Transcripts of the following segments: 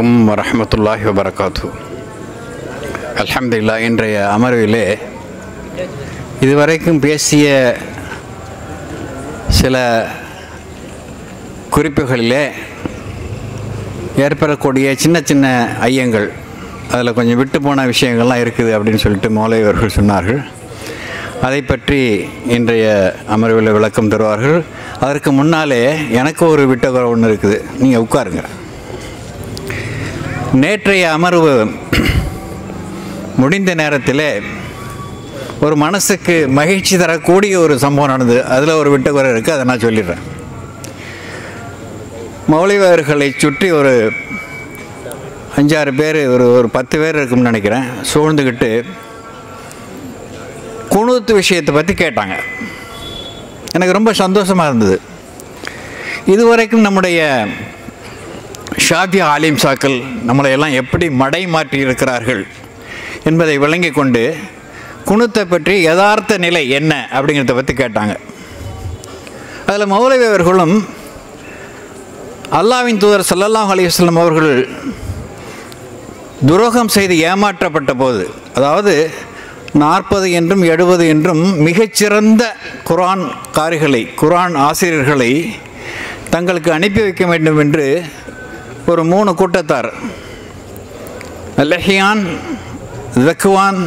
அலைக்கும் வரஹ்மத்துல்லாஹி வபரகாத்து. அல்ஹம்துலில்லாஹ். இன்றைய அமர்விலே இதுவரைக்கும் பேசிய சில குறிப்புகளிலே ஏற்படக்கூடிய சின்ன சின்ன ஐயங்கள், அதில் கொஞ்சம் விட்டு போன விஷயங்கள்லாம் இருக்குது அப்படின்னு சொல்லிட்டு மௌலவி அவர்கள் சொன்னார்கள். அதை பற்றி இன்றைய அமர்வில் விளக்கம் தருவார்கள். அதற்கு முன்னாலே எனக்கு ஒரு விட்டகுறை ஒன்று இருக்குது, நீங்கள் உட்காருங்க. நேற்றைய அமர்வு முடிந்த நேரத்தில் ஒரு மனசுக்கு மகிழ்ச்சி தரக்கூடிய ஒரு சம்பவம் நடந்தது. அதில் ஒரு விட்டகுறை இருக்குது, அதை நான் சொல்லிடுறேன். மௌலவி அவர்களை சுற்றி ஒரு 5-6 பேர், ஒரு 10 பேர் இருக்கும்னு நினைக்கிறேன், சூழ்ந்துக்கிட்டு குனூத்து விஷயத்தை பற்றி கேட்டாங்க. எனக்கு ரொம்ப சந்தோஷமாக இருந்தது. இதுவரைக்கும் நம்முடைய ஷாஃபி ஆலிம் சாக்கள் நம்மளையெல்லாம் எப்படி மடை மாற்றி இருக்கிறார்கள் என்பதை விளங்கி கொண்டு குனூத்தை பற்றி யதார்த்த நிலை என்ன அப்படிங்கிறத பற்றி கேட்டாங்க. அதில் மௌலவி அவர்களும் அல்லாஹ்வின் தூதர் ஸல்லல்லாஹு அலைஹி வஸல்லம் அவர்கள் துரோகம் செய்து ஏமாற்றப்பட்ட போது, அதாவது 40 என்றும் 70 என்றும் மிகச்சிறந்த குர்ஆன் காரிகளை, குர்ஆன் ஆசிரியர்களை தங்களுக்கு அனுப்பி வைக்க வேண்டும் என்று ஒரு 3 கூட்டத்தார், லஹியான், ஜக்வான்,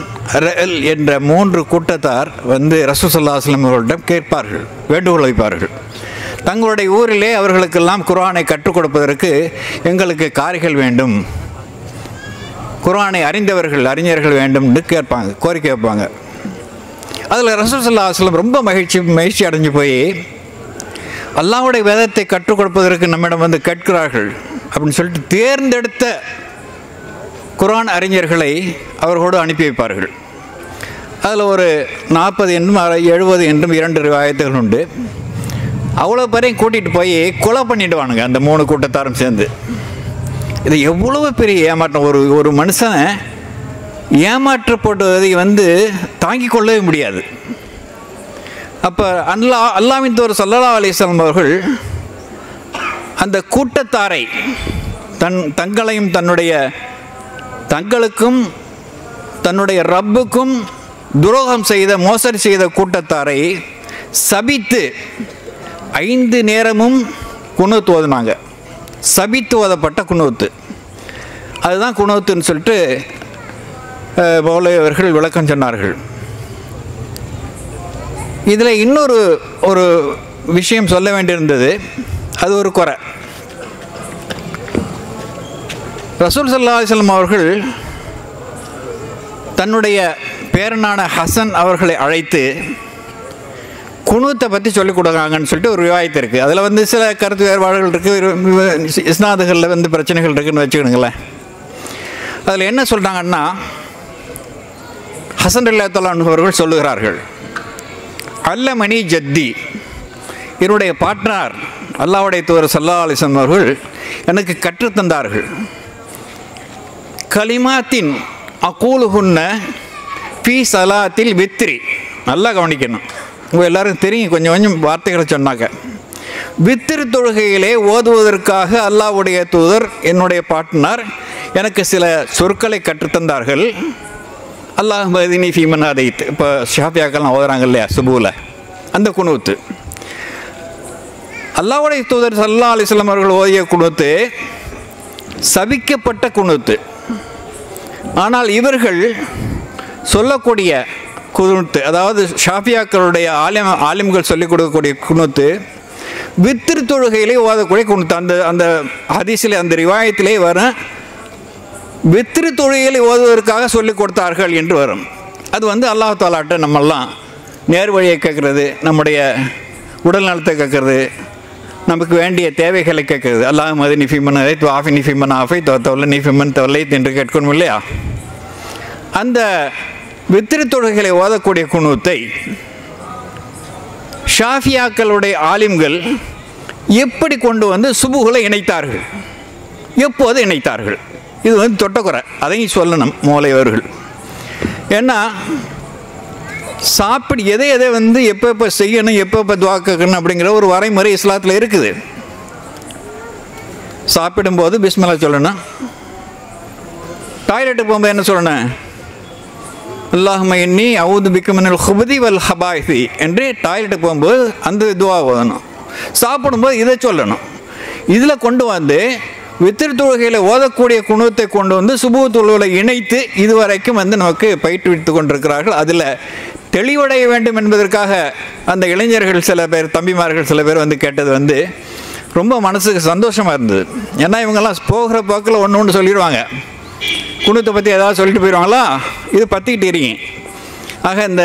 ரஅல் என்ற 3 கூட்டத்தார் வந்து ரசூல் ஸல்லல்லாஹு அலைஹி வஸல்லம் அவர்களிடம் கேட்பார்கள், வேண்டுகோள் வைப்பார்கள். தங்களுடைய ஊரிலே அவர்களுக்கெல்லாம் குர்ஆனை கற்றுக் கொடுப்பதற்கு எங்களுக்கு காரிகள் வேண்டும், குர்ஆனை அறிந்தவர்கள், அறிஞர்கள் வேண்டும் என்று கேட்பாங்க, கோரிக்கை வைப்பாங்க. அதில் ரசூல் ஸல்லல்லாஹு அலைஹி வஸல்லம் ரொம்ப மகிழ்ச்சி அடைஞ்சு போய், அல்லாஹ்வுடைய வேதத்தை கற்றுக் கொடுப்பதற்கு நம்மிடம் வந்து கேட்கிறார்கள் அப்படின்னு சொல்லிட்டு தேர்ந்தெடுத்த குர்ஆன் அறிஞர்களை அவர்களோடு அனுப்பி வைப்பார்கள். அதில் ஒரு 40 என்றும் 70 என்றும் 2 ரிவாயத்துகள் உண்டு. அவ்வளோ பேரையும் கூட்டிகிட்டு போய் கொலை பண்ணிடுவானுங்க அந்த 3 கூட்டத்தாரும் சேர்ந்து. இது எவ்வளவு பெரிய ஏமாற்றம்! ஒரு மனுஷனை ஏமாற்றப்படுவதை வந்து தாங்கிக் கொள்ளவே முடியாது. அப்போ அல்லாஹ்வின் தூதர் ஸல்லல்லாஹு அலைஹி வஸல்லம் அவர்கள் அந்த கூட்டத்தாரை, தங்களையும் தங்களுக்கும் தன்னுடைய ரப்புக்கும் துரோகம் செய்த, மோசடி செய்த கூட்டத்தாரை சபித்து 5 நேரமும் குனூத் ஓதுனாங்க. சபித்து ஓதப்பட்ட குனூத்து, அதுதான் குனூத்துன்னு சொல்லிட்டு மௌலவி அவர்கள் விளக்கம் சொன்னார்கள். இதில் இன்னொரு விஷயம் சொல்ல வேண்டியிருந்தது, அது ஒரு குறை. ரசூல் ஸல்லல்லாஹு அலைஹி வஸல்லம் அவர்கள் தன்னுடைய பேரனான ஹசன் அவர்களை அழைத்து குனூத்தை பற்றி சொல்லிக் கொடுக்குறாங்கன்னு சொல்லிட்டு ஒரு ரிவாயத்து இருக்குது. அதில் வந்து சில கருத்து வேறுபாடுகள் இருக்குது, இஸ்னாதுகளில் வந்து பிரச்சனைகள் இருக்குதுன்னு வச்சுக்கணுங்களேன். அதில் என்ன சொல்கிறாங்கன்னா, ஹசன் ரலியல்லாஹு அன்ஹு அவர்கள் சொல்லுகிறார்கள், அல்லமணி ஜத்தி, என்னுடைய பாட்னார் அல்லாஹ்வுடைய தூதர் ஸல்லல்லாஹு அலைஹி வஸல்லம் அவர்கள் எனக்கு கற்றுத்தந்தார்கள். கலிமாத்தின் அகூலுஹுன்ன ஃபீ ஸலாத்தில் வித்ரி. நல்லா கவனிக்கணும், உங்கள் எல்லாருக்கும் தெரியும் கொஞ்சம் கொஞ்சம் வார்த்தைகளை சொன்னாங்க. வித்திரு தொழுகையிலே ஓதுவதற்காக அல்லாஹ்வுடைய தூதர் என்னுடைய பாட்னார் எனக்கு சில சொற்களை கற்றுத்தந்தார்கள். அல்லாஹும்ம ஹ்தினி ஃபீமன் ஹதைத், இப்போ ஷாஃபியாக்கெல்லாம் ஓதுறாங்க இல்லையா சுபூல, அந்த குனூத்து. அல்லாஹ்வுடைய தூதர் ஸல்லல்லாஹு அலைஹி வஸல்லம் அவர்கள் ஓதிய குனூத்து சபிக்கப்பட்ட குனூத்து. ஆனால் இவர்கள் சொல்லக்கூடிய குனூத்து, அதாவது ஷாஃபியாக்களுடைய ஆலிம்கள் சொல்லிக் கொடுக்கக்கூடிய குனூத்து வித்திரு தொழுகையிலே ஓதக்கூடிய குனூத்து. அந்த ஹதீஸிலே, அந்த ரிவாயத்திலே வரும், வித்திரு தொழுகையிலே ஓதுவதற்காக சொல்லிக் கொடுத்தார்கள் என்று வரும். அது வந்து அல்லாஹ் தஆலாட்ட நம்மெல்லாம் நேர் வழியை கேட்குறது, நம்முடைய உடல் நலத்தை கேட்குறது, நமக்கு வேண்டிய தேவைகளை கேட்குறது. அல்லாஹும்ம ஹ்தினி ஃபீமன் ஹதைத் வ ஆஃபினி ஃபீமன் ஆஃபைத் வ தவல்லனி ஃபீமன் தவல்லைத் என்று கேட்கணும் இல்லையா? அந்த வித்திரு தொழுகைகளை ஓதக்கூடிய குனூத்தை ஷாஃபியாக்களுடைய ஆலிம்கள் எப்படி கொண்டு வந்து சுபுகளை இணைத்தார்கள், எப்போது இணைத்தார்கள்? இது வந்து தொட்டக்குறை, அதையும் சொல்லணும் மௌலவி அவர்கள். ஏன்னா எதை வந்து எப்போ செய்யணும், எப்போ துஆ கேட்கணும் அப்படிங்கிற ஒரு வரைமுறை இஸ்லாத்தில் இருக்குது. சாப்பிடும்போது பிஸ்மில்லா சொல்லணும், டாய்லெட்டுக்கு போகும்போது என்ன சொல்லணும்? அல்லாஹும்ம இன்னி அஊது பிக்க மினல் ஹுபுதி வல் ஹபாயிசி என்று டாய்லெட்டுக்கு போகும்போது அந்த துஆ ஓதணும். சாப்பிடும்போது இதை சொல்லணும். இதில் கொண்டு வந்து வித்திர் தொழுகையில் ஓதக்கூடிய குணத்தை கொண்டு வந்து சுபூ தொழுகையில் இணைத்து இதுவரைக்கும் வந்து நமக்கு பயிற்றுவித்து கொண்டிருக்கிறார்கள். அதில் தெளிவடைய வேண்டும் என்பதற்காக அந்த இளைஞர்கள் சில பேர், தம்பிமார்கள் சில பேர் வந்து கேட்டது வந்து ரொம்ப மனசுக்கு சந்தோஷமாக இருந்தது. ஏன்னா இவங்கெல்லாம் போகிற போக்கில் ஒன்று ஒன்று சொல்லிடுவாங்க. குணத்தை பற்றி ஏதாவது சொல்லிட்டு போயிடுவாங்களா, இது பற்றிக்கிட்டு எரிங்க. ஆக இந்த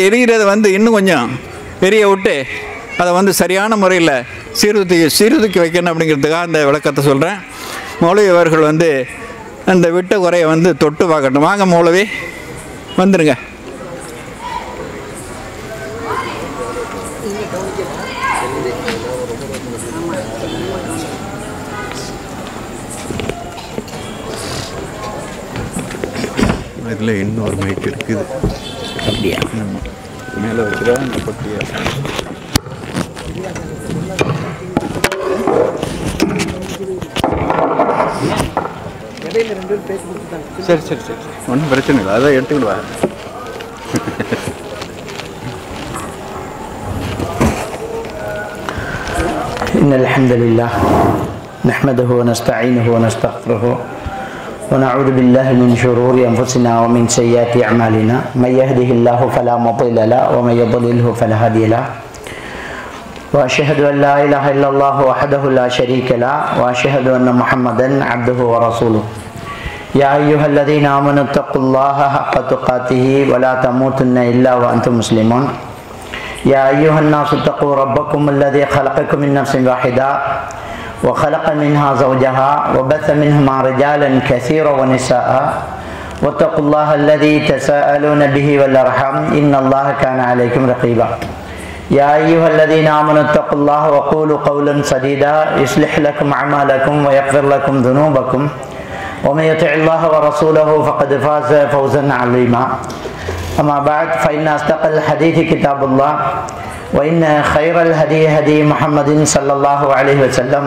எரிகிறத வந்து இன்னும் கொஞ்சம் எரிய விட்டு அதை வந்து சரியான முறையில் சீர்தூக்கி வைக்கணும் அப்படிங்கிறதுக்காக அந்த விளக்கத்தை சொல்கிறேன். மௌலவி அவர்கள் வந்து அந்த விட்ட குறையை வந்து தொட்டு பார்க்கட்டும். வாங்க மௌலவி, வந்துடுங்க. இதில் இன்னொரு மைக் இருக்குது. அப்படியா? மேலே வச்சுருவா இந்த பொட்டியை. சரி சரி சரி, ஒன்றும் பிரச்சனை இல்லை, அதான் எடுத்துக்கிடுவா. إن الحمد لله نحمده ونستعينه ونستغفره ونعوذ بالله من شرور أنفسنا ومن سيئات أعمالنا من يهده الله فلا مضل له ومن يضلله فلا هادي له وأشهد أن لا إله إلا الله وحده لا شريك له وأشهد أن محمدا عبده ورسوله يا أيها الذين آمنوا اتقوا الله حق تقاته ولا تموتن إلا وأنتم مسلمون يا أيها الناس اتقوا ربكم الذي خلقكم من نفس واحدة وخلق منها زوجها وبث منهما رجالا كثيرا ونساء واتقوا الله الذي تساءلون به والأرحام إن الله كان عليكم رقيبا يا أيها الذين آمنوا اتقوا الله وقولوا قولا سديدا يصلح لكم أعمالكم ويغفر لكم ذنوبكم ومن يطع الله ورسوله فقد فاز فوزا عظيما أما بعد فإن أصدق الحديث كتاب الله وإن خير الهدي هدي محمد صلى الله عليه وسلم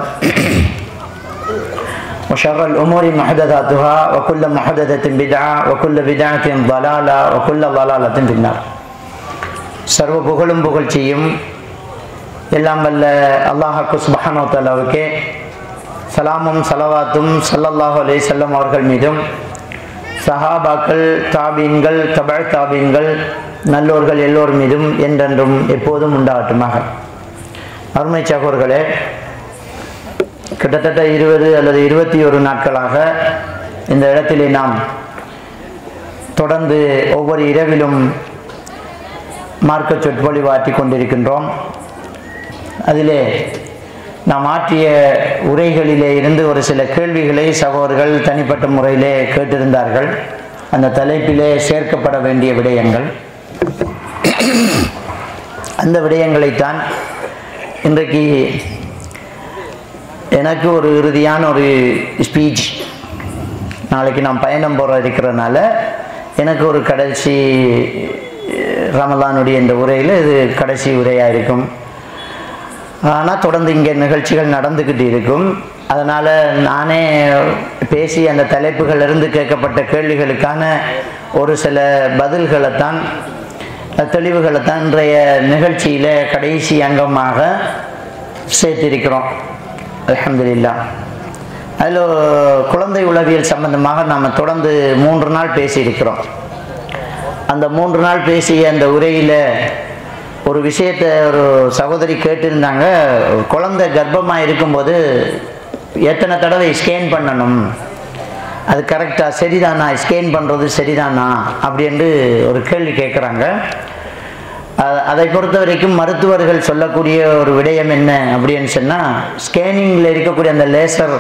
وشر الأمور محدثاتها وكل محدثة بدعة وكل بدعة ضلالة وكل ضلالة في النار. சர்வ புகழும் புகழ்ச்சியும் எல்லாம் வல்ல அல்லாஹ் சுப்ஹானஹு வ தஆலாவுக்கே சலாமும் சலவாத்தும் ஸல்லல்லாஹு அலைஹி வஸல்லம் அவர்கள் மீதும் சஹாபாக்கள், தாபீன்கள், தபஅ தாபீன்கள், நல்லோர்கள் எல்லோர் மீதும் என்றென்றும் எப்போதும் உண்டாகட்டுமாக. அருமை சகோதரர்களே, கிட்டத்தட்ட 20 அல்லது 21 நாட்களாக இந்த இடத்திலே நாம் தொடர்ந்து ஒவ்வொரு இரவிலும் மார்க்க சொற்பொழிவு ஆற்றிக் கொண்டிருக்கின்றோம். அதிலே நாம் ஆற்றிய உரைகளிலே இருந்து ஒரு சில கேள்விகளை சகோதரர்கள் தனிப்பட்ட முறையிலே கேட்டிருந்தார்கள். அந்த தலைப்பிலே சேர்க்கப்பட வேண்டிய விடயங்கள், அந்த விடயங்களைத்தான் இன்றைக்கு எனக்கு ஒரு இறுதியான ஒரு ஸ்பீச், நாளைக்கு நான் பயணம் போகிற இருக்கிறதுனால எனக்கு ஒரு கடைசி ரமலானுடைய இந்த உரையில் இது கடைசி உரையாக இருக்கும். ஆனால் தொடர்ந்து இங்கே நிகழ்ச்சிகள் நடந்துக்கிட்டு இருக்கும். அதனால் நானே பேசி அந்த தலைப்புகளிலிருந்து கேட்கப்பட்ட கேள்விகளுக்கான ஒரு சில பதில்களைத்தான், தெளிவுகளைத்தான் இன்றைய நிகழ்ச்சியில் கடைசி அங்கமாக சேர்த்திருக்கிறோம். அல்ஹம்துலில்லாஹ். அதில் குழந்தை உளவியல் சம்பந்தமாக நாம் தொடர்ந்து 3 நாள் பேசியிருக்கிறோம். அந்த 3 நாள் பேசிய அந்த உரையில் ஒரு விஷயத்தை ஒரு சகோதரி கேட்டிருந்தாங்க. குழந்தை கர்ப்பமாக இருக்கும்போது எத்தனை தடவை ஸ்கேன் பண்ணணும், அது கரெக்டாக சரிதானா, ஸ்கேன் பண்ணுறது சரிதானா அப்படின்னு ஒரு கேள்வி கேட்குறாங்க. அதை பொறுத்த வரைக்கும் மருத்துவர்கள் சொல்லக்கூடிய ஒரு விடயம் என்ன அப்படின்னு சொன்னால், ஸ்கேனிங்கில் இருக்கக்கூடிய அந்த லேசர்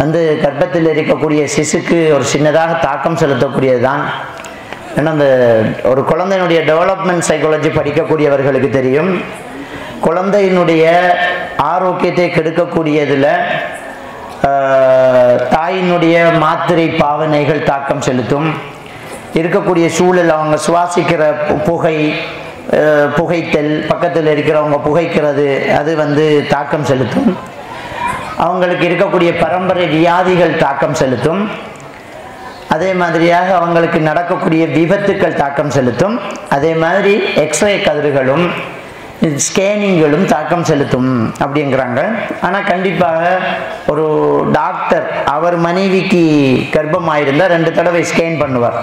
வந்து கர்ப்பத்தில் இருக்கக்கூடிய சிசுக்கு ஒரு சின்னதாக தாக்கம் செலுத்தக்கூடியது தான். ஏன்னா அந்த ஒரு குழந்தையினுடைய டெவலப்மெண்ட் சைக்காலஜி படிக்கக்கூடியவர்களுக்கு தெரியும், குழந்தையினுடைய ஆரோக்கியத்தை கெடுக்கக்கூடியதில் தாயினுடைய மாத்திரை பாவனைகள் தாக்கம் செலுத்தும். இருக்கக்கூடிய சூழல், அவங்க சுவாசிக்கிற புகைத்தல், பக்கத்தில் இருக்கிறவங்க புகைக்கிறது, அது வந்து தாக்கம் செலுத்தும். அவங்களுக்கு இருக்கக்கூடிய பரம்பரை வியாதிகள் தாக்கம் செலுத்தும். அதே மாதிரியாக அவங்களுக்கு நடக்கக்கூடிய விபத்துக்கள் தாக்கம் செலுத்தும். அதே மாதிரி எக்ஸ்ரே கதிர்களும் ஸ்கேனிங்களும் தாக்கம் செலுத்தும் அப்படிங்கிறாங்க. ஆனால் கண்டிப்பாக ஒரு டாக்டர் அவர் மனைவிக்கு கர்ப்பமாயிருந்தால் 2 தடவை ஸ்கேன் பண்ணுவார்.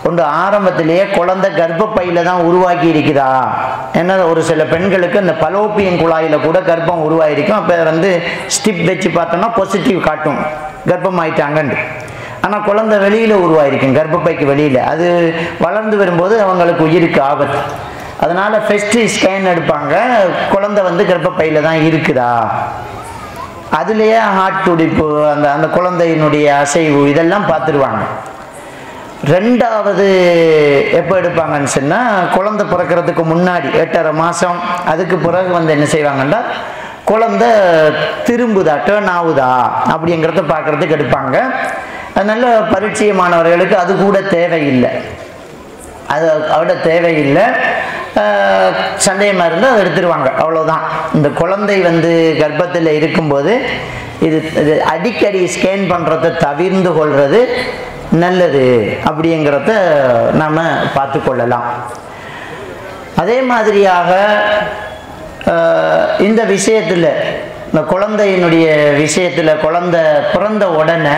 ஒன்று ஆரம்பத்திலேயே குழந்தை கர்ப்பப்பையில தான் உருவாக்கி இருக்குதா, ஏன்னா ஒரு சில பெண்களுக்கு அந்த பலோப்பியன் குழாயில் கூட கர்ப்பம் உருவாயிருக்கும். அப்போ ஸ்டிப் வச்சு பார்த்தோம்னா பாசிட்டிவ் காட்டும் கர்ப்பமாயிட்டாங்கன்னு. ஆனால் குழந்தை வெளியில் உருவாயிருக்கும், கர்ப்பப்பைக்கு வெளியில். அது வளர்ந்து வரும்போது அவங்களுக்கு உயிருக்கு ஆபத்து. அதனால் ஃபஸ்ட்டு ஸ்கேன் எடுப்பாங்க, குழந்தை கர்ப்பப்பையில் தான் இருக்குதா, அதுலேயே ஹார்ட் துடிப்பு, அந்த குழந்தையினுடைய அசைவு இதெல்லாம் பார்த்துருவாங்க. 2வது எப்போ எடுப்பாங்கன்னு சொன்னால் குழந்தை பிறக்கிறதுக்கு முன்னாடி 8.5 மாதம், அதுக்கு பிறகு என்ன செய்வாங்கன்னா குழந்தை திரும்புதா, டேர்ன் ஆகுதா அப்படிங்கிறத பார்க்குறதுக்கு எடுப்பாங்க. நல்ல பரிச்சயமானவர்களுக்கு அது கூட தேவையில்லை, அது அவட தேவையில்லை, சந்தேகமாக இருந்தால் அதை எடுத்துருவாங்க, அவ்வளோதான். இந்த குழந்தை கர்ப்பத்தில் இருக்கும்போது இது அடிக்கடி ஸ்கேன் பண்ணுறதை தவிர்ந்து கொள்வது நல்லது அப்படிங்கிறத நாம் பார்த்து கொள்ளலாம். அதே மாதிரியாக இந்த விஷயத்தில், இந்த குழந்தையினுடைய விஷயத்தில், குழந்தை பிறந்த உடனே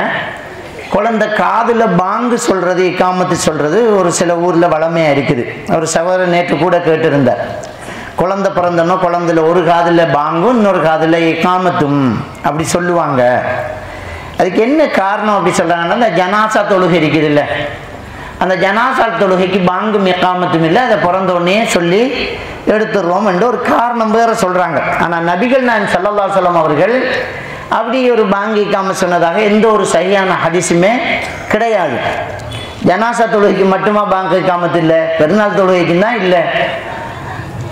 குழந்தை காதில் பாங்கு சொல்கிறது, இக்காமத்து சொல்கிறது ஒரு சில ஊரில் வளமையாக இருக்குது. ஒரு சகோதரர் நேற்று கூட கேட்டிருந்தார், குழந்தை பிறந்தோன்னா குழந்தையில் ஒரு காதில் பாங்கும் இன்னொரு காதில் இக்காமத்தும் அப்படி சொல்லுவாங்க. அதுக்கு என்ன காரணம் அப்படி சொல்கிறாங்கன்னா, அந்த ஜனாசா தொழுகை இருக்குது இல்லை, அந்த ஜனாசா தொழுகைக்கு பாங்கும் இக்காமத்தும் இல்லை, அதை பிறந்தோடனே சொல்லி எடுத்துடுறோம் என்று ஒரு காரணம் வேறு சொல்கிறாங்க. ஆனால் நபிகள் நாயகம் ஸல்லல்லாஹு அலைஹி வஸல்லம் அவர்கள் அப்படி ஒரு பாங்கு இக்காமத் சொன்னதாக எந்த ஒரு சரியான ஹதீஸுமே கிடையாது. ஜனாசா தொழுகைக்கு மட்டுமா பாங்கு இக்காமத்து இல்லை, பெருநாள் தொழுகைக்கும் தான் இல்லை.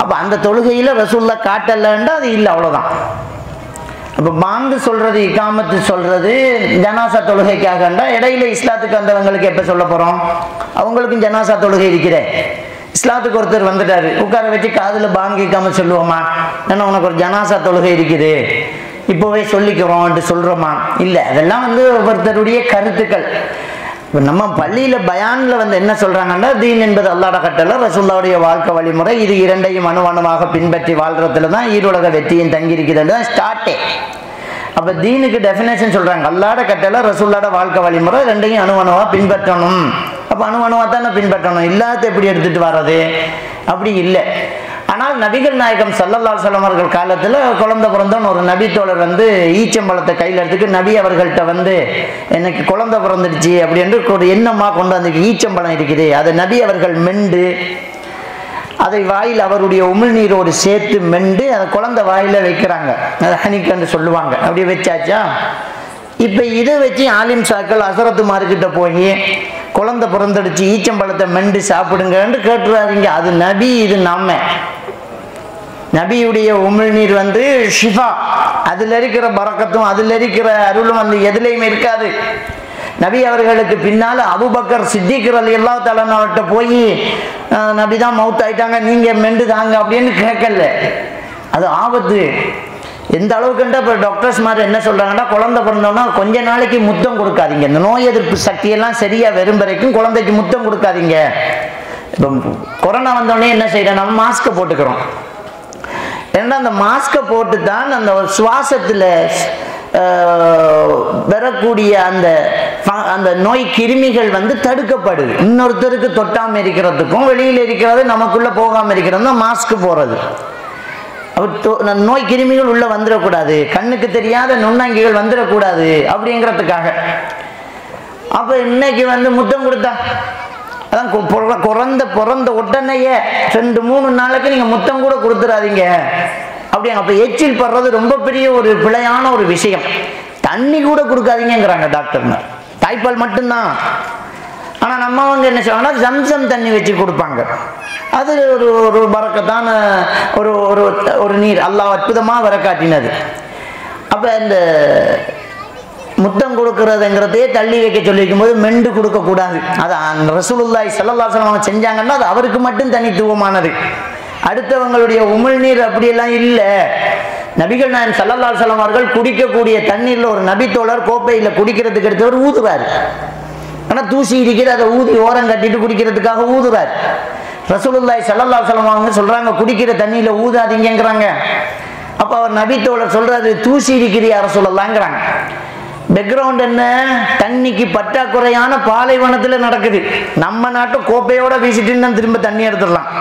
அப்போ அந்த தொழுகையில் ரசூலுல்லாஹ் காட்டலைன்னா அது இல்லை, அவ்வளோதான். அப்போ பாங்கு சொல்கிறது, இக்காமத்து சொல்கிறது ஜனாசா தொழுகைக்காகண்டா இடையில இஸ்லாத்துக்கு வந்தவங்களுக்கு எப்போ சொல்ல போகிறோம்? அவங்களுக்கும் ஜனாசா தொழுகை இருக்கிறே. இஸ்லாத்துக்கு ஒருத்தர் வந்துட்டாரு, உட்கார வச்சு காதில் பாங்கு இக்காமத் சொல்லுவோமா? ஏன்னா உனக்கு ஒரு ஜனாசா தொழுகை இருக்குது, இப்போவே சொல்லிக்கிறோம் சொல்கிறோமா? இல்லை, அதெல்லாம் ஒவ்வொருத்தருடைய கருத்துக்கள். இப்போ நம்ம பள்ளியில் பயானில் என்ன சொல்கிறாங்கன்னா, தீன் என்பது அல்லாஹ்வுடைய கட்டளை, ரசூலுல்லாஹ்வுடைய வாழ்க்கை வழிமுறை, இது இரண்டையும் அணுவணுவாக பின்பற்றி வாழ்கிறதுல தான் ஈருலக வெற்றியும் தங்கியிருக்கிறது தான் ஸ்டார்ட்டே. அப்போ தீனுக்கு டெஃபினேஷன் சொல்கிறாங்க, அல்லாஹ்வுடைய கட்டளை, ரசூலுல்லாஹ்வுடைய வாழ்க்கை வழிமுறை, ரெண்டையும் அணுவணுவாக பின்பற்றணும். அப்போ அணுவணுவாக தானே பின்பற்றணும், இல்லாத எப்படி எடுத்துகிட்டு வர்றது? அப்படி இல்லை. ஆனால் நபிகள் நாயகம் ஸல்லல்லாஹு அலைஹி வஸல்லம் அவர்கள் காலத்தில் குழந்தை பிறந்தோன்னு ஒரு நபி தோழர் ஈச்சம்பழத்தை கையில் எடுத்துட்டு நபி அவர்கள்ட்ட எனக்கு குழந்தை பிறந்துடுச்சு அப்படின்னு ஒரு எண்ணமாக கொண்டு வந்து, ஈச்சம்பழம் இருக்குது, அதை நபி அவர்கள் மெண்டு அதை வாயில் அவருடைய உமிழ்நீரோடு சேர்த்து மெண்டு அதை குழந்தை வாயில் வைக்கிறாங்க, அதை ஹனிக்கன்னு சொல்லுவாங்க. அப்படி வச்சாச்சா? இப்போ இதை வச்சு ஆலிம் சாக்கள் அசரத்துமார்கிட்ட போய் குழந்தை பிறந்துடுச்சு, ஈச்சம்பழத்தை மெண்டு சாப்பிடுங்கன்னு கேட்டுறாதீங்க. அது நபி, இது நாம. நபியுடைய உமிழ்நீர் ஷிஃபா, அதில் இருக்கிற பரக்கத்தும் அதில் இருக்கிற அருளும் எதுலையுமே இருக்காது. நபி அவர்களுக்கு பின்னால் அபூபக்கர் சித்திக் ரலியல்லாஹு தஆலா அவர்கிட்ட போய் நபி தான் மவுத் ஆயிட்டாங்க, நீங்கள் மெண்டு தாங்க அப்படின்னு கேட்கல, அது ஆபத்து. எந்த அளவுக்குண்டா இப்போ டாக்டர்ஸ் மாதிரி என்ன சொல்கிறாங்கன்னா, குழந்தை பிறந்தோன்னா கொஞ்ச நாளைக்கு முத்தம் கொடுக்காதீங்க, இந்த நோய் எதிர்ப்பு சக்தியெல்லாம் சரியாக வரும் வரைக்கும் குழந்தைக்கு முத்தம் கொடுக்காதீங்க. இப்போ கொரோனா வந்தோடனே என்ன செய்யறோம், நம்ம மாஸ்கை போட்டுக்கிறோம். ஏன்னா அந்த மாஸ்கை போட்டு தான் அந்த சுவாசத்தில் வரக்கூடிய அந்த நோய் கிருமிகள் தடுக்கப்படுது. இன்னொருத்தருக்கு தொட்டாமல் இருக்கிறதுக்கும் வெளியில் இருக்கிறது நமக்குள்ளே போகாமல் இருக்கிறது தான் மாஸ்க் போடுறது. நோய் கிருமிகள் உள்ள வந்துடக்கூடாது, கண்ணுக்கு தெரியாத நுண்ணாங்கிகள் வந்துடக்கூடாது அப்படிங்கிறதுக்காக. அப்ப இன்னைக்கு முத்தம் கொடுத்தா அதான் பிறந்த உடனேயே 2-3 நாளைக்கு நீங்க முத்தம் கூட கொடுத்துடாதீங்க அப்படிங்க. அப்ப எச்சில் படுறது ரொம்ப பெரிய ஒரு பிழையான ஒரு விஷயம். தண்ணி கூட கொடுக்காதீங்கிறாங்க டாக்டர்னா, தாய்ப்பால் மட்டும்தான். ஆனா நம்ம என்ன செய்வாங்கன்னா ஜம்சம் தண்ணி வச்சு கொடுப்பாங்க. அது ஒரு பரக்கத்தான ஒரு நீர் அல்லாஹ் அற்புதமாக வர காட்டினது. அப்போ இந்த முத்தம் கொடுக்கறதுங்கிறதே தள்ளி வைக்க சொல்லியிருக்கும் போது மெண்டு கொடுக்கக்கூடாது. அது ரசூலுல்லாஹி ஸல்லல்லாஹு அலைஹி வஸல்லம் செஞ்சாங்கன்னா அது அவருக்கு மட்டும் தனித்துவமானது. அடுத்தவங்களுடைய உமிழ்நீர் அப்படியெல்லாம் இல்லை. நபிகள் நாயகம் ஸல்லல்லாஹு அலைஹி வஸல்லம் அவர்கள் குடிக்கக்கூடிய தண்ணீரில் ஒரு நபி தோழர் கோப்பையில் குடிக்கிறதுக்கு எடுத்தவர் ஊதுவார். ஆனால் தூசி இருக்குது, அதை ஊதி ஓரம் கட்டிட்டு குடிக்கிறதுக்காக ஊதுறாரு. ரசூலுல்லாஹி ஸல்லல்லாஹு அலைஹி வஸல்லம் அவங்க சொல்றாங்க குடிக்கிற தண்ணியில ஊதாதீங்கிறாங்க. அப்ப அவர் நபித்தோழர் சொல்றாரு தூசி இருக்கிறியா ரசூலுல்லாஹ்ங்கறாங்க. பேக்ரவுண்ட் என்ன? தண்ணிக்கு பற்றாக்குறையான பாலைவனத்தில் நடக்குது. நம்ம நாட்டு கோப்பையோட வீசிட்டு திரும்ப தண்ணி எடுத்துடலாம்.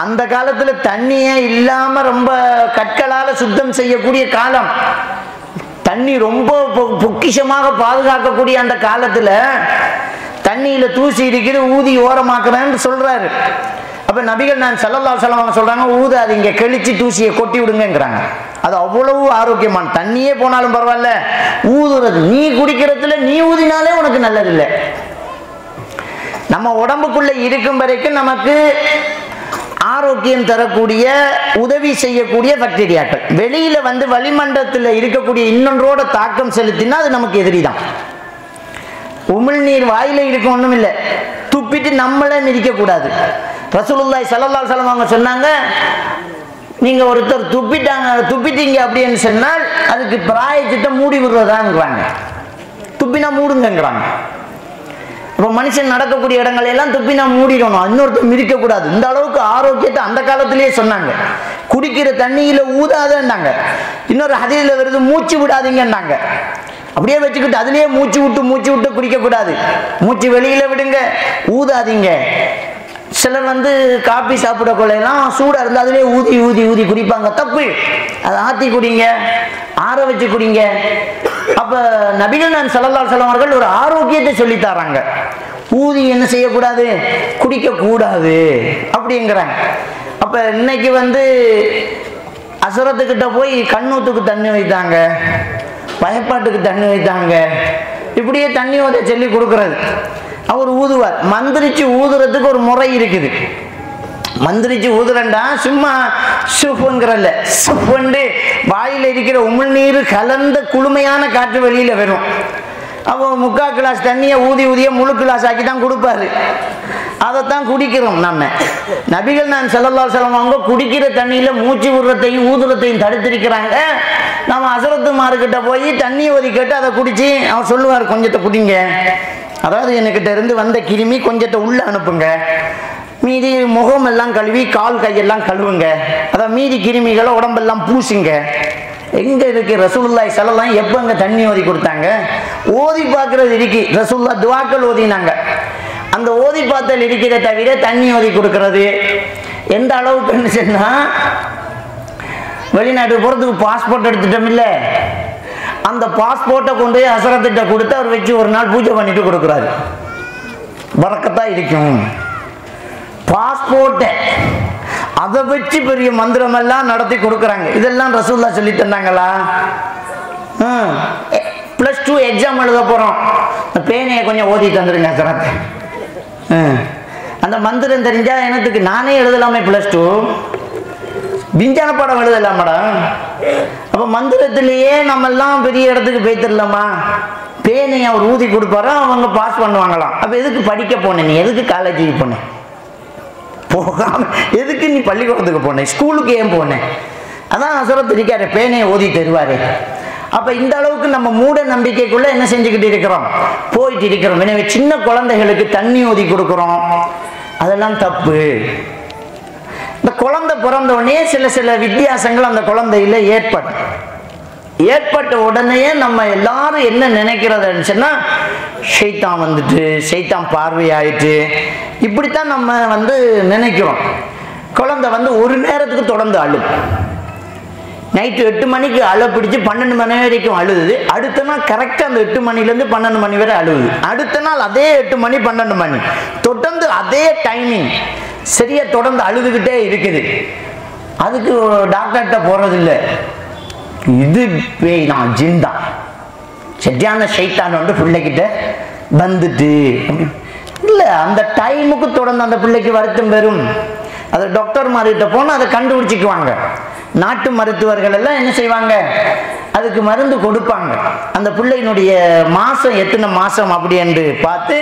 அந்த காலத்துல தண்ணியே இல்லாம ரொம்ப கற்களால சுத்தம் செய்யக்கூடிய காலம், தண்ணி ரொம்ப பொக்கிஷமாக பாதுகாக்கக்கூடிய அந்த காலத்துல தண்ணியில தூசி இருக்குது, ஊதி ஓரமாக்குறேன்னு சொல்றாரு. அப்ப நபிகள் நான் ஸல்லல்லாஹு அலைஹி வஸல்லம் சொல்றாங்க ஊதாதீங்க, கெளிச்சு தூசியை கொட்டி விடுங்கிறாங்க. அது அவ்வளவு ஆரோக்கியமான, தண்ணியே போனாலும் பரவாயில்ல ஊதுறது. நீ குடிக்கிறதுல நீ ஊதினாலே உனக்கு நல்லதில்லை. நம்ம உடம்புக்குள்ள இருக்கும் வரைக்கும் நமக்கு ஆரோக்கியம் தரக்கூடிய உதவி செய்யக்கூடிய பாக்டீரியாக்கள் வெளியில வந்து வளிமண்டலத்தில் இருக்கக்கூடிய இன்னொன்றோட தாக்கம் செலுத்தினா அது நமக்கு எதிரிதான். உமிழ்நீர் வாயில இருக்க ஒண்ணும் இல்லை, துப்பிட்டு நம்மளே மிதிக்க கூடாது. ரசூலுல்லாஹி ஸல்லல்லாஹு அலைஹி வஸல்லம் அவங்க சொன்னாங்க நீங்க ஒருத்தர் துப்பிட்டீங்க அப்படின்னு சொன்னால் அதுக்கு பிராயச்சிட்ட மூடி விடுறதாங்கிறாங்க. துப்பினா மூடுங்கிறாங்க. இப்போ மனுஷன் நடக்கக்கூடிய இடங்கள் எல்லாம் துப்பினா மூடிடணும், இன்னொருத்தர் மிதிக்க கூடாது. இந்த அளவுக்கு ஆரோக்கியத்தை அந்த காலத்திலேயே சொன்னாங்க. குடிக்கிற தண்ணியில ஊதாதன்னாங்க. இன்னொரு ஹதீஸ்ல வருது மூச்சு விடாதீங்கன்னாங்க. அப்படியே வச்சுக்கிட்டு அதுலயே மூச்சு விட்டு குடிக்க கூடாது, மூச்சு வெளியில விடுங்க, ஊதாதீங்க. சிலர் வந்து காபி சாப்பிட கொள்ளையெல்லாம் சூடா இருந்து அதுலேயே ஊதி குடிப்பாங்க, தப்பு. அதை ஆத்தி குடிங்க, ஆற வச்சு குடிங்க. அப்ப நபிகள் நான் ஸல்லல்லாஹு அலைஹி வஸல்லம் அவர்கள் ஒரு ஆரோக்கியத்தை சொல்லி தராங்க. ஊதி என்ன செய்யக்கூடாது, குடிக்க கூடாது அப்படிங்கிறாங்க. அப்ப இன்னைக்கு வந்து அசரத்துக்கிட்ட போய் கண்ணூத்துக்கு தண்ணி வைத்தாங்க, பயப்பாட்டுக்கு தண்ணி வைத்தாங்க, இப்படியே தண்ணி ஊத சொல்லி கொடுக்கறது. அவர் ஊதுவார். மந்திரிச்சு ஊதுறதுக்கு ஒரு முறை இருக்குது. மந்திரிச்சு ஊதுறண்டா சும்மா சுஃப்ங்கிறல்ல, சுஃப்ண்டு வாயில இருக்கிற உமிழ்நீர் கலந்த குளுமையான காற்று வெளியில வரும். அப்போ 3/4 கிளாஸ் தண்ணியை ஊதிய முழு கிளாஸ் ஆக்கி தான் கொடுப்பாரு. அதைத்தான் குடிக்கிறோம் நம்ம. நபிகள் நான் ஸல்லல்லாஹு அலைஹி வஸல்லம் அவங்க குடிக்கிற தண்ணியில மூச்சு விடுறதையும் ஊதுறதையும் தடுத்திருக்கிறாங்க. நம்ம அசரத்து மார்க்கிட்ட போய் தண்ணி ஒதி கேட்டு அதை குடிச்சு அவர் சொல்லுவார் கொஞ்சத்தை குடிங்க, அதாவது என்கிட்ட இருந்து வந்த கிருமி கொஞ்சத்தை உள்ள அனுப்புங்க, மீதி முகம் எல்லாம் கழுவி கால் கையெல்லாம் கழுவுங்க, அதான் மீதி கிருமிகளை உடம்பெல்லாம் பூசுங்க. எங்க இருக்கு ரசூலுல்லாஹி ஸல்லல்லாஹு அலைஹி வஸல்லம் எப்பங்க தண்ணி ஓதி கொடுத்தாங்க? ஓதி பார்க்கறது இருக்கு. ரசூலுல்லாஹ் துஆக்கள் ஓதினாங்க. அந்த ஓதி பார்த்தல் இருக்கிறத தவிர தண்ணி ஓதி கொடுக்கறது எந்த அளவுக்கு சொன்னா, வெளிநாட்டு போறதுக்கு பாஸ்போர்ட் எடுத்துட்டோம் இல்ல, அந்த பாஸ்போர்ட்டை கொண்டு போய் ஹஸரத்திட்ட கொடுத்து அவர் வச்சு ஒரு நாள் பூஜை பண்ணிட்டு கொடுக்குறாரு. பரக்கத்தா இருக்கும் பாஸ்போர்ட்டை, அதை வச்சு பெரிய மந்திரம் எல்லாம் நடத்தி கொடுக்குறாங்க. இதெல்லாம் ரசூலுல்லாஹ் சொல்லி தந்தாங்களா? +2 எக்ஸாம் எழுத போறோம், பேனையை கொஞ்சம் ஓதி தந்துருங்க ஹஸரத். அந்த மந்திரம் தெரிஞ்சா எனக்கு நானே எழுதலாமே +2 விஞ்ஞான பாடம் எழுதலாமாடா. அப்ப மந்திரத்திலேயே நம்ம எல்லாம் பெரிய இடத்துக்கு போய்த்திடலாமா? பேனையை அவர் ஊதி கொடுப்பாரா, அவங்க பாஸ் பண்ணுவாங்களாம். அப்ப எதுக்கு படிக்க போனேன், நீ எதுக்கு காலேஜுக்கு போனேன், போகாம எதுக்கு நீ பள்ளிக்கூடத்துக்கு போனேன், ஸ்கூலுக்கு ஏன் போனேன்? அதான் ஹஸரத் இருக்காரு, பேனையை ஓதி தருவாரு. அப்ப இந்த அளவுக்கு நம்ம மூட நம்பிக்கைக்குள்ள என்ன செஞ்சுக்கிட்டு இருக்கிறோம், போயிட்டு இருக்கிறோம். எனவே சின்ன குழந்தைகளுக்கு தண்ணி ஊதி கொடுக்கிறோம், அதெல்லாம் தப்பு. இந்த குழந்தை பிறந்த உடனே சில வித்தியாசங்கள் அந்த குழந்தையில ஏற்பட்ட உடனே நம்ம எல்லாரும் என்ன நினைக்கிறதுன்னு சொன்னா, ஷைத்தான் வந்துட்டு, ஷைத்தான் பார்வையாயிட்டு, இப்படித்தான் நம்ம வந்து நினைக்கிறோம். குழந்தை வந்து ஒரு நேரத்துக்கு தொடர்ந்து அழும். நைட்டு 8 மணிக்கு அழ பிடிச்சு 12 மணி வரைக்கும் அழுகுது. அடுத்த நாள் கரெக்டாக அந்த 8 மணிலேருந்து 12 மணி வரை அழுகுது. அடுத்த நாள் அதே 8 மணி 12 மணி தொடர்ந்து அதே டைமிங் சரியா தொடர்ந்து அழுதுகிட்டே இருக்குது. அதுக்கு டாக்டர்கிட்ட போறது இல்லை, இது பேய் தான், ஜின் தான், சரியான ஷைத்தான் வந்து பிள்ளைகிட்ட வந்துட்டு இல்லை. அந்த டைமுக்கு தொடர்ந்து அந்த பிள்ளைக்கு வருத்தம் பெறும். அது டாக்டர் மாதிரிட்ட போனால் அதை கண்டுபிடிச்சிக்குவாங்க. நாட்டு மருத்துவர்கள் எல்லாம் என்ன செய்வாங்க, அதுக்கு மருந்து கொடுப்பாங்க. அந்த பிள்ளையினுடைய மாதம் எத்தனை மாதம் அப்படி என்று பார்த்து,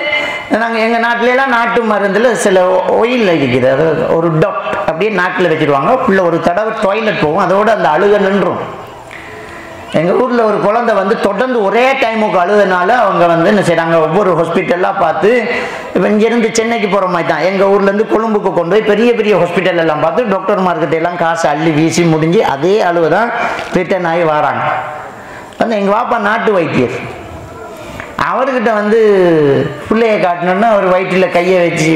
நாங்கள் எங்கள் நாட்டிலலாம் நாட்டு மருந்தில் சில ஒயில் இருக்குது, அதாவது ஒரு டாட் அப்படியே நாட்டில் வச்சுருவாங்க. பிள்ளை ஒரு தடவை டாய்லெட் போகும், அதோடு அந்த அழுக நின்றும். எங்கள் ஊரில் ஒரு குழந்தை வந்து தொடர்ந்து ஒரே டைமுக்கு அழுதுனால அவங்க வந்து என்ன செய்கிறாங்க, ஒவ்வொரு ஹாஸ்பிட்டலாக பார்த்து, இப்போ இங்கேருந்து சென்னைக்கு போகிற மாதிரி தான் எங்கள் ஊர்லேருந்து கொழும்புக்கு கொண்டு போய் பெரிய பெரிய ஹாஸ்பிட்டல் எல்லாம் பார்த்து டாக்டர் மார்க்கிட்ட எல்லாம் காசு அள்ளி வீசி முடிஞ்சு அதே அளவு தான் ரிட்டர்ன் ஆகி வராங்க. வந்து எங்கள் பாப்பா நாட்டு வைத்தியர், அவர்கிட்ட வந்து பிள்ளையை காட்டணுன்னா அவர் வயிற்றில் கையை வச்சு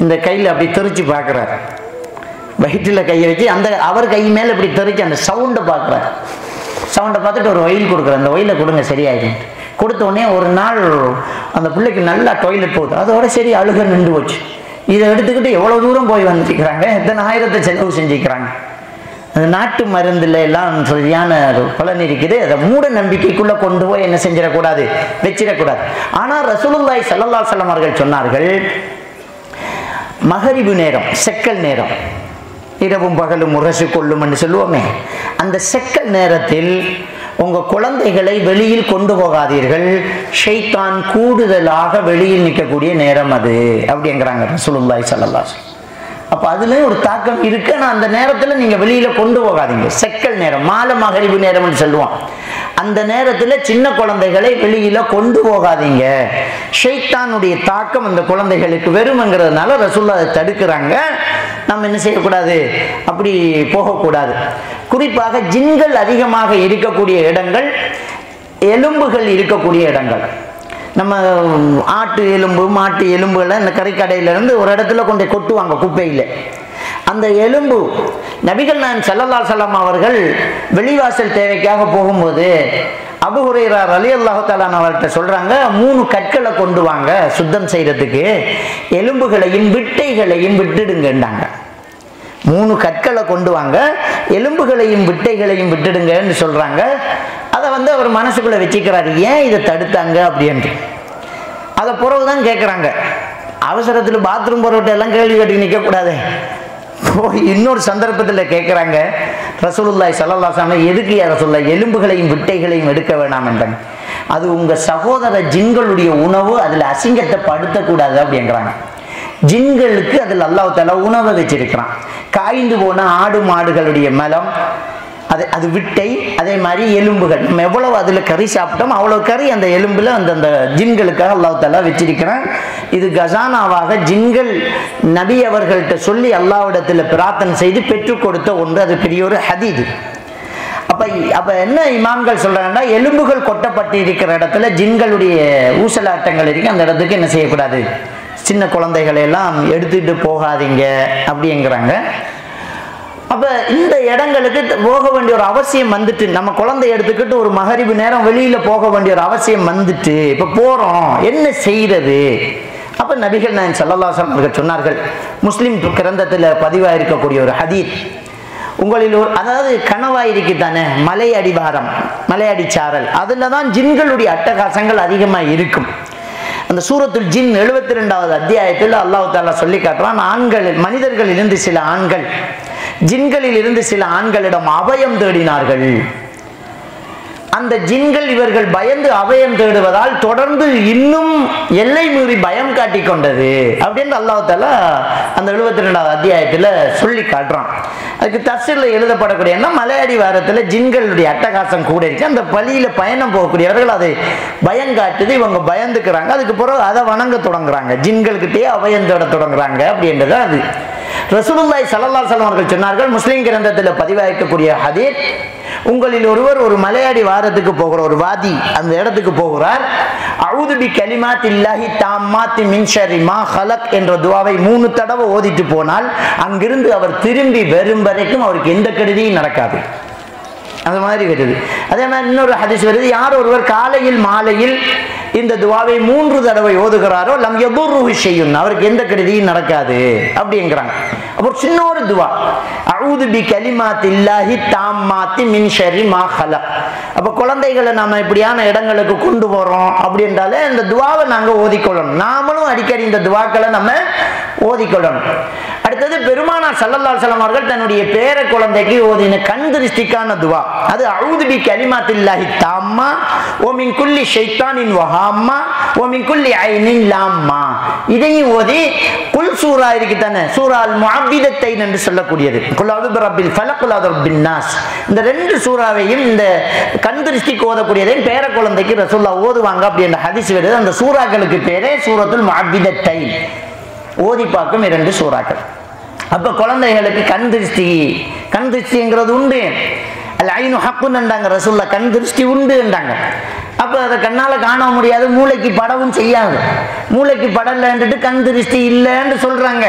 இந்த கையில் அப்படி தெரிச்சு பார்க்குறாரு. வயிற்றில் கையை வச்சு அந்த அவர் கை மேலே இப்படி தெரிச்சு அந்த சவுண்டை பார்க்குறாரு. சவுண்டை பார்த்துட்டு ஒரு ஒயில் கொடுக்குறேன், அந்த ஒயிலை கொடுங்க சரியாயிடும். கொடுத்த உடனே ஒரு நாள் அந்த பிள்ளைக்கு நல்லா டாய்லெட் போகுது, அதோட சரி அழுக நின்று போச்சு. இதை எடுத்துக்கிட்டு எவ்வளோ தூரம் போய் வந்துருக்கிறாங்க, எத்தனை ஆயிரத்தை செலவு செஞ்சுக்கிறாங்க. அந்த நாட்டு மருந்துல எல்லாம் சரியான பலன் இருக்குது. அதை மூட நம்பிக்கைக்குள்ள கொண்டு போய் என்ன செஞ்சிடக்கூடாது, வச்சிடக்கூடாது. ஆனால் ரசூலுல்லாஹி ஸல்லல்லாஹு அலைஹி வஸல்லம் அவர்கள் சொன்னார்கள், மகரிபு நேரம், செக்கல் நேரம், இரவும் பகலும் முரசு கொள்ளும் என்று சொல்லுவோமே, அந்த செக்கல் நேரத்தில் உங்க குழந்தைகளை வெளியில் கொண்டு போகாதீர்கள், ஷைத்தான் கூடுதலாக வெளியில் நிற்கக்கூடிய நேரம் அது அப்படிங்கிறாங்க ரசூலுல்லாஹி ஸல்லல்லாஹு அலைஹி வஸல்லம். அப்போ அதுலேயும் ஒரு தாக்கம் இருக்கு. ஆனால் அந்த நேரத்தில் நீங்கள் வெளியில் கொண்டு போகாதீங்க. செக்கல் நேரம், மாலை மகரிபு நேரம்னு சொல்லுவோம். அந்த நேரத்தில் சின்ன குழந்தைகளை வெளியில் கொண்டு போகாதீங்க, ஷைத்தானுடைய தாக்கம் அந்த குழந்தைகளுக்கு வரும்ங்கிறதுனால ரசூலுல்லாஹ் அதை தடுக்கிறாங்க. நம்ம என்ன செய்யக்கூடாது, அப்படி போகக்கூடாது. குறிப்பாக ஜின்கள் அதிகமாக இருக்கக்கூடிய இடங்கள், எலும்புகள் இருக்கக்கூடிய இடங்கள். நம்ம ஆட்டு எலும்பு மாட்டு எலும்புகளை இந்த கறிக்கடையிலேருந்து ஒரு இடத்துல கொண்டு கொட்டுவாங்க குப்பையில். அந்த எலும்பு நபிகள் நாயகம் ஸல்லல்லாஹு அலைஹி வஸல்லம் அவர்கள் வெளிவாசல் தேவைக்காக போகும்போது அபூ ஹுரைரா ரலியல்லாஹு தஆலா அவர்கிட்ட சொல்றாங்க, 3 கற்களை கொண்டு வாங்க சுத்தம் செய்யறதுக்கு, எலும்புகளையும் விட்டைகளையும் விட்டுடுங்கன்னாங்க. 3 கற்களை கொண்டு வாங்க, எலும்புகளையும் விட்டைகளையும் விட்டுடுங்கன்னு சொல்றாங்க. அதை வந்து அவர் மனசுக்குள்ள வச்சுக்கிறாரு, ஏன் இதை தடுத்தாங்க அப்படின்ட்டு. அதை பிறகுதான் கேட்குறாங்க, அவசரத்தில் பாத்ரூம் போறவட்ட எல்லாம் கேள்வி கேட்டு நிற்கக்கூடாது. இன்னொரு சந்தர்ப்பத்தில் கேட்குறாங்க, ரசூலுல்லாஹி ஸல்லல்லாஹு அலைஹி வஸல்லம் எதுக்கு யா ரசூலுல்லாஹ் எலும்புகளையும் விட்டைகளையும் எடுக்க வேணாம் என்றாங்க. அது உங்க சகோதர ஜின்களுடைய உணவு, அதில் அசிங்கத்தை படுத்தக்கூடாது அப்படிங்கிறாங்க. ஜின்களுக்கு அதில் அல்லாஹ் தஆலா உணவை வச்சிருக்கிறான். காய்ந்து போன ஆடு மாடுகளுடைய மலம், அது விட்டை, அதே மாதிரி எலும்புகள். நம்ம எவ்வளவு அதில் கறி சாப்பிட்டோம் அவ்வளவு கறி அந்த எலும்புல அந்த ஜின்களுக்காக அல்லாஹ் தஆலா வச்சிருக்கிறான். இது கசானாவாக ஜின்கள் நபி அவர்கள்ட்ட சொல்லி அல்லாஹ்விடத்தில் பிரார்த்தனை செய்து பெற்றுக் கொடுத்த ஒன்று. அது பெரிய ஒரு ஹதீஸ். அப்ப என்ன இமாம்கள் சொல்றாங்கன்னா, எலும்புகள் கொட்டப்பட்டு இருக்கிற இடத்துல ஜின்களுடைய ஊசலாட்டங்கள் இருக்கு, அந்த இடத்துக்கு என்ன செய்யக்கூடாது, சின்ன குழந்தைகளை எல்லாம் எடுத்துட்டு போகாதீங்க அப்படிங்கிறாங்க. அப்ப இந்த இடங்களுக்கு போக வேண்டிய ஒரு அவசியம் வந்துட்டு, நம்ம குழந்தை எடுத்துக்கிட்டு ஒரு மகரிபு நேரம் வெளியில போக வேண்டிய ஒரு அவசியம் வந்துட்டு, இப்ப போறோம், என்ன செய்யறது? அப்ப நபிகள் நாயகம் ஸல்லல்லாஹு அலைஹி வஸல்லம் சொன்னார்கள், முஸ்லிம் கிரந்தத்தில் பதிவாக இருக்கக்கூடிய ஒரு ஹதீஸ், உங்களில் ஒரு, அதாவது கனவாயிருக்கு தானே மலை அடிவாரம், மலை அடிச்சாரல், அதுல தான் ஜின்களுடைய அட்டகாசங்கள் அதிகமாக இருக்கும். அந்த சூரத்துல் ஜின் 72வது அத்தியாயத்தில் அல்லாஹ் தஆலா சொல்லி காட்டுறான், ஆண்கள், மனிதர்களிலிருந்து சில ஆண்கள் ஜின்களில் இருந்து சில ஆண்களிடம் அபயம் தேடினார்கள். அந்த ஜின்கள் இவர்கள் பயந்து அபயம் தேடுவதால் தொடர்ந்து இன்னும் எல்லை மீறி பயம் காட்டி கொண்டது அப்படின்னு அல்லாஹ் தஆலா அந்த 72வது அத்தியாயத்தில் சொல்லி காட்டுறான். அதுக்கு தஃசீரில் எழுதப்படக்கூடிய என்ன, மலையடி வாரத்தில் ஜின்களுடைய அட்டகாசம் கூட இருக்கு. அந்த பலியில பயணம் போகக்கூடியவர்கள் அதை பயம் காட்டுது, இவங்க பயந்துக்கிறாங்க. அதுக்கு பிறகு அதை வணங்க தொடங்குறாங்க, ஜின்கள்கிட்டயே அபயம் தேட தொடங்குறாங்க அப்படின்றது அது. ரசூலுல்லாஹி ஸல்லல்லாஹு அலைஹி வஸல்லம் அவர்கள் சொன்னார்கள், முஸ்லிம் கிரந்தத்தில் பதிவாக்கக்கூடிய ஹதீஸ், உங்களில் ஒருவர் ஒரு மலையாடி வாரத்துக்கு போகிற ஒரு வாதி அந்த இடத்துக்கு போகிறார். அஊது பி கலிமாத்தில்லாஹி தாம்மாத்தி மின் ஷர்ரி மா ஹலக் என்ற துஆவை 3 தடவை ஓதிட்டு போனால் அங்கிருந்து அவர் திரும்பி வரும் வரைக்கும் அவருக்கு எந்த கெடுதியும் நடக்காது. அந்த மாதிரி வருது. அதே மாதிரி இன்னொரு ஹதீஸ் வருது, யார் ஒருவர் காலையில் மாலையில் இந்த துஆவை 3 தடவை ஓதுகிறாரோ லம் யதுர்ருஹு ஷையுன், அவருக்கு எந்த கெடுதியும் நடக்காது அப்படிங்கிறாங்க. அப்புறம் சின்ன ஒரு துஆ, அஊது பி கலிமாத்தில்லாஹி தாம்மாத்தி மின் ஷர்ரி மா ஹலக். அப்ப குழந்தைகளை நாம இப்படியான இடங்களுக்கு கொண்டு போறோம் அப்படின்றாலே இந்த துஆவை நாங்க ஓதிக்கொள்ளணும். நாமளும் அடிக்கடி இந்த துஆக்களை நம்ம ஓதிக்கொள்ளணும். அடுத்தது பெருமானார் ஸல்லல்லாஹு அலைஹி வஸல்லம் அவர்கள் தன்னுடைய பேர குழந்தைக்கு ஓதின கண் திருஷ்டிக்கான துவா, அது அஊது பி கலிமாத்தில்லாஹி தாம்மா வ மின் குல்லி ஷைத்தானின் வஹாம்மா வ மின் குல்லி ஐனின் லாம்மா. இதையும் ஓதி குல் சூரா இருக்கு தானே, சூரா அல் முஅவ்விதத்தைன் என்று சொல்லக்கூடியது, குல் அஊது பிரப்பில் ஃபலக் குல் அஊது பின் நாஸ், இந்த ரெண்டு சூறாவையும் இந்த கண் திருஷ்டிக்கு ஓதக்கூடியதை பேர குழந்தைக்கு ரசூலுல்லாஹ் ஓதுவாங்க அப்படி என்ற ஹதீஸ் வருது. அந்த சூறாக்களுக்கு பேரே சூரத்துல் முஅவ்விதத்தைன், ஓதி பார்க்கும் 2 சூறாக்கள். அப்ப குழந்தைகளுக்கு கண் திருஷ்டிங்கிறது உண்டு. அல் ஐனு ஹக்குன்னு என்றாங்க ரசூலுல்லாஹ், கண் திருஷ்டி உண்டு என்றாங்க. அப்போ அதை கண்ணால் காண முடியாது, மூளைக்கு படவும் செய்யாது. மூளைக்கு படலன்ட்டு கண் திருஷ்டி இல்லைன்னு சொல்றாங்க.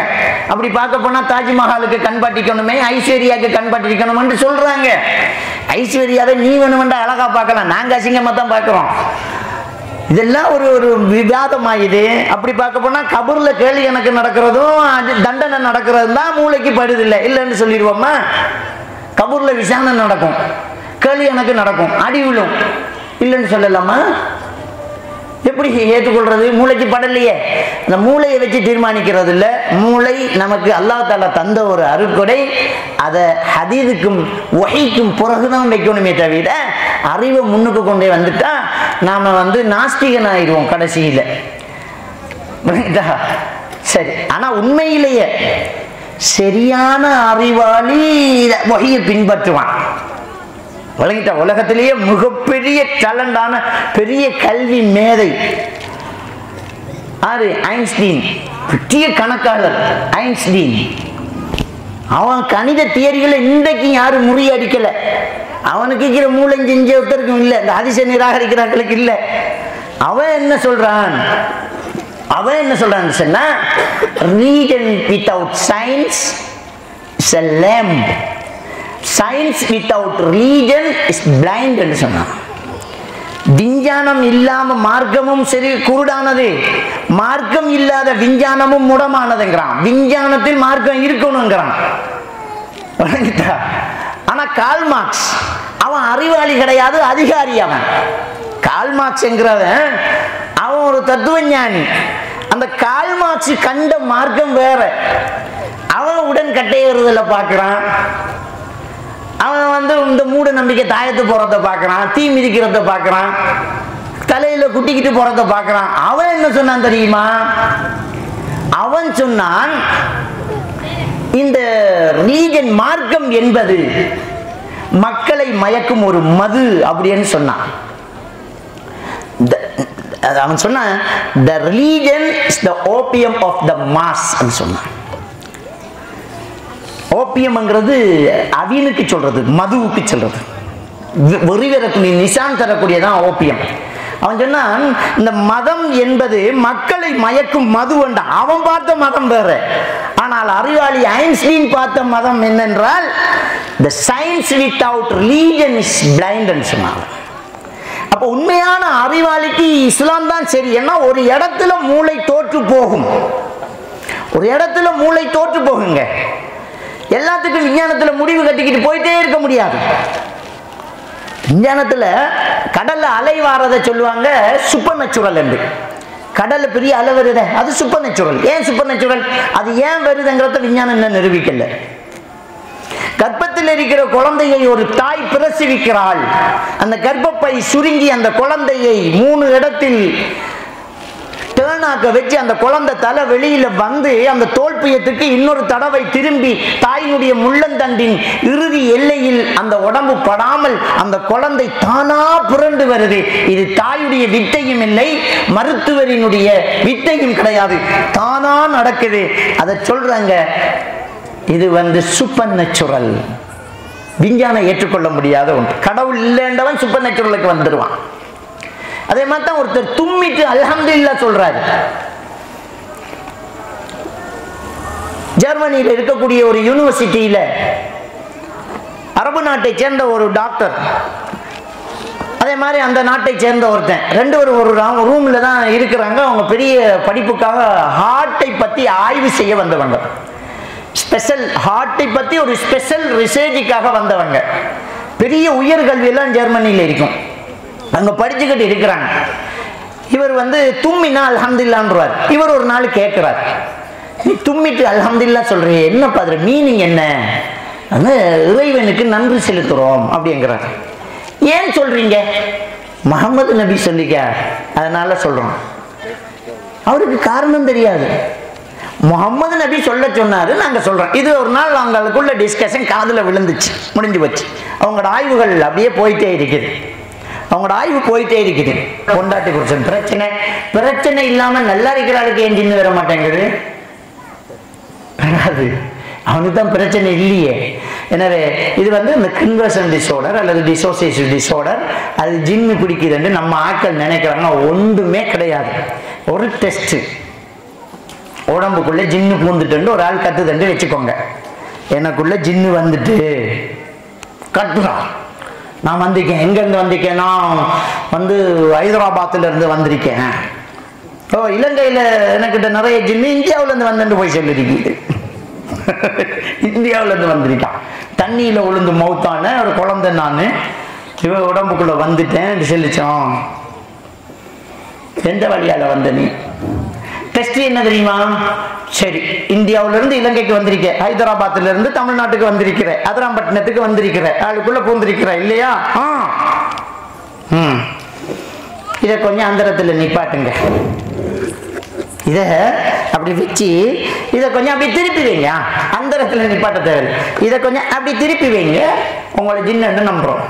அப்படி பார்க்க போனா தாஜ்மஹாலுக்கு கண் பாட்டிக்கணுமே, ஐஸ்வர்யாவுக்கு கண் பாட்டிக்கணும்னு சொல்றாங்க. ஐஸ்வர்யாவை நீ வேணுமெண்டா அழகா பார்க்கலாம், நாங்க அசிங்கமா தான் பார்க்கிறோம். இதெல்லாம் ஒரு விவாதமாயுது. அப்படி பார்க்க போனா கபூர்ல கேள்வி எனக்கு நடக்கிறதும் தண்டனை நடக்கிறதும் தான் மூளைக்கு படுதில்லை இல்லைன்னு சொல்லிடுவோமா? கபூர்ல விசாரணை நடக்கும், கேள்வி எனக்கு நடக்கும், அடி விழும் இல்லைன்னு சொல்லலாமா? எப்படி ஏற்றுக்கொள்றது? மூளைக்கு படலையே. அந்த மூளையை வச்சு தீர்மானிக்கிறது இல்லை. மூளை நமக்கு அல்லாஹ் தஆலா தந்த ஒரு அருட்கொடை. அதை ஹதீதுக்கும் வஹீக்கும் பிறகுதான் வைக்கணுமே தவிர அறிவை முன்னுக்கு கொண்டே வந்துட்டா நாம நாஸ்திகன் ஆயிடுவோம் கடைசியில. சரி, ஆனா உண்மையிலேயே சரியான அறிவாளி வஹீயை பின்பற்றுவான். வழங்கிட்ட உலகத்திலேயே மிகப்பெரிய டேலண்டான பெரிய கல்வி மேதை ஆறு ஐன்ஸ்டீன், பெரிய கணக்காளர் ஐன்ஸ்டீன். அவன் கணித தியரிகளை இன்றைக்கு யாரும் முறியடிக்கல. அவனுக்கு இருக்கிற மூளை செஞ்ச ஒருத்தருக்கும் இல்லை, இந்த அதிசய நிராகரிக்கிறார்களுக்கு இல்லை. அவன் என்ன சொல்றான் சொன்னா, region without science is a lamb. Science without region is blind என்று சொன்னான். விஞ்ஞானம் இல்லாம மார்க்கமும் சரி குருடானது, மார்க்கம் இல்லாத விஞ்ஞானமும் முடமானதுங்கிறான். விஞ்ஞானத்தில் மார்க்கம் இருக்கணுங்கிறான். ஆனா கார்ல் மார்க்ஸ் அவன் அறிவாளி கிடையாது, அதிகாரி. அவன் கார்ல் மார்க்ஸ் என்கிறவன் அவன் ஒரு தத்துவ ஞானி. அந்த கார்ல் மார்க்ஸ் கண்ட மார்க்கம் வேற. அவன் உடன் கட்டையறுதல பார்க்கிறான். அவன் இந்த மூட நம்பிக்கை தாயத்து போறத பார்க்கறான், தீ மிதிக்கிறத பார்க்கறான், தலையில குட்டிக்கிட்டு போறத பார்க்கறான். அவன் என்ன சொன்னான் தெரியுமா? அவன் சொன்னான், இந்த ரீஜன் மார்க்கம் என்பது மக்களை மயக்கும் ஒரு மது அப்படின்னு சொன்னான். அவன் சொன்னான், the religion is the opium of the mass அப்படின்னு சொன்னான். ஓபியம்ங்கிறது அவினுக்கு சொல்றது, மதுவுக்கு சொல்றது, வெறிவரக்கூடிய நிசான் தரக்கூடியதான் ஓபியம். அவன் சொன்னான், இந்த மதம் என்பது மக்களை மயக்கும் மது என்ற அவன் பார்த்த மதம் வேற. ஆனால் அறிவாளி ஐன்ஸ்டீன் பார்த்த மதம் என்னென்றால், the science without religion is blind என்று சொன்னான். அப்ப உண்மையான அறிவாளிக்கு இஸ்லாம் தான் சரி. ஏன்னா ஒரு இடத்துல மூளை தோற்று போகும், ஒரு இடத்துல மூளை தோற்று போகுங்க. எல்லாத்துக்கும் விஞ்ஞானத்துல முடிவு கட்டிக்கிட்டு போயிட்டே இருக்க முடியாது. விஞ்ஞானத்துல கடல்ல அலை வாரதை சொல்லுவாங்க சூப்பர் நேச்சுரல் என்று. கடல்ல பெரிய அலை வருது, அது சூப்பர் நேச்சுரல். ஏன் சூப்பர் நேச்சுரல்? அது ஏன் வருதுங்கிறத விஞ்ஞானம் என்ன நிரூபிக்கல. கர்ப்பத்தில் இருக்கிற குழந்தையை ஒரு தாய் பிரசவிக்கிறாள். அந்த கர்ப்பப்பை சுருங்கி அந்த குழந்தையை 3 இடத்தில் டேர்னாக்க வச்சு அந்த குழந்தை தலை வெளியில வந்து அந்த தோல்பியத்துக்கு இன்னொரு தடவை திரும்பி தாயினுடைய முள்ளந்தண்டின் இறுதி எல்லையில் அந்த உடம்பு படாமல் அந்த குழந்தை தானா புரண்டு வருது. இது தாயுடைய வித்தையும் இல்லை, மருத்துவரினுடைய வித்தையும் கிடையாது, தானா நடக்குது. அதை சொல்றாங்க, இது சூப்பர் நேச்சுரல். விஞ்ஞானம் ஏற்றுக்கொள்ள முடியாத ஒன்று. கடவுள் இல்லைன்றவன் சூப்பர் நேச்சுரலுக்கு வந்துடுவான். அதே மாதிரி தான் ஒருத்தர் தும்மிட்டு அல்ஹம்துலில்லாஹ் சொல்றாரு. ஜெர்மனியில் இருக்கக்கூடிய ஒரு யூனிவர்சிட்டியில அரபு நாட்டை சேர்ந்த ஒரு டாக்டர், அதே மாதிரி அந்த நாட்டை சேர்ந்த ஒருத்தன், 2 பேரும் ஒரு ரூம்ல தான் இருக்கிறாங்க. அவங்க பெரிய படிப்புக்காக ஹார்ட்டை பத்தி ஆய்வு செய்ய வந்தவங்க. ஸ்பெஷல் ஹார்ட்டை பத்தி ஒரு ஸ்பெஷல் ரிசர்ச்சுக்காக வந்தவங்க. பெரிய உயர்கல்வியெல்லாம் ஜெர்மனியில் இருக்கும், அங்க படிச்சுக்கிட்டு இருக்கிறாங்க. இவர் தும்மினா அல்ஹம்துலில்லாஹ்ன்றார். இவர் ஒரு நாள் கேட்கிறார், நீ தும்மிட்டு அல்ஹம்துலில்லாஹ் சொல்றியே, என்னப்பா அதுல மீனிங் என்ன? அந்த இறைவனுக்கு நன்றி செலுத்துறோம் அப்படிங்கிறார். ஏன் சொல்றீங்க? முஹம்மது நபி சொல்லிக்க, அதனால சொல்றோம். அவருக்கு காரணம் தெரியாது. முஹம்மது நபி சொல்ல சொன்னாரு, நாங்க சொல்றோம். இது ஒரு நாள் அவங்களுக்குள்ள டிஸ்கஷன் காதுல விழுந்துச்சு, முடிஞ்சு போச்சு. அவங்களோட ஆய்வுகள் அப்படியே போயிட்டே இருக்குது. அவங்களோட ஆய்வு போயிட்டே இருக்குது. பொண்டாட்டி புருஷன் பிரச்சனை, பிரச்சனை இல்லாம நல்லா இருக்கிறாளுக்கு ஏன் ஜின்னு வர மாட்டேங்குது? அவனுக்கு தான் பிரச்சனை இல்லையே. எனவே இது இந்த கன்வர்ஷன் டிஸார்டர் அல்லது டிசோசியேஷன் டிஸார்டர், அது ஜின்னு பிடிக்குதுன்னு நம்ம ஆட்கள் நினைக்கிறாங்க. ஒன்றுமே கிடையாது. ஒரு டெஸ்ட், உடம்புக்குள்ள ஜின்னு பூந்துட்டு ஒரு ஆள் கத்துதண்டு வச்சுக்கோங்க. எனக்குள்ள ஜின்னு வந்துட்டு கட்டுறான். நான் வந்திருக்கேன். எங்கேருந்து வந்திருக்கேன்? நான் ஹைதராபாத்ல இருந்து வந்திருக்கேன். ஓ, இலங்கையில் எனக்கிட்ட நிறைய ஜின்னு இந்தியாவிலேருந்து வந்துட்டு போய் சொல்லிருக்கீங்க. இந்தியாவிலேருந்து வந்திருக்கான். தண்ணியில் விழுந்து மௌத்தான ஒரு குழந்தை நான், இவன் உடம்புக்குள்ள வந்துட்டேன் சொல்லிச்சோம். எந்த வழியால வந்த நீ? டெஸ்ட் என்ன தெரியுமா? சரி, இந்தியாவிலிருந்து இலங்கைக்கு வந்திருக்க, ஹைதராபாத்ல இருந்து தமிழ்நாட்டுக்கு வந்திருக்கிற, அதிராம்பட்டினத்துக்கு வந்திருக்கிற, ஆளுக்குள்ள பூந்திருக்கிற இல்லையா? இதை கொஞ்சம் அந்தரத்தில் நிப்பாட்டுங்க. இத அப்படி வச்சு இதை கொஞ்சம் அப்படி திருப்பி வைங்க. அந்தரத்தில் நிப்பாட்ட தேவை. இதை கொஞ்சம் அப்படி திருப்பி வைங்க. உங்களை ஜின்னு நம்புறோம்.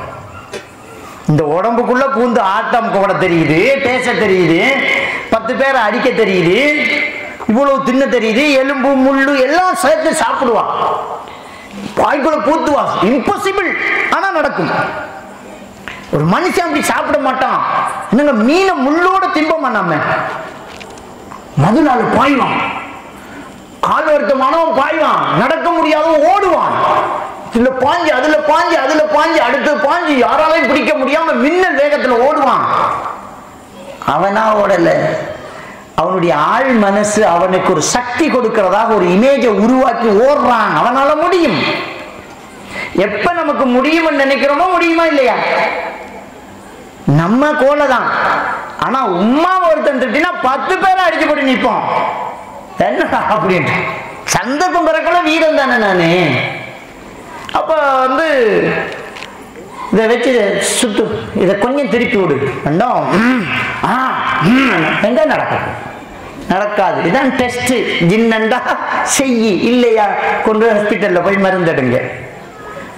இந்த உடம்புக்குள்ள பூந்து ஆட்டம் கூட தெரியுது, பேச தெரியுது, 10 பேரை அடிக்க தெரியுது, இவ்வளவு தின்ன தெரியுது, எலும்பு முள்ளு எல்லாம் சேர்த்து சாப்பிடுவான், வாய்க்குள்ள பூத்துவான். இம்பாசிபிள், ஆனா நடக்கும். ஒரு மனுஷன் அப்படி சாப்பிட மாட்டான். என்னங்க, மீனை முள்ளோட திம்பமா நாம மதுநாள் பாய்வான், கால் வருத்தமானவன் பாய்வான், நடக்க முடியாதவன் ஓடுவான். இதுல பாஞ்சு அதுல பாஞ்சு அதுல பாஞ்சு அடுத்து பாஞ்சு யாராலையும் பிடிக்க முடியாம மின்னல் வேகத்துல ஓடுவான். அவனா ஓடல, அவனுடைய ஆள் மனசு அவனுக்கு ஒரு சக்தி கொடுக்கிறதாக ஒரு இமேஜை உருவாக்கி ஓடுறான். அவனால முடியும். எப்ப நமக்கு முடியும்னு நினைக்கிறோமோ முடியுமா இல்லையா? நம்ம கோலதான். ஆனா உம்மா ஒருத்தன் திட்டினா 10 பேரை அடிச்சு போட்டு நிற்போம். என்னடா அப்படின்ட்டு சந்தர்ப்பம் பிறக்கல வீரம் தானே நானு. அப்ப இதை வச்சு சுத்து, இதை கொஞ்சம் திருப்பி விடு. எங்க நடக்கும்? நடக்காது. இதான் டெஸ்ட். ஜின்னண்டா செய்யி, இல்லையா கொண்டு ஹாஸ்பிட்டல்ல போய் மருந்தெடுங்க.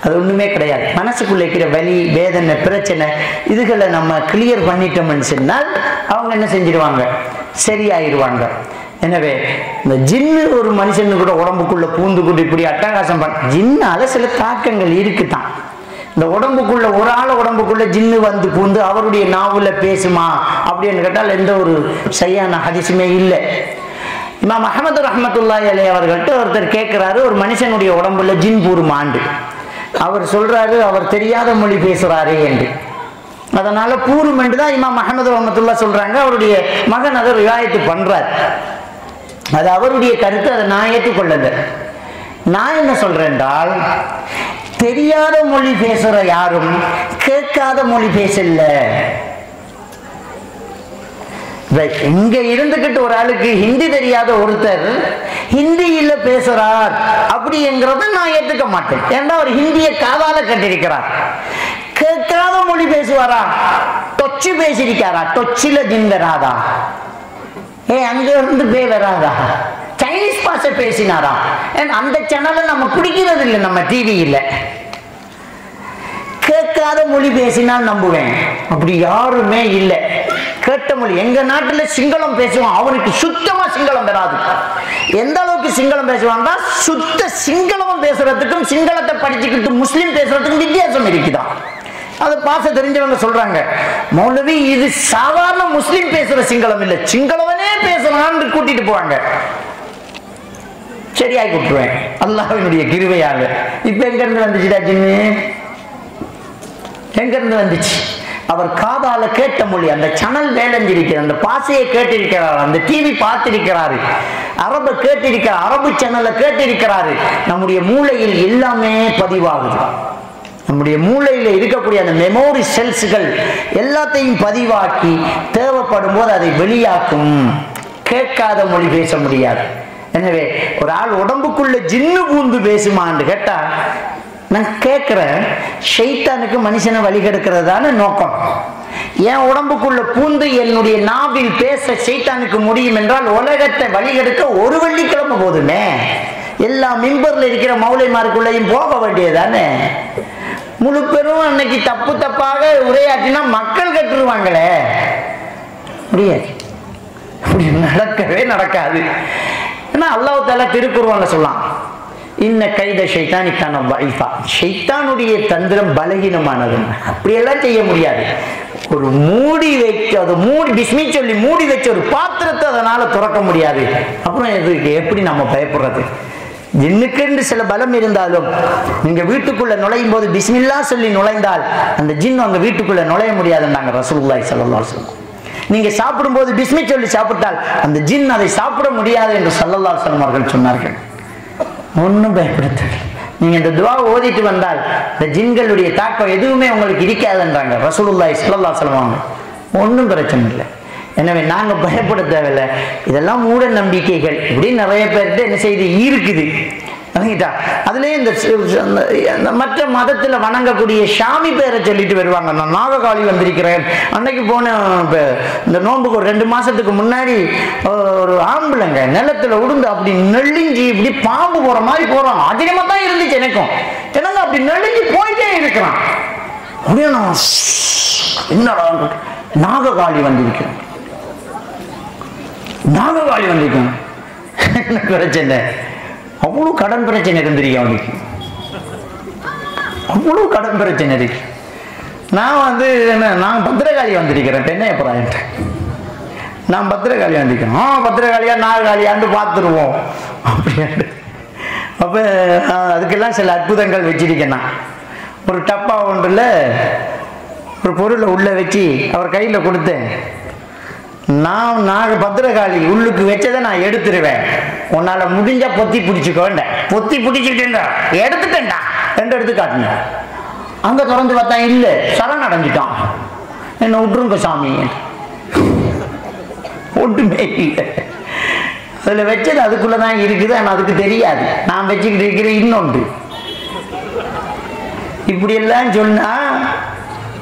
அது ஒண்ணுமே கிடையாது. மனசுக்குள்ள இருக்கிற வலி, வேதனை, பிரச்சனை இதுகளை நம்ம கிளியர் பண்ணிட்டோம்னு சொன்னால் அவங்க என்ன செஞ்சிருவாங்க? சரியாயிருவாங்க. எனவே இந்த ஜின்னு ஒரு மனுஷனு கூட உடம்புக்குள்ள பூந்து கூட இப்படி அட்டகாசம் ஜின்னால சில தாக்கங்கள் இருக்குதான். இந்த உடம்புக்குள்ள ஒரு ஆள் உடம்புக்குள்ள ஜின்னு வந்து பூந்து அவருடைய நாவுல பேசுமா அப்படின்னு கேட்டால் எந்த ஒரு சரியான ஹதீஸுமே இல்லை. இமாம் அஹ்மது ரஹ்மத்துல்லாஹி அலைஹி அவர்கள்ட்ட ஒருத்தர் கேட்கிறாரு, ஒரு மனுஷனுடைய உடம்புல ஜின் பூருமாண்டு. அவர் சொல்றாரு, அவர் தெரியாத மொழி பேசுறாரே என்று. அதனால பூரும் என்றுதான் இமாம் அஹ்மது ரஹ்மத்துல்லாஹி சொல்றாங்க. அவருடைய மகன் அதை ரிவாயத்து பண்றார். அது அவருடைய கருத்து, அதை நான் ஏற்றுக்கொள்ளல. நான் என்ன சொல்றேன் என்றால், தெரியாத மொழி பேசுற யாரும் கேட்காத மொழி பேசல. இங்க இருந்துகிட்டு ஒரு ஆளுக்கு ஹிந்தி தெரியாத ஒருத்தர் ஹிந்தியில பேசுறார் அப்படிங்கிறத நான் ஏற்றுக்க மாட்டேன். ஏன்னா அவர் ஹிந்தியை காதால கட்டிருக்கிறார். கேட்காத மொழி பேசுவாரா? டொச்சு பேசிருக்காரா? டொச்சில ஜின் வராதா? அங்க இருந்து பே வராதா? சைனீஸ் பாஷை பேசினாரா? அந்த சேனலை நம்ம குடிக்கிறது இல்லை, நம்ம டிவியில். கேட்காத மொழி பேசினால் நம்புவேன். அப்படி யாருமே இல்லை. கேட்ட மொழி, எங்க நாட்டுல சிங்களம் பேசுவான், அவனுக்கு சுத்தமா சிங்களம் வராது. எந்த அளவுக்கு சிங்களம் பேசுவான்னா, சுத்த சிங்களம் பேசுறதுக்கும் சிங்களத்தை படிச்சுக்கிட்டு முஸ்லீம் பேசுறதுக்கும் வித்தியாசம் இருக்குதான். அது பாச தெரிஞ்சவங்க சொல்றாங்க, மௌலவி இது சாதாரண முஸ்லீம் பேசுற சிங்களம் இல்லை, சிங்களவனே பேசுறான்னு கூட்டிட்டு போவாங்க. சரியாகி விட்டுருவேன் அல்லாஹ்வினுடைய கிருபையாக. இப்ப எங்க இருந்து வந்துச்சுடா ஜின்னு? எங்க இருந்து வந்துச்சு? அவர் காதால கேட்ட மொழி, அந்த சேனல் வேலைஞ்சிருக்கிறார், அந்த பாசையை கேட்டிருக்கிறார், அந்த டிவி பார்த்திருக்கிறாரு, அரபு கேட்டிருக்கிறார், அரபு சேனலை கேட்டிருக்கிறாரு. நம்முடைய மூளையில் எல்லாமே பதிவாகுது. நம்முடைய மூளையில் இருக்கக்கூடிய அந்த மெமோரி செல்ஸ்கள் எல்லாத்தையும் பதிவாக்கி தேவைப்படும் போது அதை வெளியாக்கும். கேட்காத மொழி பேச முடியாது. எனவே ஒரு ஆள் உடம்புக்குள்ள ஜின்னு பூந்து பேசுமான்னு கேட்டா நான் கேட்கிறேன், ஷைத்தானுக்கு மனுஷனை வழிகெடுக்கிறது தானே நோக்கம். என் உடம்புக்குள்ள பூந்து என்னுடைய நாவில் பேச ஷைத்தானுக்கு முடியும் என்றால் உலகத்தை வழிகெடுக்க ஒரு வெள்ளிக்கிழமை போதுமே. எல்லா மிம்பர்ல இருக்கிற மௌலைமாருக்குள்ளையும் போக வேண்டியதானே. முழு பெரும் அன்னைக்கு தப்பு தப்பாக உரையாற்றினா மக்கள் கட்டுருவாங்களே, முடியாது, நடக்கவே நடக்காது. ஏன்னா அல்லாஹ் தஆலா திருக்குர்ஆன்ல சொல்லலாம், இன்ன கைத ஷைத்தானிக்கான வைஃபா, ஷைத்தானுடைய தந்திரம் பலகீனமானது, அப்படியெல்லாம் செய்ய முடியாது. ஒரு மூடி வச்சு அதை மூடி பிஸ்மி சொல்லி மூடி வச்ச ஒரு பாத்திரத்தை அதனால துறக்க முடியாது. அப்புறம் எதுக்கு எப்படி நம்ம பயப்படுறது? ஜின்னுக்கென்று சில பலம் இருந்தாலும் நீங்க வீட்டுக்குள்ள நுழையும் போது பிஸ்மில்லா சொல்லி நுழைந்தால் அந்த ஜின் அங்க வீட்டுக்குள்ள நுழைய முடியாதுன்னாங்க ரசூலுல்லாஹி ஸல்லல்லாஹு அலைஹி வஸல்லம். நீங்க சாப்பிடும்போது பிஸ்மி சொல்லி சாப்பிட்டால் அந்த ஜின் அதை சாப்பிட முடியாது என்று ஸல்லல்லாஹு அலைஹி வஸல்லம் அவர்கள் சொன்னார்கள். ஒன்றும் பயப்படுத்தவில்லை. நீங்க இந்த துவா ஓதிட்டு வந்தால் இந்த ஜின்களுடைய தாக்கம் எதுவுமே உங்களுக்கு இருக்காதுன்றாங்க ரசூலுல்லாஹி ஸல்லல்லாஹு அலைஹி வஸல்லம். ஒன்றும் பிரச்சனை இல்லை. எனவே நாங்க பயப்பட தேவையில்லை. இதெல்லாம் மூட நம்பிக்கைகள் இப்படி நிறைய பேர்கிட்ட என்ன செய்து இருக்குது. அதுலயே இந்த மற்ற மதத்துல வணங்கக்கூடிய சாமி பேரை சொல்லிட்டு வருவாங்க. நான் நாககாளி வந்திருக்கிறேன். அன்னைக்கு போன இந்த நோன்புக்கு ஒரு 2 மாசத்துக்கு முன்னாடி ஒரு ஆம்பளைங்க நிலத்துல உடுந்து அப்படி நெளிஞ்சி இப்படி பாம்பு போற மாதிரி போறான். அதிகமா தான் இருந்துச்சு எனக்கும். என்னங்க அப்படி நெளிஞ்சி போயிட்டே இருக்கிறான். அப்படியே நான் என்னடா நாககாளி வந்திருக்கிறேன், நாககாளி வந்திருக்கேன். என்ன பிரச்சனை? அவ்வளவு கடன் பிரச்சனை இருந்திருக்கு அவனுக்கு, அவ்வளவு கடன் பிரச்சனை இருக்கு. நான் வந்து என்ன, நான் பத்திரகாளி வந்திருக்கிறேன். என்ன அப்புறம் நான் பத்திரகாளி வந்திருக்கேன். பத்திரகாளியா நாககாளியான்னு பார்த்துருவோம் அப்படின்ட்டு. அப்ப அதுக்கெல்லாம் சில அற்புதங்கள் வச்சிருக்கேன். நான் ஒரு டப்பா ஒன்றுல ஒரு பொருளை உள்ள வச்சு அவர் கையில கொடுத்தேன். நான் பத்திரகாளி உள்ளுக்கு வச்சதை நான் எடுத்துருவேன். உன்னால முடிஞ்சா பொத்தி பிடிச்சுக்கோண்ட. பொத்தி பிடிச்சிட்டேன்டா, எடுத்துட்டேன்டா, 2 எடுத்து காட்டினேன். அங்க திறந்து பார்த்தா இல்ல, சரண் அடைஞ்சிட்டான். என்ன விட்டுருங்க சாமி, ஒன்றுமே இல்லை. அதுல வச்சது அதுக்குள்ளதான் இருக்குது. ஆனா அதுக்கு தெரியாது நான் வச்சுக்கிட்டு இருக்கிற இன்னொன்று. இப்படி எல்லாம் சொன்னா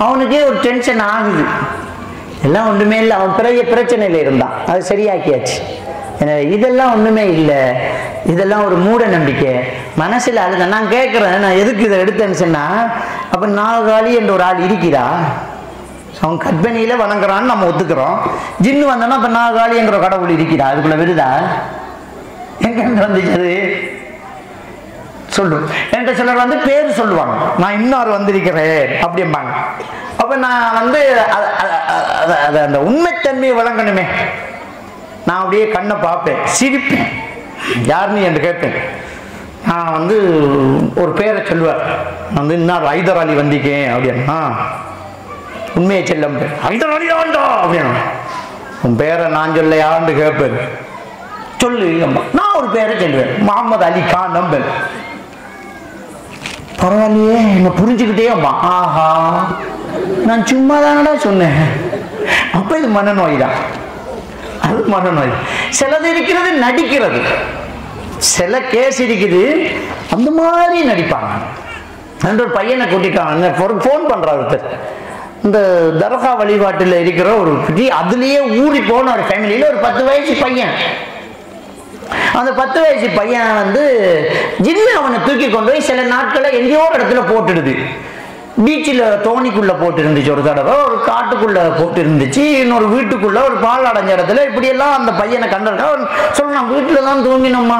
அவனுக்கே ஒரு டென்ஷன் ஆகுது. எல்லாம் ஒன்றுமே இல்லை. அவன் பெரிய பிரச்சனையில இருந்தான், அது சரியாக்கியாச்சு. எனவே இதெல்லாம் ஒண்ணுமே இல்லை. இதெல்லாம் ஒரு மூட நம்பிக்கை. மனசுல அழுத. நான் கேட்கிறேன், நான் எதுக்கு இதை எடுத்தேன்னு சொன்னா, அப்ப நாககாளி என்ற ஒரு ஆள் இருக்கிறா, அவன் கற்பனையில வணங்குறான்னு நம்ம ஒத்துக்கிறோம். ஜின்னு வந்தோன்னா அப்ப நாககாளி என்ற கடவுள் இருக்கிறா, அதுக்குள்ள விருதா எங்க வந்துச்சு சொல்லு. என்கிட்ட சிலர் வந்து பேரு சொல்லுவாங்க, நான் இன்னொரு வந்திருக்கிறேன் அப்படிம்பாங்க. அப்ப நான் வந்து அந்த உண்மைத்தன்மையை வழங்கணுமே. நான் அப்படியே கண்ணை பார்ப்பேன், சிரிப்பேன். யாருன்னு என்று கேட்பேன். நான் வந்து ஒரு பேரை சொல்லுவார், வந்து இன்னொரு ஹைதர் அலி வந்திருக்கேன் அப்படின்னா, உண்மையை செல்லம் ஹைதர் அலி ஆண்டா அப்படின்னா, உன் பேரை நான் சொல்ல யாருன்னு கேட்பேன். சொல்லு. நான் ஒரு பேரை சொல்லுவேன், முகமது அலி கான் நம்பர். பரவாயில்லையே, என்ன புரிஞ்சுக்கிட்டே அம்மா. ஆஹா, நான் சும்மா தானடா சொன்னேன். அப்ப இது மனநோய் தான். அது மனநோய். சிலது இருக்கிறது நடிக்கிறது, சில கேஸ் இருக்குது அந்த மாதிரி நடிப்பாங்க. ஒரு பையனை கூட்டிட்டாங்க, போன் பண்றாரு ஒருத்தர். இந்த தர்கா வழிபாட்டில் இருக்கிற ஒரு அதுலயே ஊறி போன ஒரு ஃபேமிலியில ஒரு 10 வயசு பையன். அந்த 10 வயசு பையன் வந்து ஜின்னு அவனை தூக்கி கொண்டு போய் சில நாட்களை எங்கேயோ ஒரு இடத்துல போட்டுடுது. பீச்சில் தோணிக்குள்ள போட்டு இருந்துச்சு ஒரு தடவை, ஒரு காட்டுக்குள்ள போட்டு இருந்துச்சு, இன்னொரு வீட்டுக்குள்ள ஒரு பால் அடைஞ்ச இடத்துல. இப்படியெல்லாம் அந்த பையனை கண்டிருக்கா. சொல்லலாம், வீட்டுல தான் தூங்கினோம்மா,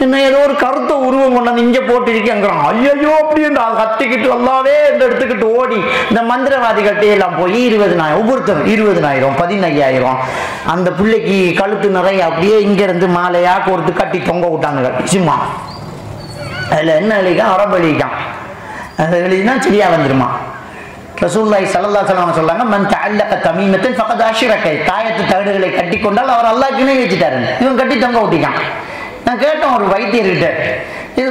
என்ன ஏதோ ஒரு கருத்த உருவம் கொண்டாந்து இங்க போட்டு இருக்கேங்கிறான். ஐயோ அப்படின்னு கத்திக்கிட்டு வல்லாவே இந்த எடுத்துக்கிட்டு ஓடி இந்த மந்திரவாதிகள்கிட்ட எல்லாம் போய் 20,000 ஒவ்வொருத்தர் 20,000 15,000 அந்த பிள்ளைக்கு கழுத்து நிறைய அப்படியே இங்க இருந்து மாலையா கோர்த்து கட்டி தொங்க விட்டானுங்க சும்மா. அதுல என்ன எழுதிக்கான், அரபு எழுதிக்கான். அது எழுதினா சரியா வந்துருமா. ரசூலுல்லாஹி ஸல்லல்லாஹு அலைஹி வஸல்லம் சொல்றாங்க, மன் தஅல்லக தமீமத்தன் ஃபகத் அஷ்ரக. தாயத்து தகடுகளை கட்டி கொண்டால் அவர் அல்லாஹ்க்கு இணை வச்சிட்டாரு. இவன் கட்டி தொங்க விட்டிக்கான். நான் கேட்டோம் ஒரு வைத்தியர்கிட்ட, இது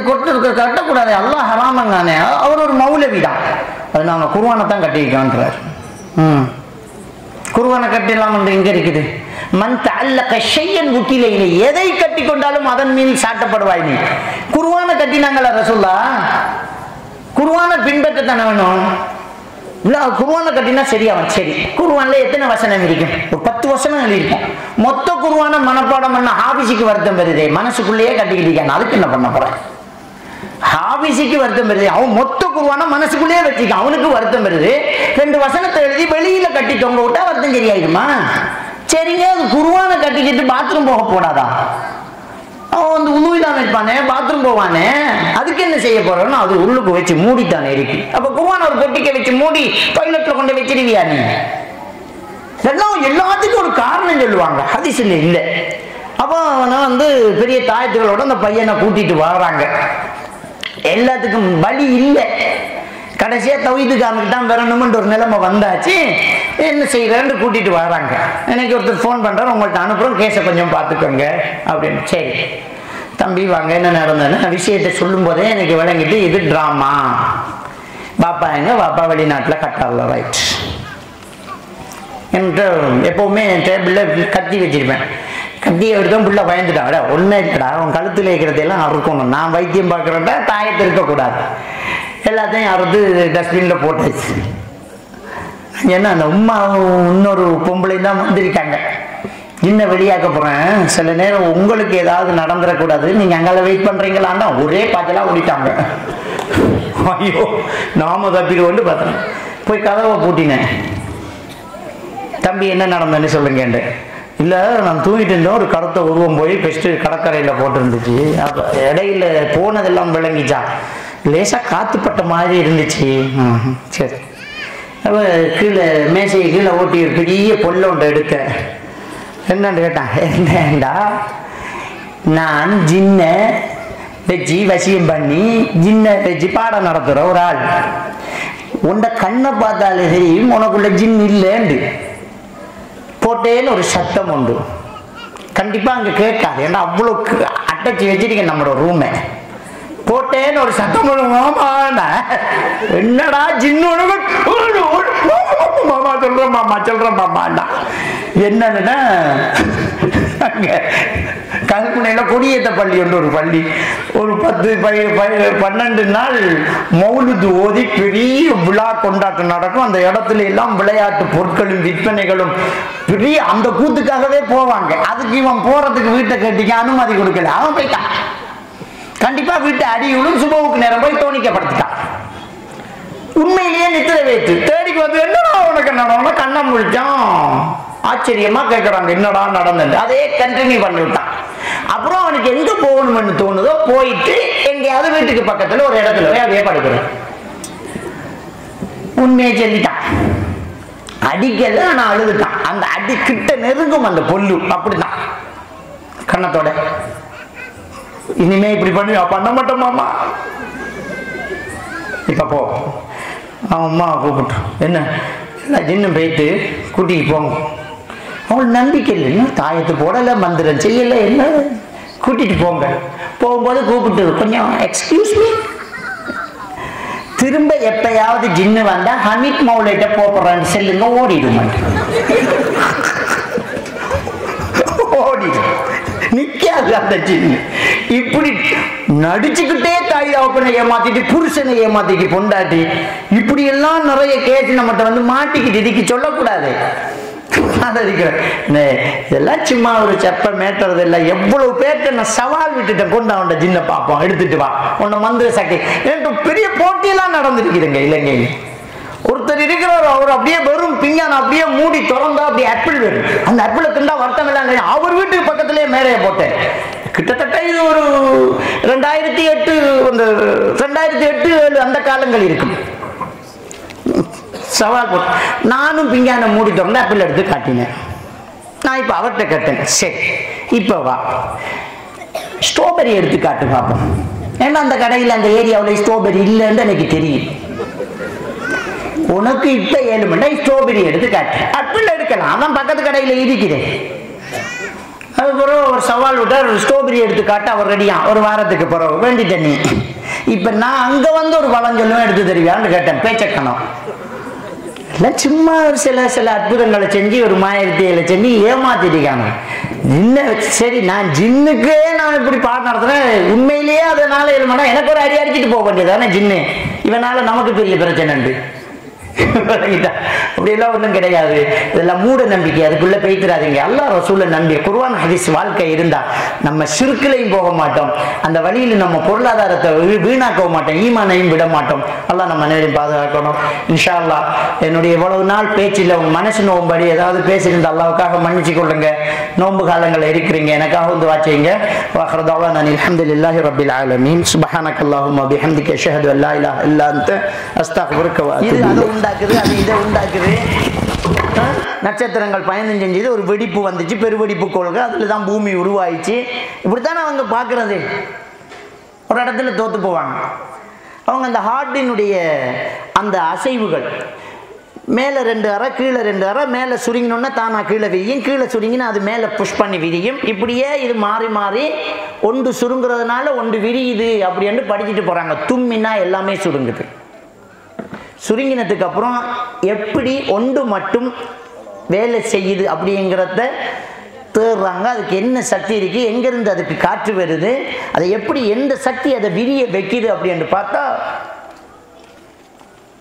கட்டக்கூடாது, அல்லாஹ் ஹராமங்கானே. அவர் ஒரு மௌலவி தான். அது நாங்கள் குர்ஆனை தான் கட்டியிருக்கோன்றார். குர்ஆனை கட்டிடலாம் இங்க இருக்குது. மன் தஅல்லக ஷையன் உகில இலை, எதை கட்டி கொண்டாலும் அதன் மீது சாட்டப்படுவாய் நீ. குர்ஆனை கட்டினாங்களா ரசூலுல்லாஹ்? குர்ஆனை பின்பற்றத்தானே வேணும். இல்ல குர்ஆனை கட்டினா சரியாவும். சரி, குர்ஆன்ல எத்தனை வசனம் இருக்கும்? ஒரு 10 வசனங்கள் இருக்கும். மொத்த குர்ஆனை மனப்பாடம் பண்ண ஹாபிஸுக்கு வருத்தம் வருதே, மனசுக்குள்ளேயே கட்டிக்கிட்டான். அதுக்கு என்ன பண்ண போறேன்? ஹாபிஸுக்கு வருத்தம் வருது, அவன் மொத்த குர்ஆனை மனசுக்குள்ளேயே வச்சுக்கான், அவனுக்கு வருத்தம் வருது. 2 வசனத்தை எழுதி வெளியில கட்டி தொங்க விட்டா வருத்தம் சரியாயிடுமா? சரிங்க, அது குர்ஆனை கட்டிக்கிட்டு பாத்ரூம் போக போடாதா? அவன் வந்து உணவு இல்லாம இருப்பானே, பாத்ரூம் போவானே, அதுக்கு என்ன செய்ய போறோம்னு அது உள்ளுக்கு வச்சு மூடித்தானே இருக்கு. அப்ப குர்ஆனை ஒரு பொட்டிக்க வச்சு மூடி டாய்லெட்ல கொண்டு வச்சிருவியா நீ? எல்லாத்துக்கும் ஒரு காரணம் சொல்லுவாங்க, ஹதீஸ்ல இல்லை. அப்போ அவனை வந்து பெரிய தாயத்துகளோட அந்த பையனை கூட்டிட்டு வர்றாங்க. எல்லாத்துக்கும் வழி இல்லை. கடைசியா தௌஹீதுக்கு தான் வரணும்னு ஒரு நிலைமை வந்தாச்சு. என்ன செய்யறேன்னு கூட்டிட்டு வராங்க. எனக்கு ஒருத்தர் ஃபோன் பண்றாரு, உங்கள்கிட்ட அனுப்புறோம், கேஸை கொஞ்சம் பார்த்துக்கோங்க அப்படின்னு. சரி தம்பி வாங்க, என்ன நடந்ததுன்னு விஷயத்தை சொல்லும் போதே எனக்கு விளங்கிட்டு இது டிராமா. பாப்பா எங்க? பாப்பா வெளிநாட்டில் கட்டார்ல. ரைட். என்கிட்ட எப்பவுமே டேபிள்ல கத்தி வச்சிருப்பேன். கத்தியை எடுத்தோம், புள்ள பயந்துட்டான். ஒன்றும் இருக்கடா, அவன் கழுத்தில் இருக்கிறதையெல்லாம் அறுக்கணும். நான் வைத்தியம் பார்க்குறேன்டா, தாயத்தை இருக்கக்கூடாது. எல்லாத்தையும் அறுத்து டஸ்ட்பினில் போட்டாச்சு. ஏன்னா அந்த உமா இன்னொரு பொம்பளை தான் வந்திருக்காங்க, இன்னும் வெளியாக்க போகிறேன், சில நேரம் உங்களுக்கு ஏதாவது நடந்துடக்கூடாது, நீங்கள் அங்கே வெயிட் பண்ணுறீங்களான்னா ஒரே பாத்தெல்லாம் ஓடிட்டாங்க. ஐயோ நாம தப்பிடுவோன்னு பார்த்தேன். போய் கதவை பூட்டினேன். தம்பி என்ன நடந்ததுன்னு சொல்லுங்கண்டு. இல்லை நான் தூங்கிட்டு இருந்தோம், ஒரு கருத்தை உருவம் போய் பெஸ்ட்டு கடற்கரையில் போட்டுருந்துச்சு. அப்போ இடையில போனதெல்லாம் விளங்கிச்சா, லேசாக காற்றுப்பட்ட மாதிரி இருந்துச்சு. சரி. அப்போ கீழே மேசையை கீழே ஓட்டி பெரிய பொல்ல ஒன்றை எடுக்க. என்னன்னு கேட்டான். என்னண்டா, நான் ஜின்ன வச்சு வசியம் பண்ணி ஜின்ன வச்சு பாடம் நடத்துகிற ஒரு ஆள். உண்ட கண்ணை பார்த்தாலே தெரியும் உனக்குள்ள ஜின் இல்லைண்டு. போட்டேன்னு ஒரு சத்தம் உண்டு. கண்டிப்பா அங்க கேட்காது, ஏன்னா அவ்வளோ அட்டச்சி வச்சிருக்கேன் நம்மளோட ரூமை. போட்டேன்னு ஒரு சத்தம் என்னடா ஜின்னோட மாமா சொல்றேன் மாமா சொல்றேன் மாமாண்டா. என்னன்னா கல்முனையில கொடியேற்ற பள்ளி ஒன்று, ஒரு பள்ளி, ஒரு 10-12 நாள் மௌலுது ஓதி பெரிய விழா கொண்டாட்டம் நடக்கும். அந்த இடத்துல எல்லாம் விளையாட்டு பொருட்களும் விற்பனைகளும் பெரிய, அந்த கூத்துக்காகவே போவாங்க. அதுக்கு இவன் போறதுக்கு வீட்டை கட்டிக்க அனுமதி கொடுக்கல. அவன் போயிட்டான். கண்டிப்பா வீட்டை அடியுடன் சுபவுக்கு நேரம் போய் தோணிக்கப்படுத்திட்டான். உண்மையிலேயே நித்திர வைத்து தேடிக்கு வந்து என்னடா உனக்கு நடன கண்ணம் முழிச்சான். ஆச்சரியமா கேட்கறாங்க என்னடா நடந்தது. அதே கண்டினியூ பண்ணிவிட்டான். அப்புறம் அவனுக்கு எங்க போகணும்னு தோணுதோ போயிட்டு எங்கேயாவது வீட்டுக்கு பக்கத்துல ஒரு இடத்துல போய் அதே படுக்கிறேன். உண்மையை சொல்லிட்டான். அடிக்கல, ஆனா அழுதுட்டான். அந்த அடி கிட்ட நெருங்கும் அந்த பொல்லு. அப்படிதான் கண்ணத்தோட. இனிமே இப்படி பண்ண மாட்டோம் மாமா. இப்ப போ. அவன் அம்மா கூப்பிட்டான். என்ன எல்லா ஜின்னும் போயிட்டு கூட்டிட்டு போங்க. அவங்களுக்கு நம்பிக்கை இல்லைன்னா தாயத்து போடலை, மந்திரம் செய்யலை, என்ன கூட்டிட்டு போங்க. போகும்போது கூப்பிட்டு கொஞ்சம் எக்ஸ்கியூஸ் மீ, திரும்ப எப்பயாவது ஜின்னு வந்தா ஹமீத் மௌலைட்ட போறான்னு சொல்லுங்க, ஓடிடும். ஓடிடும், நிக்காது அந்த ஜின்னு. இப்படி நடிச்சுக்கிட்டே தாய் தகப்பனை ஏமாத்திட்டு, புருஷனை ஏமாத்திட்டு, பொண்டாட்டி, இப்படி எல்லாம் நிறைய கேட்டு நம்மகிட்ட வந்து மாட்டிக்கிட்டு இதுக்கு சொல்லக்கூடாது. இதெல்லாம் சும்மா ஒரு செப்ப மேட்டுறது இல்லை. எவ்வளவு பேர்ட்ட நான் சவால் விட்டுட்டேன், கொண்டு அவன் ஜின்ன பார்ப்போம், எடுத்துட்டு வா, உன்னை மந்திர சக்தி என்று பெரிய போட்டியெல்லாம் நடந்திருக்குதுங்க இலங்கையில். ஒருத்தர் இருக்கிறார், அவர் அப்படியே வெறும் பிஞ்சான அப்படியே மூடி திறந்தா அப்படியே ஆப்பிள் வரும். அந்த ஆப்பிளை திண்டா வருத்தம் இல்லாங்க. அவர் வீட்டுக்கு பக்கத்திலேயே மேரைய போட்டேன். கிட்டத்தட்ட இது ஒரு 2008 2007 அந்த காலங்கள் இருக்கும். சவால் போட்டு நானும் பிஞ்சான மூடி திறந்து ஆப்பிள் எடுத்து காட்டினேன். நான் இப்ப அவர்கிட்ட கேட்டேன், சரி இப்ப வா ஸ்ட்ராபெரி எடுத்து காட்டு பார்ப்போம். ஏன்னா அந்த கடையில் அந்த ஏரியாவில் ஸ்ட்ராபெரி இல்லைன்னு எனக்கு தெரியும். உனக்கு இப்ப 7 மணி ஸ்ட்ராபெரி எடுத்து காட்டு. ஆப்பிள் எடுக்கலாம், அதான் பக்கத்து கடையில் இருக்கிறேன். அதுக்கப்புறம் ஒரு சவால் விட்டார், ஸ்ட்ராபெரி எடுத்து காட்ட அவர் ரெடியா. ஒரு வாரத்துக்கு பிறகு வேண்டிட்டேன் நீ. இப்ப நான் அங்க வந்து ஒரு பழம் சொல்லுவேன், எடுத்து தருவியான்னு கேட்டேன். பேச்சக்கணும் எல்லாம் சும்மா சில அற்புதங்களை செஞ்சு ஒரு மாயத்திகளை செஞ்சு ஏமாத்திட்டிருக்காங்க. சரி, நான் ஜின்னுக்கே நான் இப்படி பாடம் நடத்துறேன், உண்மையிலேயே அதனால எழுமனா எனக்கு ஒரு அடி அடிச்சுட்டு போக வேண்டியதானே ஜின்னு, இவனால நமக்கு பெரிய பிரச்சனை உண்டு. அப்படியெல்லாம் ஒன்றும் கிடையாது. இதெல்லாம் மூட நம்பிக்கை, அதுக்குள்ள பேய்த்திராதீங்க. அல்லாஹ் ரசூலை நம்பி குர்ஆன் ஹதீஸ் வாழ்க்கை இருந்தா நம்ம சிறுக்கிலையும் போக மாட்டோம், அந்த வழியில் நம்ம பொருளாதாரத்தை வீணாக்கவும் மாட்டோம், ஈமானையும் விட மாட்டோம். அல்லாஹ் நம்ம அனைவரையும் பாதுகாக்கணும். இன்ஷா அல்லாஹ் என்னுடைய இவ்வளவு நாள் பேச்சில் உங்க மனசு நோம்படி ஏதாவது பேசியிருந்த அல்லாவுக்காக மன்னிச்சு கொள்ளுங்க. நோன்பு காலங்களில் இருக்கிறீங்க, எனக்காக வந்து வாச்சிங்க. வாஹிரு தஅவானா அல்ஹம்துலில்லாஹி ரப்பில் ஆலமீன். சுப்ஹானக்கல்லாஹும்ம பிஹம்திக அஷ்ஹது அல்லா இலாஹ இல்லா அன்த அஸ்தக்ஃபிருக வ அத்தூபு இலைக். அது இதை உண்டாக்குது. நட்சத்திரங்கள் பயணம் செஞ்சது, ஒரு வெடிப்பு வந்துச்சு, பெருவெடிப்பு கொள்கை, அதுல தான் பூமி உருவாயிச்சு. இப்படித்தானே அவங்க பார்க்கறது. ஒரு இடத்துல தோத்து போவாங்க அவங்க. அந்த ஹார்ட்டினுடைய அந்த அசைவுகள், மேலே 2 அறை கீழே 2 அறை, மேலே சுருங்கினோன்னா தானா கீழே விரியும், கீழே சுருங்கினா அது மேலே புஷ் பண்ணி விரியும். இப்படியே இது மாறி மாறி ஒன்று சுருங்குறதுனால ஒன்று விரியுது அப்படின்னு படிச்சுட்டு போகிறாங்க. தும்மினா எல்லாமே சுருங்குது. சுருங்கினதுக்கு அப்புறம் எப்படி ஒன்று மட்டும் வேலை செய்யுது அப்படிங்கிறத தேடுறாங்க. அதுக்கு என்ன சக்தி இருக்குது, எங்கேருந்து அதுக்கு காற்று வருது, அதை எப்படி எந்த சக்தி அதை விரிய வைக்குது அப்படின்னு பார்த்தா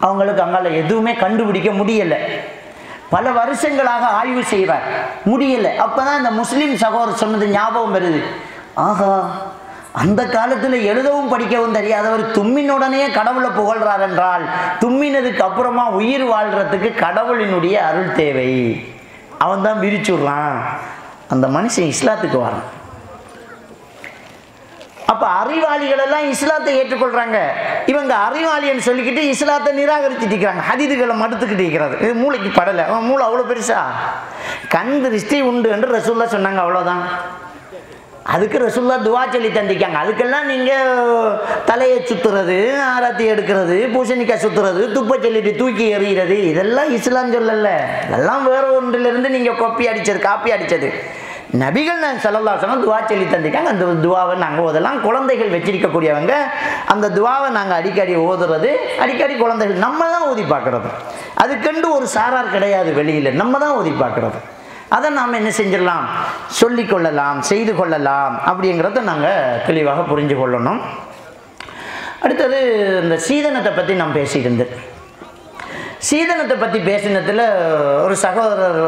அவங்களுக்கு அங்கால எதுவுமே கண்டுபிடிக்க முடியலை. பல வருஷங்களாக ஆய்வு செய்வார், முடியலை. அப்போ தான் இந்த முஸ்லீம் சகோதரர் சொன்னது ஞாபகம் வருது. ஆஹா, அந்த காலத்தில் எழுதவும் படிக்கவும் தெரியாதவர் தும்மினுடனே கடவுளை புகழ்றார் என்றால், தும்மினதுக்கு அப்புறமா உயிர் வாழ்றதுக்கு கடவுளினுடைய அருள் தேவை. அவன் தான் விரிச்சுடுறான். அந்த மனுஷன் இஸ்லாத்துக்கு வரான். அப்ப அறிவாளிகள் எல்லாம் இஸ்லாத்தை ஏற்றுக்கொள்றாங்க. இவங்க அறிவாளின்னு சொல்லிக்கிட்டு இஸ்லாத்தை நிராகரிச்சுட்டு இருக்கிறாங்க. ஹதீதுகளை மடுத்துக்கிட்டு இருக்கிறது. இது மூளைக்கு படலை. அவன் மூளை அவ்வளோ பெருசா, கண் திருஷ்டி உண்டு என்று ரசூல்லா சொன்னாங்க, அவ்வளோதான். அதுக்கு ரசூல்லா துவா சொல்லி தந்திக்காங்க. அதுக்கெல்லாம் நீங்கள் தலையை சுற்றுறது, ஆராத்தி எடுக்கிறது, பூசணிக்காய் சுற்றுறது, துப்பை சொல்லிட்டு தூக்கி எறிகிறது, இதெல்லாம் இஸ்லாம் சொல்லலை. இதெல்லாம் வேற ஒன்றிலிருந்து நீங்கள் காப்பி அடித்தது. நபிகள் நான் ஸல்லல்லாஹு அலைஹி வஸல்லம் துவா சொல்லி தந்திக்காங்க. அந்த துவாவை நாங்கள் ஓதலாம். குழந்தைகள் வச்சிருக்கக்கூடியவங்க அந்த துவாவை நாங்கள் அடிக்கடி ஓதுறது, அடிக்கடி குழந்தைகள் நம்ம தான் ஓதி பார்க்குறது. அதுக்கென்று ஒரு சாரார் கிடையாது வெளியில், நம்ம தான் ஓதி பார்க்குறது. அதை நாம் என்ன செஞ்சிடலாம், சொல்லிக்கொள்ளலாம், செய்து கொள்ளலாம் அப்படிங்கிறத நாங்கள் தெளிவாக புரிஞ்சு கொள்ளணும். அடுத்தது இந்த சீதனத்தை பற்றி நான் பேசியிருந்தேன். சீதனத்தை பற்றி பேசினதில் ஒரு சகோதரர்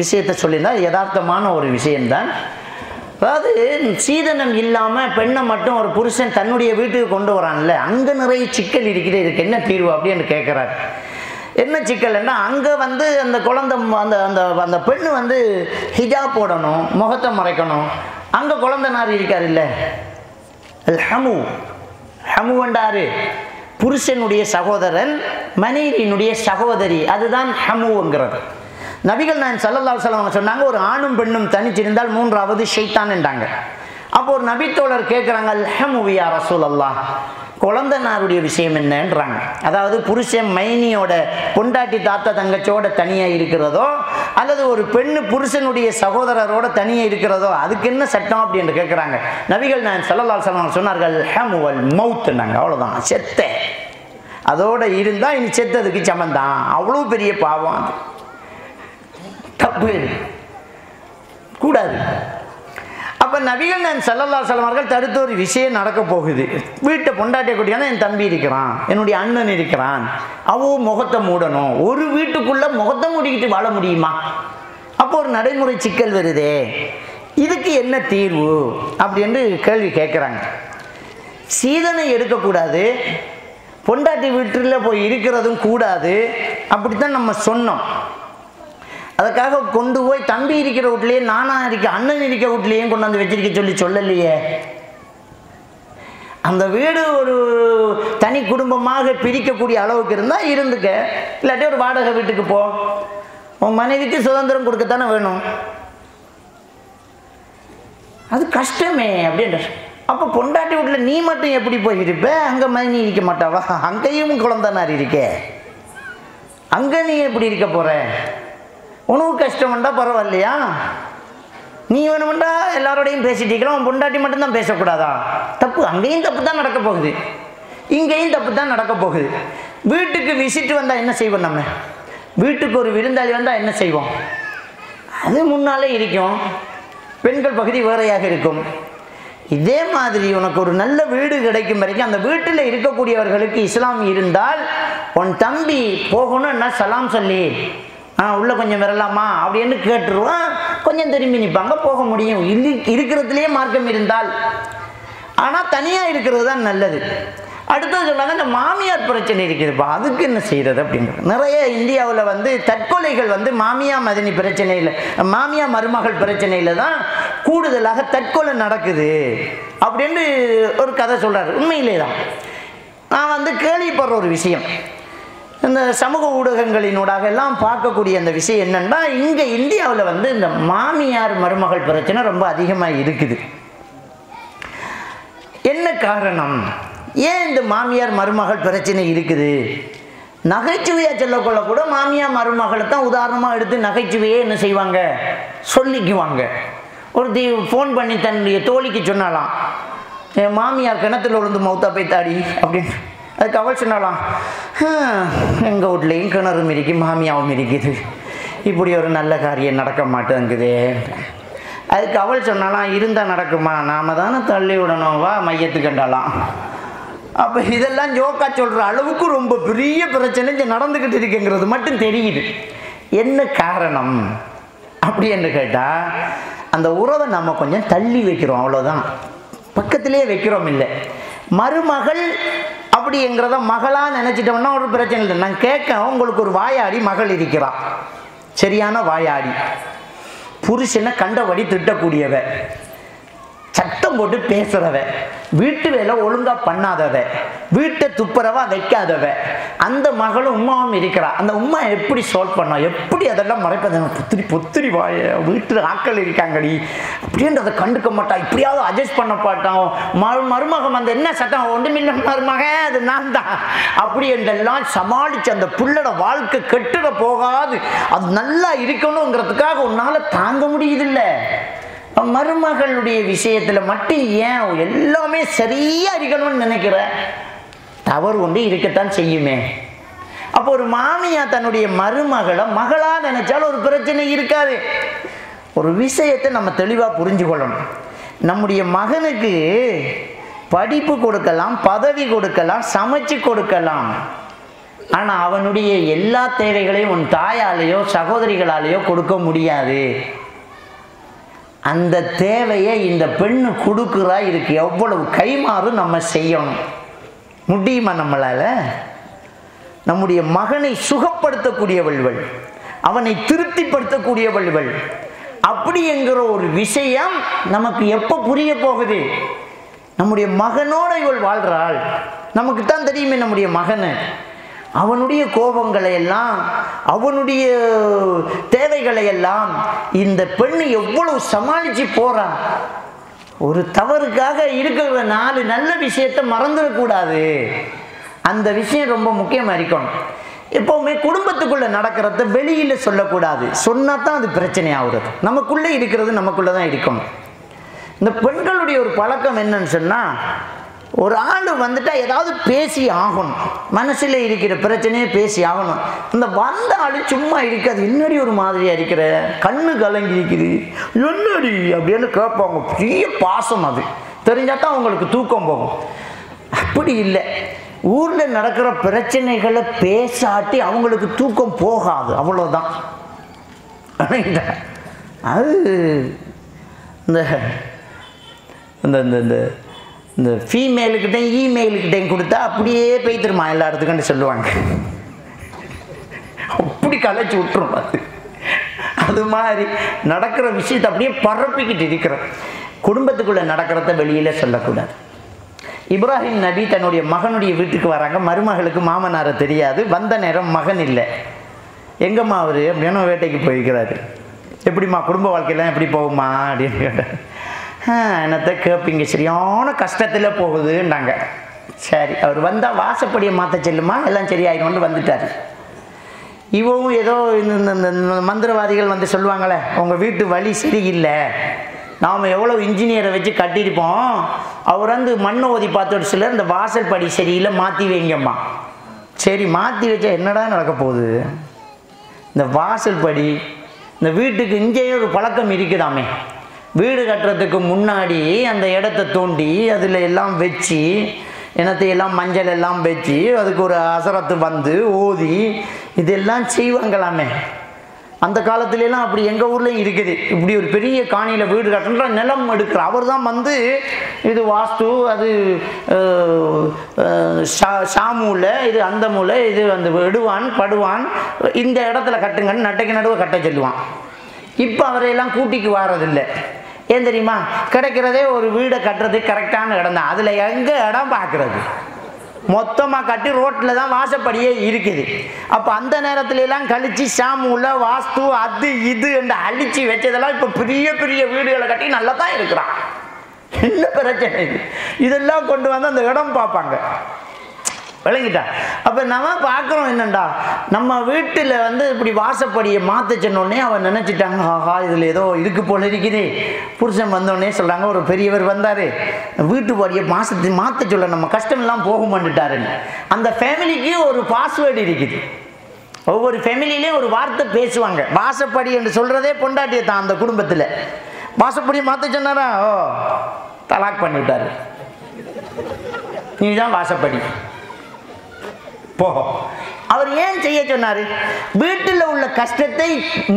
விஷயத்தை சொல்லியிருந்தால் யதார்த்தமான ஒரு விஷயம்தான். அதாவது சீதனம் இல்லாமல் பெண்ணை மட்டும் ஒரு புருஷன் தன்னுடைய வீட்டுக்கு கொண்டு வரான்ல, அங்கே நிறைய சிக்கல் இருக்குது. இதுக்கு என்ன தீர்வு அப்படின்னு கேட்குறாரு. என்ன சிக்கல்னா, அங்கே அந்த குழந்தை அந்த பெண்ணு ஹிஜாப் போடணும், முகத்தை மறைக்கணும். அங்கே குழந்தை நார் இருக்கார் இல்லை, ஹமுவண்டாரு புருஷனுடைய சகோதரன், மனைவியினுடைய சகோதரி, அதுதான் ஹமுங்கிறது. நபிகள் நாயகம் ஸல்லல்லாஹு அலைஹி வஸல்லம் சொன்னாங்க, ஒரு ஆணும் பெண்ணும் தனிச்சிருந்தால் மூன்றாவது ஷைத்தான் என்றாங்க. அப்போ ஒரு நபித்தோழர் கேட்குறாங்க, அல்ஹமு யா ரசூலல்லாஹ், குழந்தைனாருடைய விஷயம் என்னன்றாங்க. அதாவது புருஷன் மைனியோட பொண்டாட்டி தாத்தா தங்கச்சோட தனியாக இருக்கிறதோ, அல்லது ஒரு பெண்ணு புருஷனுடைய சகோதரரோட தனியாக இருக்கிறதோ, அதுக்கு என்ன சட்டம் அப்படின்னு கேட்குறாங்க. நபிகள் நாயகம் ஸல்லல்லாஹு அலைஹி வஸல்லம் சொன்னார்கள், ஹமு வல் மௌத்னாங்க. அவ்வளோதான், செத்த அதோட இருந்தால் இனி செத்ததுக்கு சமந்தான். அவ்வளோ பெரிய பாவம், அது தப்பு, கூடாது. அப்போ நபிகள் நாயகம் ஸல்லல்லாஹு அலைஹி வஸல்லம் அவர்கள் தடுத்த ஒரு விஷயம் நடக்க போகுது. வீட்டை பொண்டாட்டியை கூட்டியானா என் தம்பி இருக்கிறான், என்னுடைய அண்ணன் இருக்கிறான், அவன் முகத்தை மூடணும். ஒரு வீட்டுக்குள்ளே முகத்தை மூடிக்கிட்டு வாழ முடியுமா? அப்போ ஒரு நடைமுறை சிக்கல் வருதே, இதுக்கு என்ன தீர்வு அப்படின்னு கேள்வி கேட்குறாங்க. சீதனை எடுக்கக்கூடாது, பொண்டாட்டி வீட்டில் போய் இருக்கிறதும் கூடாது, அப்படித்தான் நம்ம சொன்னோம். அதுக்காக கொண்டு போய் தம்பி இருக்கிற வீட்லேயே, நானா இருக்க அண்ணன் இருக்க வீட்லேயும் கொண்டாந்து வச்சிருக்க சொல்லலையே. அந்த வீடு ஒரு தனி குடும்பமாக பிரிக்கக்கூடிய அளவுக்கு இருந்தால் இருந்துக்க, இல்லாட்டி ஒரு வாடகை வீட்டுக்கு போ. உன் மனைவிக்கு சுதந்திரம் கொடுக்கத்தானே வேணும், அது கஷ்டமே அப்படின்ற. அப்போ பொண்டாட்டி வீட்டில் நீ மட்டும் எப்படி போய் இருப்ப, அங்கே மனைவி இருக்க மாட்டாவா? அங்கேயும் குழந்தைனார் இருக்கே, அங்கே நீ எப்படி இருக்க போற? உனக்கு கஷ்டம் வேண்டா பரவாயில்லையா? நீ வேணுமெண்டா எல்லாரோடையும் பேசிட்டீங்களா, உன் பொண்டாட்டி மட்டும்தான் பேசக்கூடாதா? தப்பு. அங்கேயும் தப்பு தான் நடக்க போகுது, இங்கேயும் தப்பு தான் நடக்க போகுது. வீட்டுக்கு விசிட்டு வந்தால் என்ன செய்வோம் நம்ம? வீட்டுக்கு ஒரு விருந்தாளி வந்தால் என்ன செய்வோம்? அது முன்னாலே இருக்கும், பெண்கள் பகுதி வேறையாக இருக்கும். இதே மாதிரி உனக்கு ஒரு நல்ல வீடு கிடைக்கும் வரைக்கும் அந்த வீட்டில் இருக்கக்கூடியவர்களுக்கு இஸ்லாம் இருந்தால், உன் தம்பி போகணும்னா சலாம் சொல்லி உள்ளே கொஞ்சம் வரலாமா அப்படின்னு கேட்டுருவான். கொஞ்சம் திரும்பி நிற்பாங்க, போக முடியும். இருக்கிறதுலேயே மார்க்கம் இருந்தால். ஆனால் தனியாக இருக்கிறது தான் நல்லது. அடுத்தது சொன்னாங்க, இந்த மாமியார் பிரச்சனை இருக்குதுப்பா, அதுக்கு என்ன செய்கிறது அப்படின்றது. நிறைய இந்தியாவில் தற்கொலைகள் மாமியா மதனி பிரச்சனையில், மாமியா மருமகள் பிரச்சனையில் தான் கூடுதலாக தற்கொலை நடக்குது அப்படின்னு ஒரு கதை சொல்கிறார். உண்மையிலே தான் நான் கேள்விப்படுற ஒரு விஷயம். இந்த சமூக ஊடகங்களினூடாக எல்லாம் பார்க்கக்கூடிய அந்த விஷயம் என்னென்னா, இங்கே இந்தியாவில் இந்த மாமியார் மருமகள் பிரச்சனை ரொம்ப அதிகமாக இருக்குது. என்ன காரணம்? ஏன் இந்த மாமியார் மருமகள் பிரச்சனை இருக்குது? நகைச்சுவையாக சொல்லக்கொள்ள கூட மாமியார் மருமகளை தான் உதாரணமாக எடுத்து நகைச்சுவையே என்ன செய்வாங்க, சொல்லிக்குவாங்க. ஒரு ஃபோன் பண்ணி தன்னுடைய தோழிக்கு சொன்னாலாம், என் மாமியார் கிணத்துல விழுந்து மௌத்தா போய் தாடி அப்படின்னு. அதுக்கு அவள் சொன்னாலாம், எங்கள் வீட்லேயும் கிணறும் இருக்குது, மாமியாவும் இருக்குது, இப்படி ஒரு நல்ல காரியம் நடக்க மாட்டேங்குது. அதுக்கு அவள் சொன்னாலாம், இருந்தால் நடக்குமா, நாம் தானே தள்ளி விடணும், வா மையத்துக்கு கண்டாலாம். அப்போ இதெல்லாம் ஜோக்கா சொல்கிற அளவுக்கு ரொம்ப பெரிய பிரச்சனை இங்கே நடந்துக்கிட்டு இருக்குங்கிறது மட்டும் தெரியுது. என்ன காரணம் அப்படின்னு கேட்டால், அந்த உறவை நம்ம கொஞ்சம் தள்ளி வைக்கிறோம், அவ்வளோதான். பக்கத்திலே வைக்கிறோம் இல்லை. மருமகள் அப்படிங்கிறத மகளாக நினச்சிட்டோம்னா ஒரு பிரச்சனை இல்லை. நான் கேட்க, உங்களுக்கு ஒரு வாயாடி மகள் இருக்கிறான், சரியான வாயாடி, புருஷனை கண்டபடி திட்டக்கூடியவ, சட்டம் போட்டு பேசுறவ, வீட்டு வேலை ஒழுங்காக பண்ணாதவ, வீட்டை துப்புரவா வைக்காதவ, அந்த மகளும் உமாவும் இருக்கிறா. அந்த உமா எப்படி சால்வ் பண்ணா, எப்படி அதெல்லாம் மறைப்பது? பொத்திரி வாய, வீட்டில் ஆட்கள் இருக்காங்கடி அப்படின்றத கண்டுக்க மாட்டா, இப்படியாவது அட்ஜஸ்ட் பண்ண மாட்டான். மருமகம் என்ன சட்டம், ஒன்றுமில்லை மருமகன், அது நான் தான் அப்படி என்றெல்லாம் சமாளித்து அந்த புள்ளோட வாழ்க்கை கெட்டுட போகாது, அது நல்லா இருக்கணுங்கிறதுக்காக உன்னால் தாங்க முடியுதில்லை. மருமகளுடைய விஷயத்தில் மட்டும் ஏன் எல்லாமே சரியா இருக்கணும்னு நினைக்கிற? தவறு ஒன்று இருக்கத்தான் செய்யுமே. அப்போ ஒரு மாமியா தன்னுடைய மருமகளை மகளா நினைச்சாலும் ஒரு பிரச்சனை இருக்காது. ஒரு விஷயத்தை நம்ம தெளிவாக புரிஞ்சு கொள்ளணும். நம்முடைய மகனுக்கு படிப்பு கொடுக்கலாம், பதவி கொடுக்கலாம், சமைச்சு கொடுக்கலாம். ஆனால் அவனுடைய எல்லா தேவைகளையும் உன் தாயாலேயோ சகோதரிகளாலேயோ கொடுக்க முடியாது. அந்த தேவையை இந்த பெண்ணு கொடுக்குறா, இதுக்கு எவ்வளவு கைமாறு நம்ம செய்யணும். முடியுமா நம்மளால? நம்முடைய மகனை சுகப்படுத்தக்கூடியவள்கள், அவனை திருப்திப்படுத்தக்கூடியவள்கள் அப்படிங்கிற ஒரு விஷயம் நமக்கு எப்போ புரிய போகுது? நம்முடைய மகனோட இவள் வாழ்றாள், நமக்கு தான் தெரியுமே நம்முடைய மகனை, அவனுடைய கோபங்களை எல்லாம், அவனுடைய தேவைகளை எல்லாம் இந்த பெண்ணு எவ்வளவு சமாளிச்சு போறான். ஒரு தவறுக்காக இருக்கிற 4 நல்ல விஷயத்தை மறந்துடக்கூடாது. அந்த விஷயம் ரொம்ப முக்கியமாக இருக்கணும். எப்பவுமே குடும்பத்துக்குள்ள நடக்கிறத வெளியில சொல்லக்கூடாது. சொன்னா தான் அது பிரச்சனை ஆகுறது. நமக்குள்ளே இருக்கிறது நமக்குள்ள தான் இருக்கணும். இந்த பெண்களுடைய ஒரு பழக்கம் என்னன்னு சொன்னா, ஒரு ஆள் வந்துட்டா ஏதாவது பேசி ஆகணும், மனசில் இருக்கிற பிரச்சனையே பேசி ஆகணும். இந்த வந்த ஆள் சும்மா இருக்காது, என்னடி ஒரு மாதிரியா இருக்கிற, கண்ணு கலங்கி இருக்குது, என்னடி அப்படின்னு கேட்பாங்க. பெரிய பாசம், அது தெரிஞ்சாதான் அவங்களுக்கு தூக்கம் போகும். அப்படி இல்லை, ஊரில் நடக்கிற பிரச்சனைகளை பேசாட்டி அவங்களுக்கு தூக்கம் போகாது, அவ்வளோதான். அது இந்த இந்த இந்த இந்த ஃபீமேலுக்கிட்டையும் இமெயிலுக்கிட்டையும் கொடுத்தா அப்படியே போய்த்துருமா எல்லா இடத்துக்குன்னு சொல்லுவாங்க. அப்படி கலைச்சி விட்டுரும். அது மாதிரி நடக்கிற விஷயத்தை அப்படியே பரப்பிக்கிட்டு இருக்கிறோம். குடும்பத்துக்குள்ளே நடக்கிறத வெளியில் சொல்லக்கூடாது. இப்ராஹிம் நபி தன்னுடைய மகனுடைய வீட்டுக்கு வராங்க. மருமகளுக்கு மாமனாரை தெரியாது. வந்த நேரம் மகன் இல்லை. எங்கம்மா அவர் அப்படின்னு வேட்டைக்கு போயிருக்கிறாரு. எப்படிம்மா குடும்ப வாழ்க்கையெல்லாம் எப்படி போகுமா அப்படின்னு கேட்டார். என்னத்தை கேட்பீங்க, சரியான கஷ்டத்தில் போகுதுன்னாங்க. சரி, அவர் வந்தால் வாசப்படியை மாற்ற செல்லுமா, எல்லாம் சரியாயிடும்னு வந்துட்டார். இவவும் ஏதோ இந்த மந்திரவாதிகள் வந்து சொல்லுவாங்களே, உங்கள் வீட்டு வழி சரியில்லை, நாம் எவ்வளோ இன்ஜினியரை வச்சு கட்டியிருப்போம், அவர் வந்து மண்ணை ஓதி பார்த்துட்டு சிலர் இந்த வாசல் படி சரியில்லை, மாற்றி வைங்கம்மா. சரி மாற்றி வச்சா என்னடா நடக்க போகுது? இந்த வாசல் படி, இந்த வீட்டுக்கு இங்கேயே ஒரு பழக்கம் இருக்குதாமே. வீடு கட்டுறதுக்கு முன்னாடி அந்த இடத்த தோண்டி அதில் எல்லாம் வச்சு எண்ணத்தையெல்லாம் மஞ்சள் எல்லாம் வச்சு அதுக்கு ஒரு அசரத்து வந்து ஓதி இதெல்லாம் செய்வாங்களாமே. அந்த காலத்துலலாம் அப்படி எங்கள் ஊர்லேயும் இருக்குது. இப்படி ஒரு பெரிய காணியில் வீடு கட்டுற நிலம் எடுக்கிற அவர் தான் வந்து இது வாஸ்து, அது சாமூலை, இது அந்த மூலை, இது வந்து எடுவான் படுவான், இந்த இடத்துல கட்டுங்கன்னு நட்டைக்கு நடுவை கட்ட சொல்லுவான். இப்போ அவரையெல்லாம் கூட்டிக்கு வாரதில்லை. ஏன் தெரியுமா? கிடைக்கிறதே ஒரு வீடை கட்டுறதுக்கு கரெக்டான இடம் தான். அதில் எங்கே இடம் பார்க்குறது? மொத்தமாக கட்டி ரோட்டில் தான் வாசப்படியே இருக்குது. அப்போ அந்த நேரத்துலலாம் கழித்து சாமூல வாஸ்து அது இது என்று அழிச்சு வச்சதெல்லாம் இப்போ பெரிய பெரிய வீடுகளை கட்டி நல்லா தான் இருக்கிறான். என்ன பிரச்சனை இது? இதெல்லாம் கொண்டு வந்து அந்த இடம் பார்ப்பாங்க. விளங்கிட்டா? அப்போ நம்ம பார்க்குறோம் என்னண்டா, நம்ம வீட்டில் வந்து இப்படி வாசப்படியை மாற்ற சொன்னோடனே அவன் நினச்சிட்டாங்க, ஆஹா இதில் ஏதோ இருக்கு போல இருக்குது. புருஷன் வந்தோடனே சொல்கிறாங்க, ஒரு பெரியவர் வந்தார், வீட்டு படியை மாற்ற சொல்ல நம்ம கஷ்டமெல்லாம் போகுமான்னுட்டாருன்னு. அந்த ஃபேமிலிக்கு ஒரு பாஸ்வேர்டு இருக்குது. ஒவ்வொரு ஃபேமிலியிலையும் ஒரு வார்த்தை பேசுவாங்க. வாசப்படி என்று சொல்கிறதே பொண்டாட்டியை தான். அந்த குடும்பத்தில் வாசப்படியை மாற்ற சொன்னாரா, ஓ தலாக் பண்ணிவிட்டார், நீ தான் வாசப்படி போ. அவர் ஏன் செய்ய சொன்னாரு? வீட்டில் உள்ள கஷ்டத்தை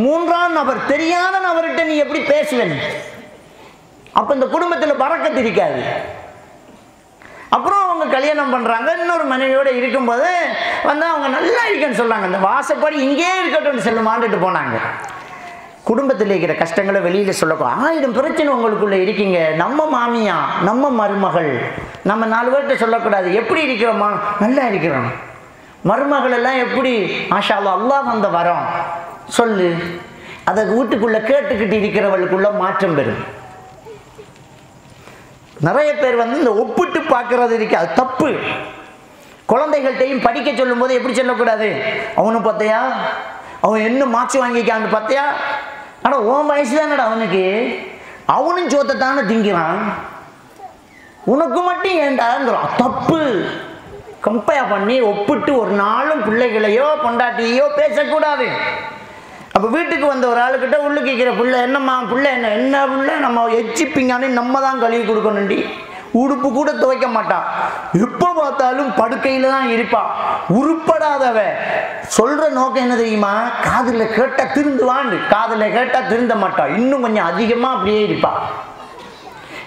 மூன்றாம் நபர், தெரியாத நபர்கிட்ட நீ எப்படி பேசுவேன்? அப்ப இந்த குடும்பத்தில் பறக்கத்து இருக்காது. அப்புறம் அவங்க கல்யாணம் பண்றாங்க, இன்னொரு மனைவியோட இருக்கும்போது வந்து அவங்க நல்லா இருக்குன்னு சொல்றாங்க. இந்த வாசப்படி இங்கே இருக்கட்டும் செல்லுமாண்டுட்டு போனாங்க. குடும்பத்தில் இருக்கிற கஷ்டங்களை வெளியில சொல்லக்கூடாது. 1000 பிரச்சனை உங்களுக்குள்ள இருக்கீங்க. நம்ம மாமியா, நம்ம மருமகள், நம்ம 4 பேர்கிட்ட சொல்லக்கூடாது. எப்படி இருக்கிறோமா? நல்லா இருக்கிறோம். மருமகள் எல்லாம் எப்படி? மாஷா அல்லாஹ், அல்லாஹ் வந்த வரோம் சொல்லு. அதை வீட்டுக்குள்ள கேட்டுக்கிட்டு இருக்கிறவளுக்குள்ள மாற்றம் பெறும். நிறைய பேர் வந்து இந்த ஒப்பிட்டு பார்க்கறது இருக்கு, அது தப்பு. குழந்தைகள்கிட்டையும் படிக்க சொல்லும் போது எப்படி சொல்லக்கூடாது? அவனு பார்த்தியா, அவன் என்ன மார்க்ஸ் வாங்கிக்கான்னு பார்த்தியா? ஆனால் உன் வயசு தானடா அவனுக்கு, அவனும் சோத்தை தானே திங்கிறான், உனக்கு மட்டும் ஏண்டாங்கிறான். தப்பு. கம்பேர் பண்ணி ஒப்பிட்டு ஒரு நாளும் பிள்ளைகளையோ பொண்டாட்டியோ பேசக்கூடாது. அப்போ வீட்டுக்கு வந்த ஒரு ஆளுக்கிட்ட உள்ளு கேட்குற பிள்ளை, என்னம்மா பிள்ளை, என்ன பிள்ளை, நம்ம எச்சிப்பிங்கானே நம்ம தான் கழுவி கொடுக்கணுண்டி. உடுப்பு கூட துவைக்க மாட்டான், எப்போ பார்த்தாலும் படுக்கையில் தான் இருப்பா. உருப்படாதவ. சொல்கிற நோக்கம் என்ன தெரியுமா? காதில் கேட்டால் திருந்துவாண்டு, காதில் கேட்டால் திருந்த மாட்டா, இன்னும் கொஞ்சம் அதிகமாக அப்படியே இருப்பா.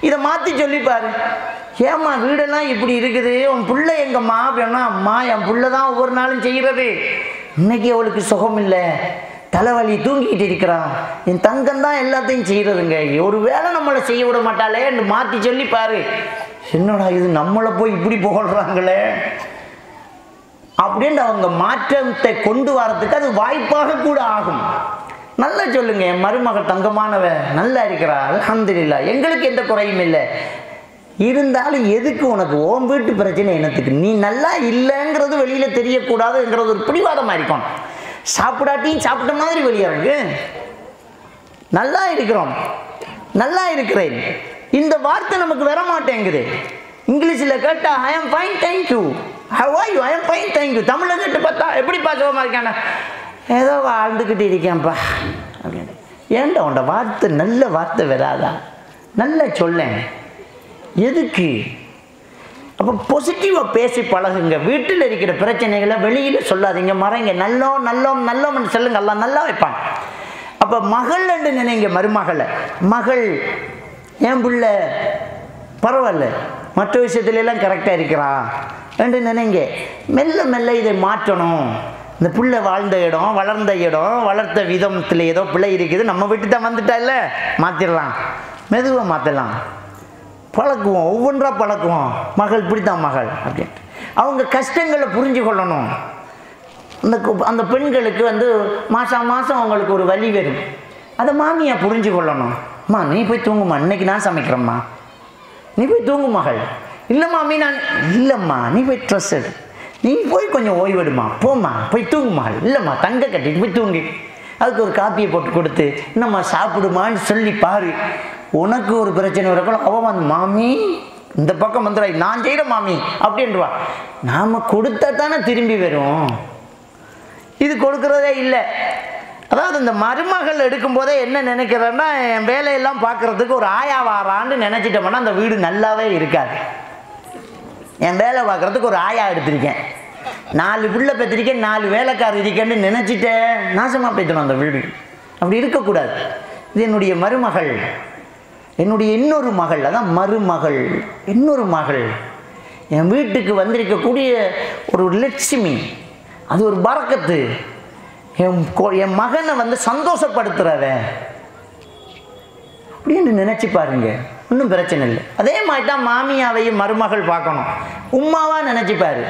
இதை மாற்றி சொல்லிப்பாரு. ஏம்மா வீடெல்லாம் இப்படி இருக்குது, உன் பிள்ளை எங்கம்மா அப்படின்னா, அம்மா என் பிள்ளை தான் ஒவ்வொரு நாளும் செய்கிறது. இன்னைக்கு அவளுக்கு சுகம் இல்லை, தலைவலி, தூங்கிக்கிட்டு இருக்கிறான், என் தங்கம் தான் எல்லாத்தையும் செய்கிறதுங்க, ஒரு வேளை நம்மளை செய்ய விட மாட்டாளே என்று மாற்றி சொல்லிப்பாரு. என்னடா இது நம்மளை போய் இப்படி புகழ்றாங்களே அப்படின்ட்டு அவங்க மாற்றத்தை கொண்டு வரதுக்கு அது வாய்ப்பாக கூட ஆகும். நல்லா சொல்லுங்க, என் மருமகள் தங்கமானவ நல்லா இருக்கிறா, அல்ஹம்துலில்லாஹ், எங்களுக்கு எந்த குறையும் இல்லை. இருந்தாலும் எதுக்கு உனக்கு ஓம் வீட்டு பிரச்சனை என்னத்துக்கு? நீ நல்லா இல்லைங்கிறது வெளியில தெரியக்கூடாதுங்கிறது ஒரு பிடிவாதமாக இருக்கும். சாப்பிடாட்டியும் சாப்பிட்ட மாதிரி வெளியே இருக்கு. நல்லா இருக்கிறோம், நல்லா இருக்கிறேன், இந்த வார்த்தை நமக்கு வர மாட்டேங்குது. இங்கிலீஷில் கேட்டால் I am fine thank you, how are you, I am fine thank you. தமிழில் கேட்டு பார்த்தா எப்படிப்பா சுகமாக இருக்கானே, ஏதோ வாழ்ந்துக்கிட்டு இருக்கேன்ப்பா அப்படின்னு. ஏன்டா உண்ட வார்த்தை நல்ல வார்த்தை வராதா? நல்லா சொல்லேன், எதுக்கு? அப்போ பாசிட்டிவாக பேசி பழகுங்க. வீட்டில் இருக்கிற பிரச்சனைகளை வெளியில் சொல்லாதீங்க, மறைங்க. நல்லோம் நல்லோம் நல்லோம்னு சொல்லுங்க, எல்லாம் நல்லா வைப்பாங்க. அப்போ மகள் என்று நினைங்க, மருமகளை. மகள் என் பிள்ளை பரவாயில்ல, மற்ற விஷயத்துலலாம் கரெக்டாக இருக்கிறான் என்று நினைங்க. மெல்ல மெல்ல இதை மாற்றணும். இந்த பிள்ளை வாழ்ந்த இடம், வளர்ந்த இடம், வளர்த்த விதத்தில் ஏதோ பிள்ளை இருக்குது, நம்ம விட்டு தான் வந்துட்டா இல்லை, மாற்றிடலாம், மெதுவாக மாற்றலாம், பழக்குவோம், ஒவ்வொன்றா பழக்குவோம். மகள் இப்படித்தான் மகள் அப்படின்ட்டு அவங்க கஷ்டங்களை புரிஞ்சு கொள்ளணும். அந்த பெண்களுக்கு வந்து மாதம் மாதம் அவங்களுக்கு ஒரு வலி வரும், அதை மாமியை புரிஞ்சு கொள்ளணும். அம்மா நீ போய் தூங்குமா, இன்னைக்கு நான் சமைக்கிறேம்மா, நீ போய் தூங்கு மகள். இல்லை மாமி நான், இல்லைம்மா நீ போய் ட்ரெஸ் எடு, நீ போய் கொஞ்சம் ஓய்வெடுமா, போம்மா போய் தூங்கு மகள். இல்லைம்மா தங்க கட்டிட்டு போய் தூங்கு. அதுக்கு ஒரு காப்பியை போட்டு கொடுத்து என்னம்மா சாப்பிடுமான்னு சொல்லி பாரு. உனக்கு ஒரு பிரச்சனை வரக்கூட அவன் வந்து மாமி இந்த பக்கம் வந்துடா, நான் செய்கிற மாமி அப்படின்றவா. நாம் கொடுத்தா தானே திரும்பி வரும். இது கொடுக்குறதே இல்லை. அதாவது இந்த மருமகள் எடுக்கும்போதே என்ன நினைக்கிறேன்னா, என் வேலையெல்லாம் பார்க்குறதுக்கு ஒரு ஆயா வாரான்னு நினச்சிட்டோம்னா அந்த வீடு நல்லாவே இருக்காது. என் வேலை பார்க்குறதுக்கு ஒரு ஆயா எடுத்திருக்கேன், 4 பிள்ளை பெற்றிருக்கேன், 4 வேலைக்காரர் இருக்கேன்னு நினச்சிட்டேன், நாசமாக போய்த்தணும் அந்த வீடு. அப்படி இருக்கக்கூடாது. இது என்னுடைய மருமகள், என்னுடைய இன்னொரு மகள், அதான் மருமகள், இன்னொரு மகள். என் வீட்டுக்கு வந்திருக்கக்கூடிய ஒரு லட்சுமி, அது ஒரு பரக்கத்து. என் மகனை வந்து சந்தோஷப்படுத்துறவன் அப்படின்னு நினச்சி பாருங்க, ஒன்றும் பிரச்சனை இல்லை. அதே மாதிரி தான் மாமியாவையும் மருமகள் பார்க்கணும். உம்மாவா நினச்சிப்பாரு.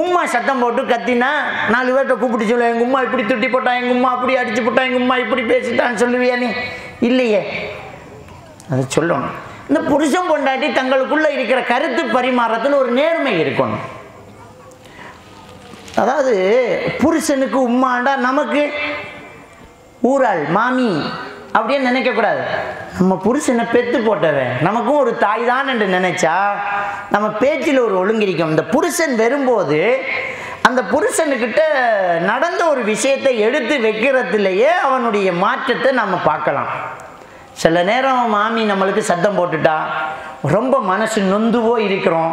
உம்மா சத்தம் போட்டு கத்தினா 4 பேர்கிட்ட கூப்பிட்டு சொல்லுவேன், எங்கள் உம்மா இப்படி துட்டி போட்டா, எங்கள் உம்மா அப்படி அடிச்சு போட்டா, எங்கள் உம்மா இப்படி பேசிட்டான்னு சொல்லுவியா நீ? இல்லையே, அதை சொல்லணும். இந்த புருஷன் பொண்டாட்டி தங்களுக்குள்ள இருக்கிற கருத்து பரிமாறத்தில் ஒரு நேர்மை இருக்கணும். அதாவது புருஷனுக்கு உம்மாண்டா நமக்கு ஊராள் மாமி அப்படின்னு நினைக்கக்கூடாது. நம்ம புருஷனை பெற்று போட்டவன், நமக்கும் ஒரு தாய் தான் என்று நினைச்சா நம்ம பேச்சில் ஒரு ஒழுங்கிருக்கும். இந்த புருஷன் வரும்போது அந்த புருஷனுக்கிட்ட நடந்த ஒரு விஷயத்தை எடுத்து வைக்கிறதுலையே அவனுடைய மாற்றத்தை நம்ம பார்க்கலாம். சில நேரம் மாமி நம்மளுக்கு சத்தம் போட்டுட்டா ரொம்ப மனசு நொந்துவோ இருக்கிறோம்,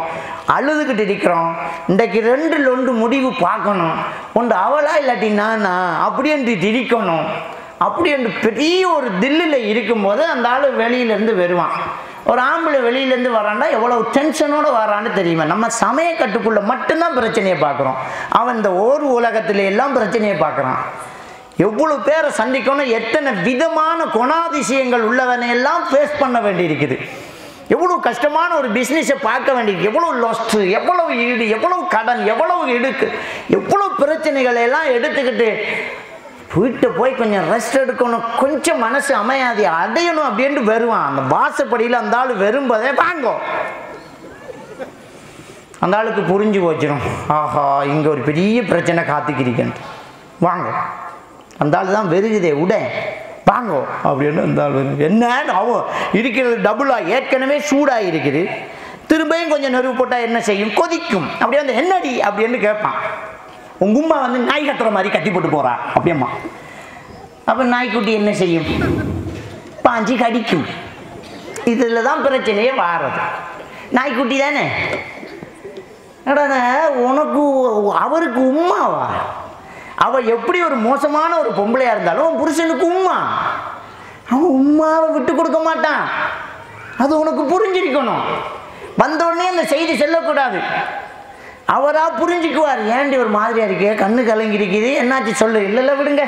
அழுதுகிட்டு இருக்கிறோம். இன்றைக்கு 2ல் 1 முடிவு பார்க்கணும், ஒன்று அவளா இல்லாட்டி நானா அப்படி என்று இருக்கணும். அப்படி என்று பெரிய ஒரு தில்லில் இருக்கும்போது அந்த ஆள் வெளியிலேருந்து வருவான். ஒரு ஆம்பளை வெளியிலேருந்து வரான்னா எவ்வளவு டென்ஷனோடு வரான்னு தெரியுமா? நம்ம சமய கட்டுக்குள்ளே மட்டும்தான் பிரச்சனையை பார்க்குறோம். அவன் இந்த ஓர் உலகத்தில எல்லாம் பிரச்சனையை பார்க்குறான். எவ்வளோ பேரை சந்திக்கணும், எத்தனை விதமான குணாதிசயங்கள் உள்ளவனை எல்லாம் ஃபேஸ் பண்ண வேண்டியிருக்குது. எவ்வளோ கஷ்டமான ஒரு பிஸ்னஸை பார்க்க வேண்டியது, எவ்வளோ லாஸ்ட்டு, எவ்வளவு ஈடு, எவ்வளவு கடன், எவ்வளவு இடுக்கு, எவ்வளோ பிரச்சனைகளை எல்லாம் எடுத்துக்கிட்டு வீட்டை போய் கொஞ்சம் ரெஸ்ட் எடுக்கணும், கொஞ்சம் மனசு அமையாதி அடையணும் அப்படின்ட்டு வருவான். அந்த வாசப்படியில் அந்த ஆள் வரும்போதே வாங்கோ, அந்த ஆளுக்கு புரிஞ்சு போச்சிடும், ஆஹா இங்கே ஒரு பெரிய பிரச்சனை காத்துக்கிறீங்கன்ட்டு. வாங்க, அந்த ஆள் தான் வெறுகுதே உட வாங்கோ அப்படின்னு அந்த ஆள் வருது. என்ன அவன் இருக்கிறது டபுளாக, ஏற்கனவே சூடாக இருக்குது, திரும்பியும் கொஞ்சம் நெருப்பு போட்டால் என்ன செய்யும்? கொதிக்கும். அப்படியே வந்து என்னடி அப்படின்னு கேட்பான். உங்க உம்மா வந்து நாய் கட்டுற மாதிரி கட்டி போட்டு போறா அப்படியம்மா. அப்போ நாய்க்குட்டி என்ன செய்யும்? பாஞ்சி கடிக்கும். இதில் தான் பிரச்சனையே வாரது. நாய்க்குட்டி தானே. உனக்கு அவருக்கு உம்மாவா? அவள் எப்படி ஒரு மோசமான ஒரு பொம்பளையா இருந்தாலும் புருஷனுக்கு உம்மா. அவன் உம்மாவை விட்டு கொடுக்க மாட்டான். அது உனக்கு புரிஞ்சிருக்கணும். வந்தோடனே அந்த செய்தி செல்லக்கூடாது. அவரா புரிஞ்சுக்குவார். ஏண்டி ஒரு மாதிரியா இருக்கே, கண்ணு கலங்கி இருக்குது, என்னாச்சு சொல்லு. இல்லை விடுங்க,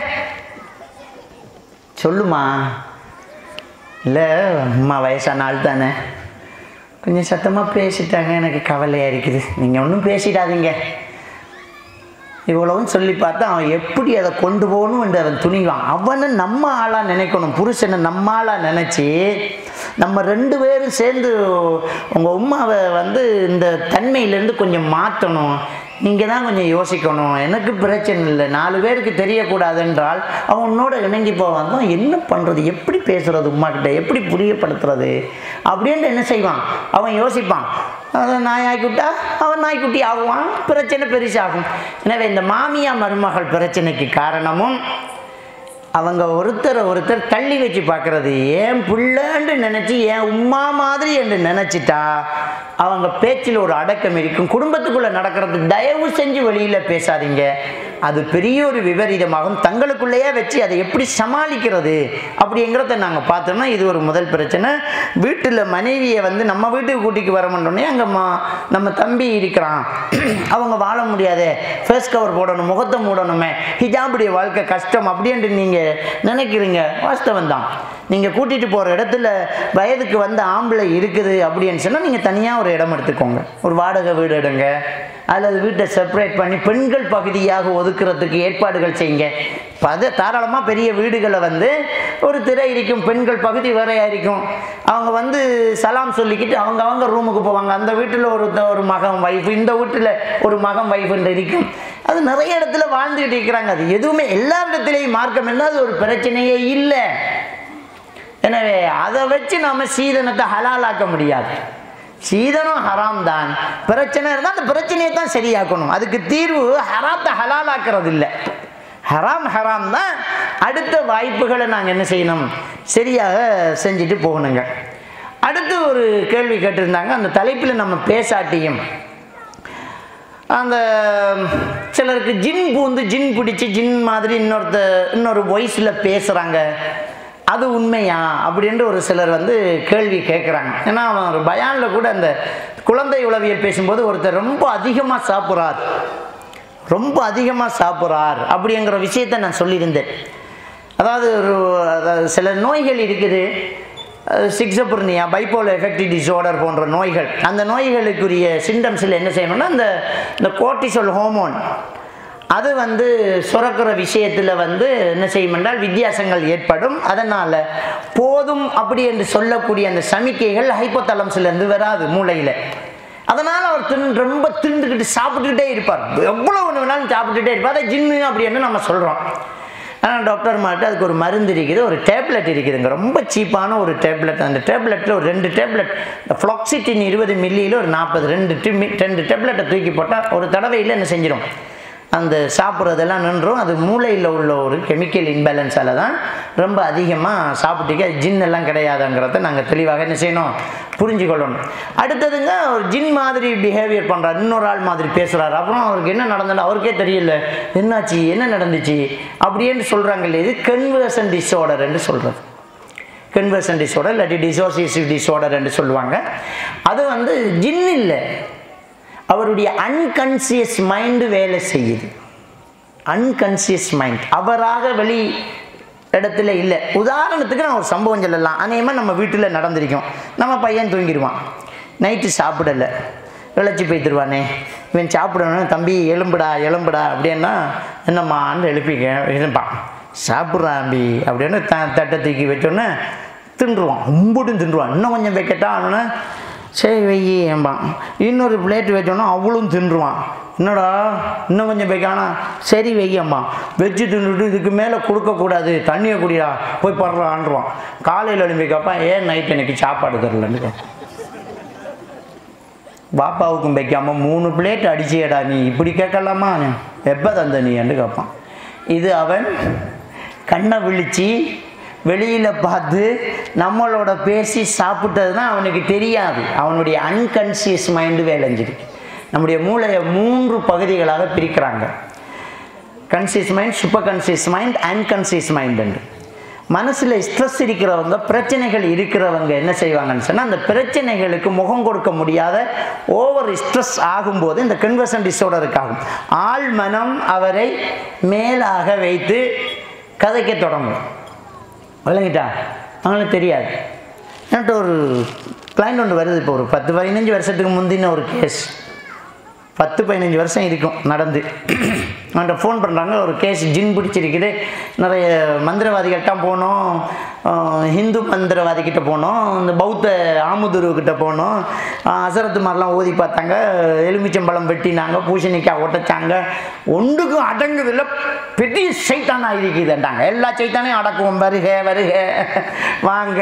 சொல்லுமா. இல்லை அம்மா வயசான ஆள் தானே, கொஞ்சம் சத்தமாக பேசிட்டாங்க, எனக்கு கவலையாக இருக்குது, நீங்கள் ஒன்றும் பேசிடாதீங்க. இவ்வளவும் சொல்லி பார்த்தா அவன் எப்படி அதை கொண்டு போகணும் என்று அவன் துணிவான். அவனை நம்ம ஆளாக நினைக்கணும். புருஷனை நம்ம ஆளாக நினச்சி நம்ம 2 பேரும் சேர்ந்து உங்கள் உம்மாவை வந்து இந்த தன்மையிலேருந்து கொஞ்சம் மாற்றணும். நீங்கள் தான் கொஞ்சம் யோசிக்கணும். எனக்கு பிரச்சனை இல்லை, 4 பேருக்கு தெரியக்கூடாது என்றால் அவன் உன்னோட இணங்கி போவான். தான் என்ன பண்ணுறது, எப்படி பேசுகிறது, உம்மாக்கிட்ட எப்படி புரியப்படுத்துறது அப்படின்ட்டு என்ன செய்வான்? அவன் யோசிப்பான். அதை நாயாக்கிவிட்டா அவன் நாய்க்குட்டி ஆகுவான், பிரச்சனை பெருசாகும். எனவே இந்த மாமியா மருமகள் பிரச்சனைக்கு காரணமும் அவங்க ஒருத்தர் தள்ளி வச்சு பார்க்கறது. ஏன் பிள்ளைன்னு நினச்சி என் உம்மா மாதிரி என்று நினச்சிட்டா அவங்க பேச்சில் ஒரு அடக்கம் இருக்கும். குடும்பத்துக்குள்ளே நடக்கிறது தயவு செஞ்சு வெளியில் பேசாதீங்க. அது பெரிய ஒரு விபரீதமாகும். தங்களுக்குள்ளேயே வச்சு அதை எப்படி சமாளிக்கிறது அப்படிங்கிறத நாங்கள் பார்த்தோம்னா இது ஒரு முதல் பிரச்சனை. வீட்டில் மனைவியை வந்து நம்ம வீட்டுக்கு கூட்டிக்கு வர மாட்டோன்னே அங்கே நம்ம தம்பி இருக்கிறான், அவங்க வாழ முடியாது, ஃபேஸ் கவர் போடணும், முகத்தை மூடணுமே, ஹிஜாபுடைய வாழ்க்கை கஷ்டம் அப்படின்ட்டு நீங்கள் நினைக்கிறீங்க. வாஸ்தவம் தான். நீங்கள் கூட்டிகிட்டு போகிற இடத்துல வயதுக்கு வந்த ஆம்பளை இருக்குது அப்படின்னு சொன்னால் நீங்கள் தனியாக ஒரு இடம் எடுத்துக்கோங்க, ஒரு வாடகை வீடு எடுங்க, அல்லது வீட்டை செப்பரேட் பண்ணி பெண்கள் பகுதியாக ஒதுக்குறதுக்கு ஏற்பாடுகள் செய்யுங்க. தாராளமாக பெரிய வீடுகளை வந்து ஒரு திரை இருக்கும், பெண்கள் பகுதி வேறையாக இருக்கும். அவங்க வந்து சலாம் சொல்லிக்கிட்டு அவங்க ரூமுக்கு போவாங்க. அந்த வீட்டில் ஒரு மகன் வைஃப், இந்த வீட்டில் ஒரு மகன் வைஃப்ன்ற இருக்கும். அது நிறைய இடத்துல வாழ்ந்துக்கிட்டு இருக்கிறாங்க. அது எதுவுமே எல்லா இடத்துலையும் மார்க்கம் என்ன, அது ஒரு பிரச்சனையே இல்லை. எனவே அதை வச்சு நம்ம சீதனத்தை ஹலாலாக்க முடியாது. சீதனம் ஹராம் தான். பிரச்சனை இருந்தால் அந்த பிரச்சனையை தான் சரியாக்கணும். அதுக்கு தீர்வு ஹராத்தை ஹலாலாக்குறது இல்லை. ஹராம் தான், அடுத்த வாய்ப்புகளை நாங்கள் என்ன செய்யணும், சரியாக செஞ்சுட்டு போகணுங்க. அடுத்து ஒரு கேள்வி கேட்டிருந்தாங்க, அந்த தலைப்பில் நம்ம பேசாட்டியும் அந்த சிலருக்கு ஜின் பூந்து ஜின் பிடிச்சி ஜின் மாதிரி இன்னொரு வாய்ஸில் பேசுகிறாங்க, அது உண்மையா அப்படின்ற ஒரு சிலர் வந்து கேள்வி கேட்குறாங்க. ஏன்னா அவன் ஒரு பயானில் கூட அந்த குழந்தை உளவியல் பேசும்போது ஒருத்தர் ரொம்ப அதிகமாக சாப்பிட்றார் அப்படிங்கிற விஷயத்தை நான் சொல்லியிருந்தேன். அதாவது சில நோய்கள் இருக்குது, சிக்ஸபர்னியா, பைப்போலர் எஃபெக்டிவ் டிஸார்டர் போன்ற நோய்கள். அந்த நோய்களுக்குரிய சிம்டம்ஸில் என்ன செய்யணும்னா இந்த கோர்ட்டிசோல் ஹார்மோன் அது வந்து சுரக்கிற விஷயத்தில் வந்து என்ன செய்யும் என்றால் வித்தியாசங்கள் ஏற்படும். அதனால் போதும் அப்படி என்று சொல்லக்கூடிய அந்த சமிக்கைகள் ஹைப்போதலம்ஸ்லேருந்து வராது மூளையில். அதனால் அவர் ரொம்ப திண்டுக்கிட்டு சாப்பிட்டுக்கிட்டே இருப்பார், எவ்வளோ ஒன்று வேணாலும் சாப்பிட்டுட்டே இருப்பார். அதை ஜின்னு அப்படின்னு நம்ம சொல்கிறோம். ஆனால் டாக்டர் மாட்டு அதுக்கு ஒரு மருந்து இருக்குது, ஒரு டேப்லெட் இருக்குதுங்க, ரொம்ப சீப்பான ஒரு டேப்லெட். அந்த டேப்லெட்டில் ஒரு 2 டேப்லெட், இந்த ஃப்ளாக்சிட்டின் 20 மில்லியில் ஒரு 2 டேப்லெட்டை தூக்கி போட்டால் ஒரு தடவையில் என்ன செஞ்சிடும், அந்த சாப்பிட்றதெல்லாம் நின்றும். அது மூளையில் உள்ள ஒரு கெமிக்கல் இன்பேலன்ஸால் தான் ரொம்ப அதிகமாக சாப்பிட்டுக்க. அது ஜின் எல்லாம் கிடையாதுங்கிறத நாங்கள் தெளிவாக என்ன செய்யணும், புரிஞ்சுக்கொள்ளணும். அடுத்ததுங்க, ஒரு ஜின் மாதிரி பிஹேவியர் பண்ணுறார், இன்னொரு ஆள் மாதிரி பேசுகிறார். அப்புறம் அவருக்கு என்ன நடந்தது அவருக்கே தெரியல, என்னாச்சு என்ன நடந்துச்சு அப்படின்னு சொல்கிறாங்க இல்லையா. இது கன்வர்ஷன் டிஸார்டர் என்று சொல்கிறது. கன்வர்ஷன் டிஸார்டர் இல்லாட்டி டிசோசியேட்டிவ் டிஸார்டர் என்று சொல்லுவாங்க. அது வந்து ஜின் இல்லை, அவருடைய அன்கான்சியஸ் மைண்டு வேலை செய்யுது. அன்கான்சியஸ் மைண்ட் அவராக வெளி இடத்துல இல்லை. உதாரணத்துக்கு நான் ஒரு சம்பவம் சொல்லலாம். அநேகமாக நம்ம வீட்டில் நடந்திருக்கோம். நம்ம பையன் தூங்கிடுவான், நைட்டு சாப்பிடலை, இழைச்சி போய்த்துருவானே, இவன் சாப்பிடணும், தம்பி எலும்புடா அப்படின்னா என்னம்மான்னு எழுப்பான், சாப்பிட்றாம்பி அப்படின்னு தட்டை தூக்கி வச்சோன்னே தின்றுவான், கும்பிட்டு தின்றுவான். இன்னும் கொஞ்சம் வைக்கட்டா அவனு, சரி வெய்யி ஏம்பான். இன்னொரு பிளேட் வச்சோன்னா அவளும் தின்றுவான், என்னடா இன்னும் கொஞ்சம் வைக்கானா, சரி வெய்யம்மா. வச்சு தின்னுட்டு இதுக்கு மேலே கொடுக்கக்கூடாது, தண்ணியை குடிடா, போய் படுறான்றான். காலையில் எழும்பிக்கப்பா, ஏன் நைட் எனக்கு சாப்பாடு தரலன்னு பாப்பாவுக்கும் வைக்காமல் 3 பிளேட் அடிச்சியடா நீ, இப்படி கேட்கலாமா, எப்போ தந்த நீ என்று கேட்பான். இது அவன் கண்ணை விழிச்சு வெளியில் பார்த்து நம்மளோட பேசி சாப்பிட்டது தான் அவனுக்கு தெரியாது. அவனுடைய அன்கான்சியஸ் மைண்டு வேலைஞ்சிருக்கு. நம்முடைய மூளையை 3 பகுதிகளாக பிரிக்கிறாங்க, conscious mind, super conscious mind, unconscious mind. மனசில் ஸ்ட்ரெஸ் இருக்கிறவங்க, பிரச்சனைகள் இருக்கிறவங்க என்ன செய்வாங்கன்னு சொன்னால், அந்த பிரச்சனைகளுக்கு முகம் கொடுக்க முடியாத ஓவர் ஸ்ட்ரெஸ் ஆகும்போது இந்த கன்வர்ஷன் டிஸார்டருக்கு ஆகும். ஆள் மனம் அவரை மேலாக வைத்து கதைக்க தொடங்கும். விளங்கிட்டா, அவங்களுக்கு தெரியாது. என்கிட்ட ஒரு கிளைண்ட் ஒன்று வருது, இப்போ ஒரு 10-15 வருஷத்துக்கு முந்தின ஒரு கேஸ், 10-15 வருஷம் இருக்கும் நடந்து. அவன்கிட்ட ஃபோன் பண்ணுறாங்க, ஒரு கேஸ் ஜின் பிடிச்சிருக்குது, நிறைய மந்திரவாதிகள்கிட்ட போனோம், ஹிந்து மந்திரவாதிக்கிட்ட போனோம், இந்த பௌத்த ஆமுதுருக்கிட்ட போனோம், அசரத்து மாதிரிலாம் ஓதி பார்த்தாங்க, எலுமிச்சம்பழம் வெட்டினாங்க, பூசணிக்காய் ஒட்டச்சாங்க, ஒன்றுக்கும் அடங்குதில்லை, பெரிய சைத்தானாக இருக்குதுன்றாங்க. எல்லா சைத்தானையும் அடக்குவோம், வருக வாங்க,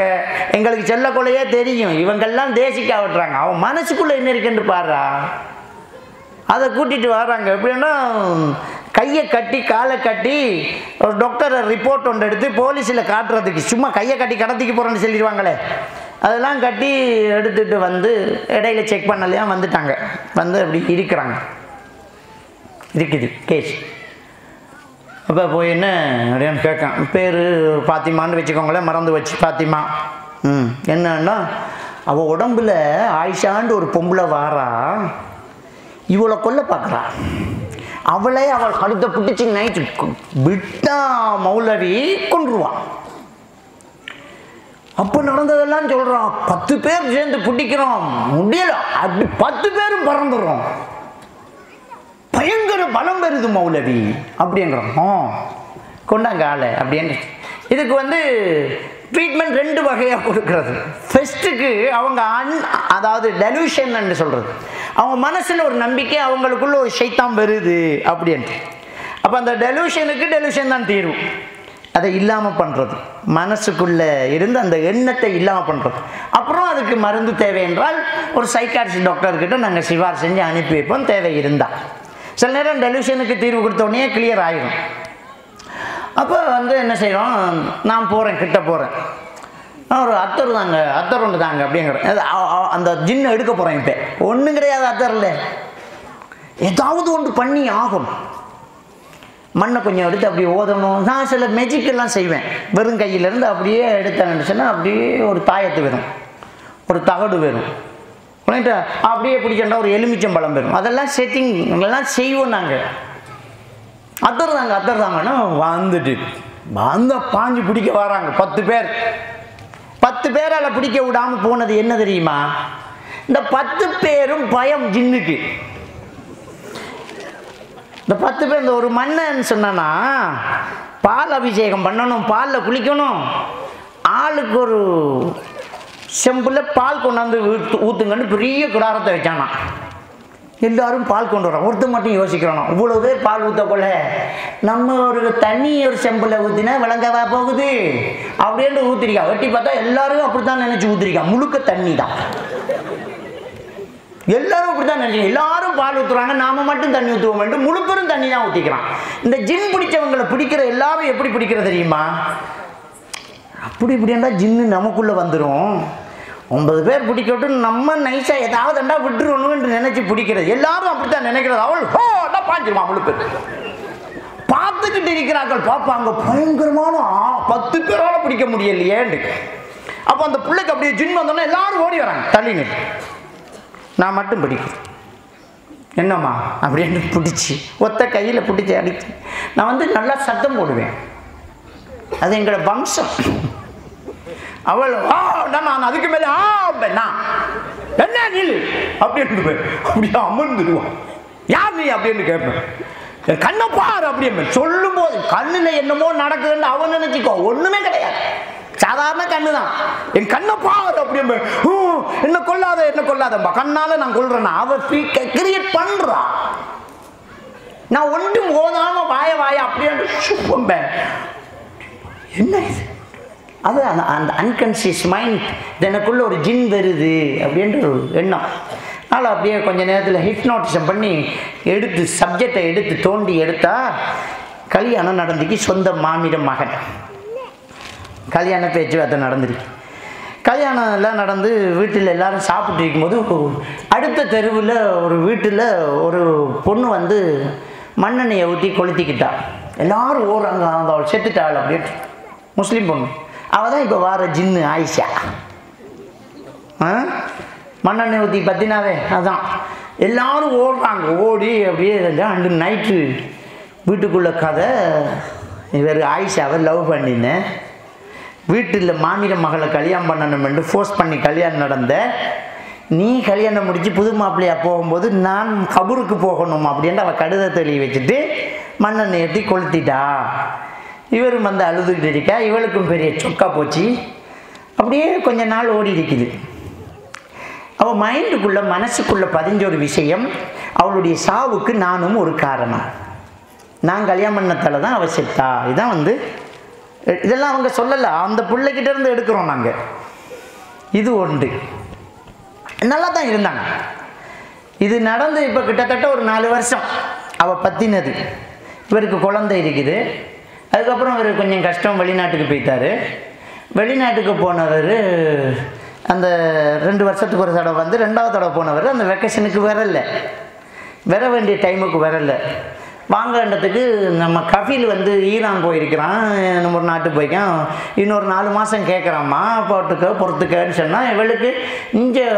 எங்களுக்கு செல்ல கொள்ளையே தெரியும், இவங்கெல்லாம் தேசிக்கா விட்டுறாங்க. அவன் மனசுக்குள்ளே என்ன இருக்குன்னு பாடுறா, அதை கூட்டிகிட்டு வர்றாங்க. எப்படின்னா கையை கட்டி காலை கட்டி ஒரு டாக்டரை ரிப்போர்ட் ஒன்று எடுத்து போலீஸில் காட்டுறதுக்கு, சும்மா கையை கட்டி கடத்திக்கு போகிறேன்னு சொல்லிடுவாங்களே, அதெல்லாம் கட்டி எடுத்துகிட்டு வந்து இடையில செக் பண்ணலையா வந்துட்டாங்க. வந்து அப்படி இருக்குது கேஸ். அப்போ போய் என்ன அப்படின்னு கேட்கான், பேர் பாத்திமான்னு வச்சுக்கோங்களேன், மறந்து வச்சு பாத்திமா. என்னன்னா அவள் உடம்புல ஆயிஷாண்டு ஒரு பொம்பளை வாரா, இவளை கொல்ல பார்க்குறா. அவளே அவள் கழுத்தை பிடிச்சி நைட்டு விட்டா மௌலவி கொன்றுவான். அப்போ நடந்ததெல்லாம் சொல்கிறான், 10 பேர் சேர்ந்து பிடிக்கிறோம், முடியல, அப்படி 10 பேரும் பறந்துடுறோம், பயங்கர பலம் வருது மௌலவி அப்படிங்கிறோம். கொண்டாங்க ஆளை அப்படின்னு. இதுக்கு வந்து ட்ரீட்மெண்ட் 2 வகையாக கொடுக்கறது. ஃபர்ஸ்ட்டுக்கு அவங்க அதாவது டெலூஷன் என்று சொல்கிறது, அவங்க மனசில் ஒரு நம்பிக்கை, அவங்களுக்குள்ள ஒரு ஷைத்தான் வருது அப்படின்ட்டு. அப்போ அந்த டெலூஷன் தான் தீர்வு. அதை இல்லாமல் பண்ணுறது, மனசுக்குள்ளே இருந்து அந்த எண்ணத்தை இல்லாமல் பண்ணுறது. அப்புறம் அதுக்கு மருந்து தேவை என்றால் ஒரு சைக்காட்ரிஸ்ட் டாக்டர்கிட்ட நாங்கள் சிபாரிசு செஞ்சு அனுப்பி வைப்போம், தேவை இருந்தால். சில நேரம் டெலூஷனுக்கு தீர்வு கொடுத்தோடனே கிளியர் ஆகிடும். அப்போ வந்து என்ன செய்கிறோம், நான் போகிறேன், கிட்ட போகிறேன், ஒரு அத்தர் தாங்க, அத்தர் ஒன்று தாங்க அப்படிங்கிற அந்த ஜின்னை எடுக்க போகிறேன். இப்போ ஒன்றும் கிடையாது அத்தரில், ஏதாவது ஒன்று பண்ணி ஆகும். மண்ணை கொஞ்சம் எடுத்து அப்படியே ஓதணும். நான் சில மெஜிக்கெல்லாம் செய்வேன். வெறும் கையிலேருந்து அப்படியே எடுத்தேன்னு சொன்னால் அப்படியே ஒரு தாயத்து வரும், ஒரு தகடு வரும், அப்படியே பிடிச்சா ஒரு எலுமிச்சம்பழம் வரும். அதெல்லாம் செட்டிங் எல்லாம் செய்வோம் நாங்கள். அத்தர் தாங்க அத்தர் தாங்கன்னா வந்துட்டு வந்த பாஞ்சு பிடிக்க வராங்க 10 பேர். 10 பேரால் பிடிக்க விடாமல் போனது என்ன தெரியுமா? இந்த 10 பேரும் பயம் ஜின்னுக்கு. இந்த 10 பேர், இந்த ஒரு மன்னன்னு சொன்னா பால் அபிஷேகம் பண்ணணும், பாலில் குளிக்கணும், ஆளுக்கு ஒரு செம்பில் பால் கொண்டாந்து ஊற்றுங்கன்னு பெரிய குடாரத்தை வச்சானா. எல்லாரும் பால் கொண்டு வரோம், ஒருத்தர் மட்டும் யோசிக்கிறோம், இவ்வளோ பேர் பால் ஊற்றக்குள்ள நம்ம ஒரு தண்ணி ஒரு செம்பில் ஊற்றினா விளங்கவா போகுது அப்படின்ட்டு ஊற்றிருக்கா. வெட்டி பார்த்தா எல்லாரும் அப்படித்தான் நினச்சி ஊற்றிருக்கா, முழுக்க தண்ணி தான். எல்லாரும் அப்படித்தான் நினைச்சீங்க, எல்லாரும் பால் ஊற்றுறாங்க, நாம மட்டும் தண்ணி ஊற்றுவோம் என்று முழுப்பெரும் தண்ணி தான் ஊற்றிக்கிறான். இந்த ஜின் பிடிச்சவங்களை பிடிக்கிற எல்லாரும் எப்படி பிடிக்கிற தெரியுமா? அப்படி இப்படின்னா ஜின்னு நமக்குள்ள வந்துடும். 9 பேர் பிடிக்கட்டும், நம்ம நைஸா ஏதாவதுண்டா விட்டுருணும்னு நினைச்சு பிடிக்கிறது. எல்லாரும் அப்படித்தான் நினைக்கிறது. அவள் பாஞ்சிருமா முழு பேர் பார்த்துக்கிட்டு இருக்கிறார்கள். பார்ப்பாங்க, பயங்கரமான 10 பேரால பிடிக்க முடியலையேன்னு. அப்போ அந்த பிள்ளைக்கு அப்படியே ஜின் வந்தோன்னா எல்லாரும் ஓடி வராங்க தள்ளின்னு. நான் மட்டும் பிடிக்கிறேன், என்னம்மா அப்படின்னு பிடிச்சி ஒத்த கையில் பிடிச்சி அடிச்சு நான் வந்து நல்லா சத்தம் போடுவேன். அது எங்களோட வம்சம். அவள் நான் அதுக்கு மேலே நான் என்ன நில் அப்படின்னு அப்படியே அமர்ந்துடுவான். யார் நீ அப்படின்னு கேட்பேன். என் கண்ணை பாரு அப்படின்னு சொல்லும் போது கண்ணில் என்னமோ நடக்குதுன்னு அவன் நினைச்சிக்கோ, ஒண்ணுமே கிடையாது, சாதாரண கண்ணு தான். என் கண்ணை பாரு அப்படின்னு என்ன கொல்லாத என்ன கொல்லாதம்பா, கண்ணால நான் கொல்றேன்னா அவ கிரியேட் பண்றா. நான் ஒன்றும் ஓதாம வாய அப்படின்னு என்ன இது? அது அந்த அன்கான்சியஸ் மைண்ட், எனக்குள்ள ஒரு ஜின் வருது அப்படின்ற ஒரு எண்ணம். அதனால் அப்படியே கொஞ்ச நேரத்தில் ஹிப்னாட்டிசம் பண்ணி எடுத்து சப்ஜெக்டை எடுத்து தோண்டி எடுத்தா கல்யாணம் நடந்துக்கு. சொந்த மாமிடம் மகன் கல்யாண பேச்சுவார்த்தை நடந்துருக்கு. கல்யாணம் எல்லாம் நடந்து வீட்டில் எல்லாரும் சாப்பிட்டு இருக்கும்போது அடுத்த தெருவில் ஒரு வீட்டில் ஒரு பொண்ணு வந்து மண்ணெண்ணெயை ஊற்றி கொளுத்திக்கிட்டா. எல்லாரும் ஓடுறாங்க, அந்த அவள் செத்துட்டாள் அப்படின்ட்டு. முஸ்லீம் பொண்ணு, அவள் தான் இப்போ வார ஜின்னு ஆயிஷா. மண்ணெண்ணெய் ஊற்றி பற்றினாவே அதான் எல்லாரும் ஓடுறாங்க. ஓடி அப்படியே அண்டு நைட்டு வீட்டுக்குள்ள கதை. இவர் ஆயிஷாவை லவ் பண்ணினேன், வீட்டில் மாமிட மகளை கல்யாணம் பண்ணணுமென்று ஃபோர்ஸ் பண்ணி கல்யாணம் நடந்த. நீ கல்யாணம் முடித்து புது மாப்பிள்ளையா போகும்போது நான் கபூருக்கு போகணும் அப்படின்ட்டு அவள் கடிதத்தை எழுதி வச்சுட்டு மண்ணெண்ணெய் ஏற்றி கொளுத்திட்டா. இவரும் வந்து அழுதுகிட்டு இருக்கா. இவளுக்கும் பெரிய சொக்கா போச்சு. அப்படியே கொஞ்ச நாள் ஓடி இருக்குது. அவள் மைண்டுக்குள்ளே மனசுக்குள்ளே பதிஞ்ச ஒரு விஷயம், அவளுடைய சாவுக்கு நானும் ஒரு காரணம், நான் கல்யாணம் பண்ணத்தால தான் அவள் செத்தா. இதுதான் வந்து இதெல்லாம் அவங்க சொல்லலை, அந்த பிள்ளைகிட்ட இருந்து எடுக்கிறோம் நாங்கள். இது ஒன்று நல்லா தான் இருந்தாங்க. இது நடந்து இப்போ கிட்டத்தட்ட ஒரு 4 வருஷம் அவள் பற்றினது. இவருக்கு குழந்தை இருக்குது. அதுக்கப்புறம் இவர் கொஞ்சம் கஷ்டம், வெளிநாட்டுக்கு போயிட்டார். வெளிநாட்டுக்கு போனவர் அந்த 2 வருஷத்துக்கு ஒரு தடவை வந்து 2வது தடவை போனவர் அந்த வெக்கேஷனுக்கு வரல, வர வேண்டிய டைமுக்கு வரல. வாங்கன்றதுக்கு நம்ம கஃபீல் வந்து ஈரான் போயிருக்கிறான், நம்ம ஒரு நாட்டுக்கு போயிருக்கான், இன்னொரு 4 மாதம் கேட்குறாம்மா பொறுத்துக்கன்னு சொன்னால் இவளுக்கு இங்கே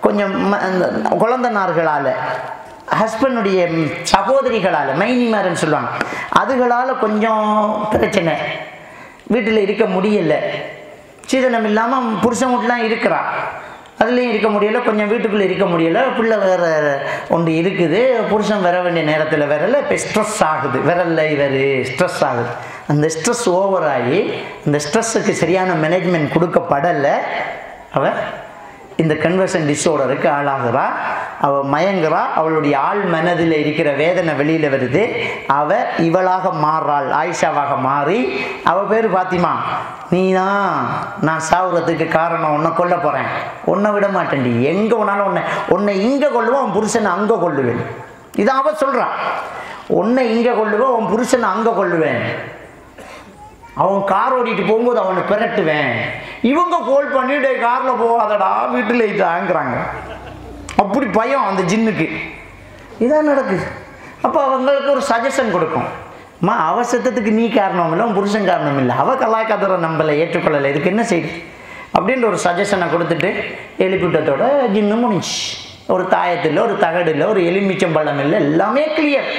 கொஞ்சம் குழந்தனார்களால் ஹஸ்பண்டுடைய சகோதரிகளால் மைனிமாருன்னு சொல்லுவாங்க, அதுகளால் கொஞ்சம் பிரச்சனை, வீட்டில் இருக்க முடியலை. சீதனம் இல்லாமல் புருஷன் வீட்டிலாம் இருக்கிறா, அதுலேயும் இருக்க முடியலை, கொஞ்சம் வீட்டுக்குள்ளே இருக்க முடியலை. பிள்ளை வேறு ஒன்று இருக்குது, புருஷன் வர வேண்டிய நேரத்தில் வரல. இப்போ ஸ்ட்ரெஸ் ஆகுது, வரல இவர் ஸ்ட்ரெஸ் ஆகுது. அந்த ஸ்ட்ரெஸ் ஓவர் ஆகி அந்த ஸ்ட்ரெஸ்ஸுக்கு சரியான மேனேஜ்மெண்ட் கொடுக்கப்படலை. அவள் இந்த கன்வர்ஷன் டிஸார்டருக்கு ஆளாகிறா, அவள் மயங்குறா, அவளுடைய ஆள் மனதில் இருக்கிற வேதனை வெளியில் வருது. அவள் இவளாக மாறுறாள், ஆயிஷாவாக மாறி. அவள் பேர் பாத்திமா. நீ தான் நான் சாவுறதுக்கு காரணம், உன்னை கொல்ல போகிறேன், உன்னை விட மாட்டேன்டி, எங்கே வேணாலும் உன்னை இங்கே கொள்ளுவோம், உன் புருஷனை அங்கே கொள்ளுவேன். இதான் அவள் சொல்கிறான், உன்னை இங்கே கொள்ளுவேன், உன் புருஷனை அங்கே கொள்ளுவேன். அவன் கார் ஓடிட்டு போகும்போது அவனை பிரட்டுவேன். இவங்க கோல் பண்ணிட்டு காரில் போகாதடா வீட்டில் தாங்கிறாங்க. அப்படி பயம் அந்த ஜின்னுக்கு. இதான் நடக்குது. அப்போ அவங்களுக்கு ஒரு சஜஷன் கொடுக்கும். அம்மா அவ சத்தத்துக்கு நீ காரணம் இல்லை, உன் புருஷன் காரணம் இல்லை, அவள் கலாய்க்காதரை நம்மளை ஏற்றுக்கொள்ளலை, இதுக்கு என்ன செய்யுது அப்படின்ற ஒரு சஜஷனை கொடுத்துட்டு எழுப்பிட்டத்தோட ஜின்னு முடிஞ்சு. ஒரு தாயத்தில், ஒரு தகடில், ஒரு எலுமிச்சம்பழம் இல்லை, எல்லாமே கிளியர்.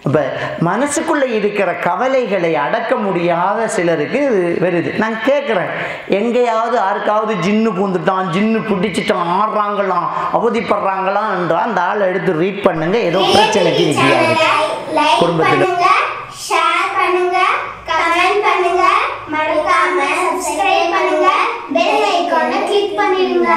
இப்போ மனசுக்குள்ளே இருக்கிற கவலைகளை அடக்க முடியாத சிலருக்கு வருது. நான் கேட்குறேன், எங்கேயாவது யாருக்காவது ஜின்னு பூந்துட்டான், ஜின்னு பிடிச்சிட்டான், ஆடுறாங்களாம், அவதிப்படுறாங்களாம் என்றால் அந்த ஆளை எடுத்து ரீட் பண்ணுங்க. ஏதோ பிரச்சனைக்கு நிற்கிறாரு குடும்பத்தில். ஷேர் பண்ணுங்க, கமெண்ட் பண்ணுங்க, மறக்காம சப்ஸ்கிரைப் பண்ணுங்க, பெல் ஐகானை கிளிக் பண்ணிடுங்க.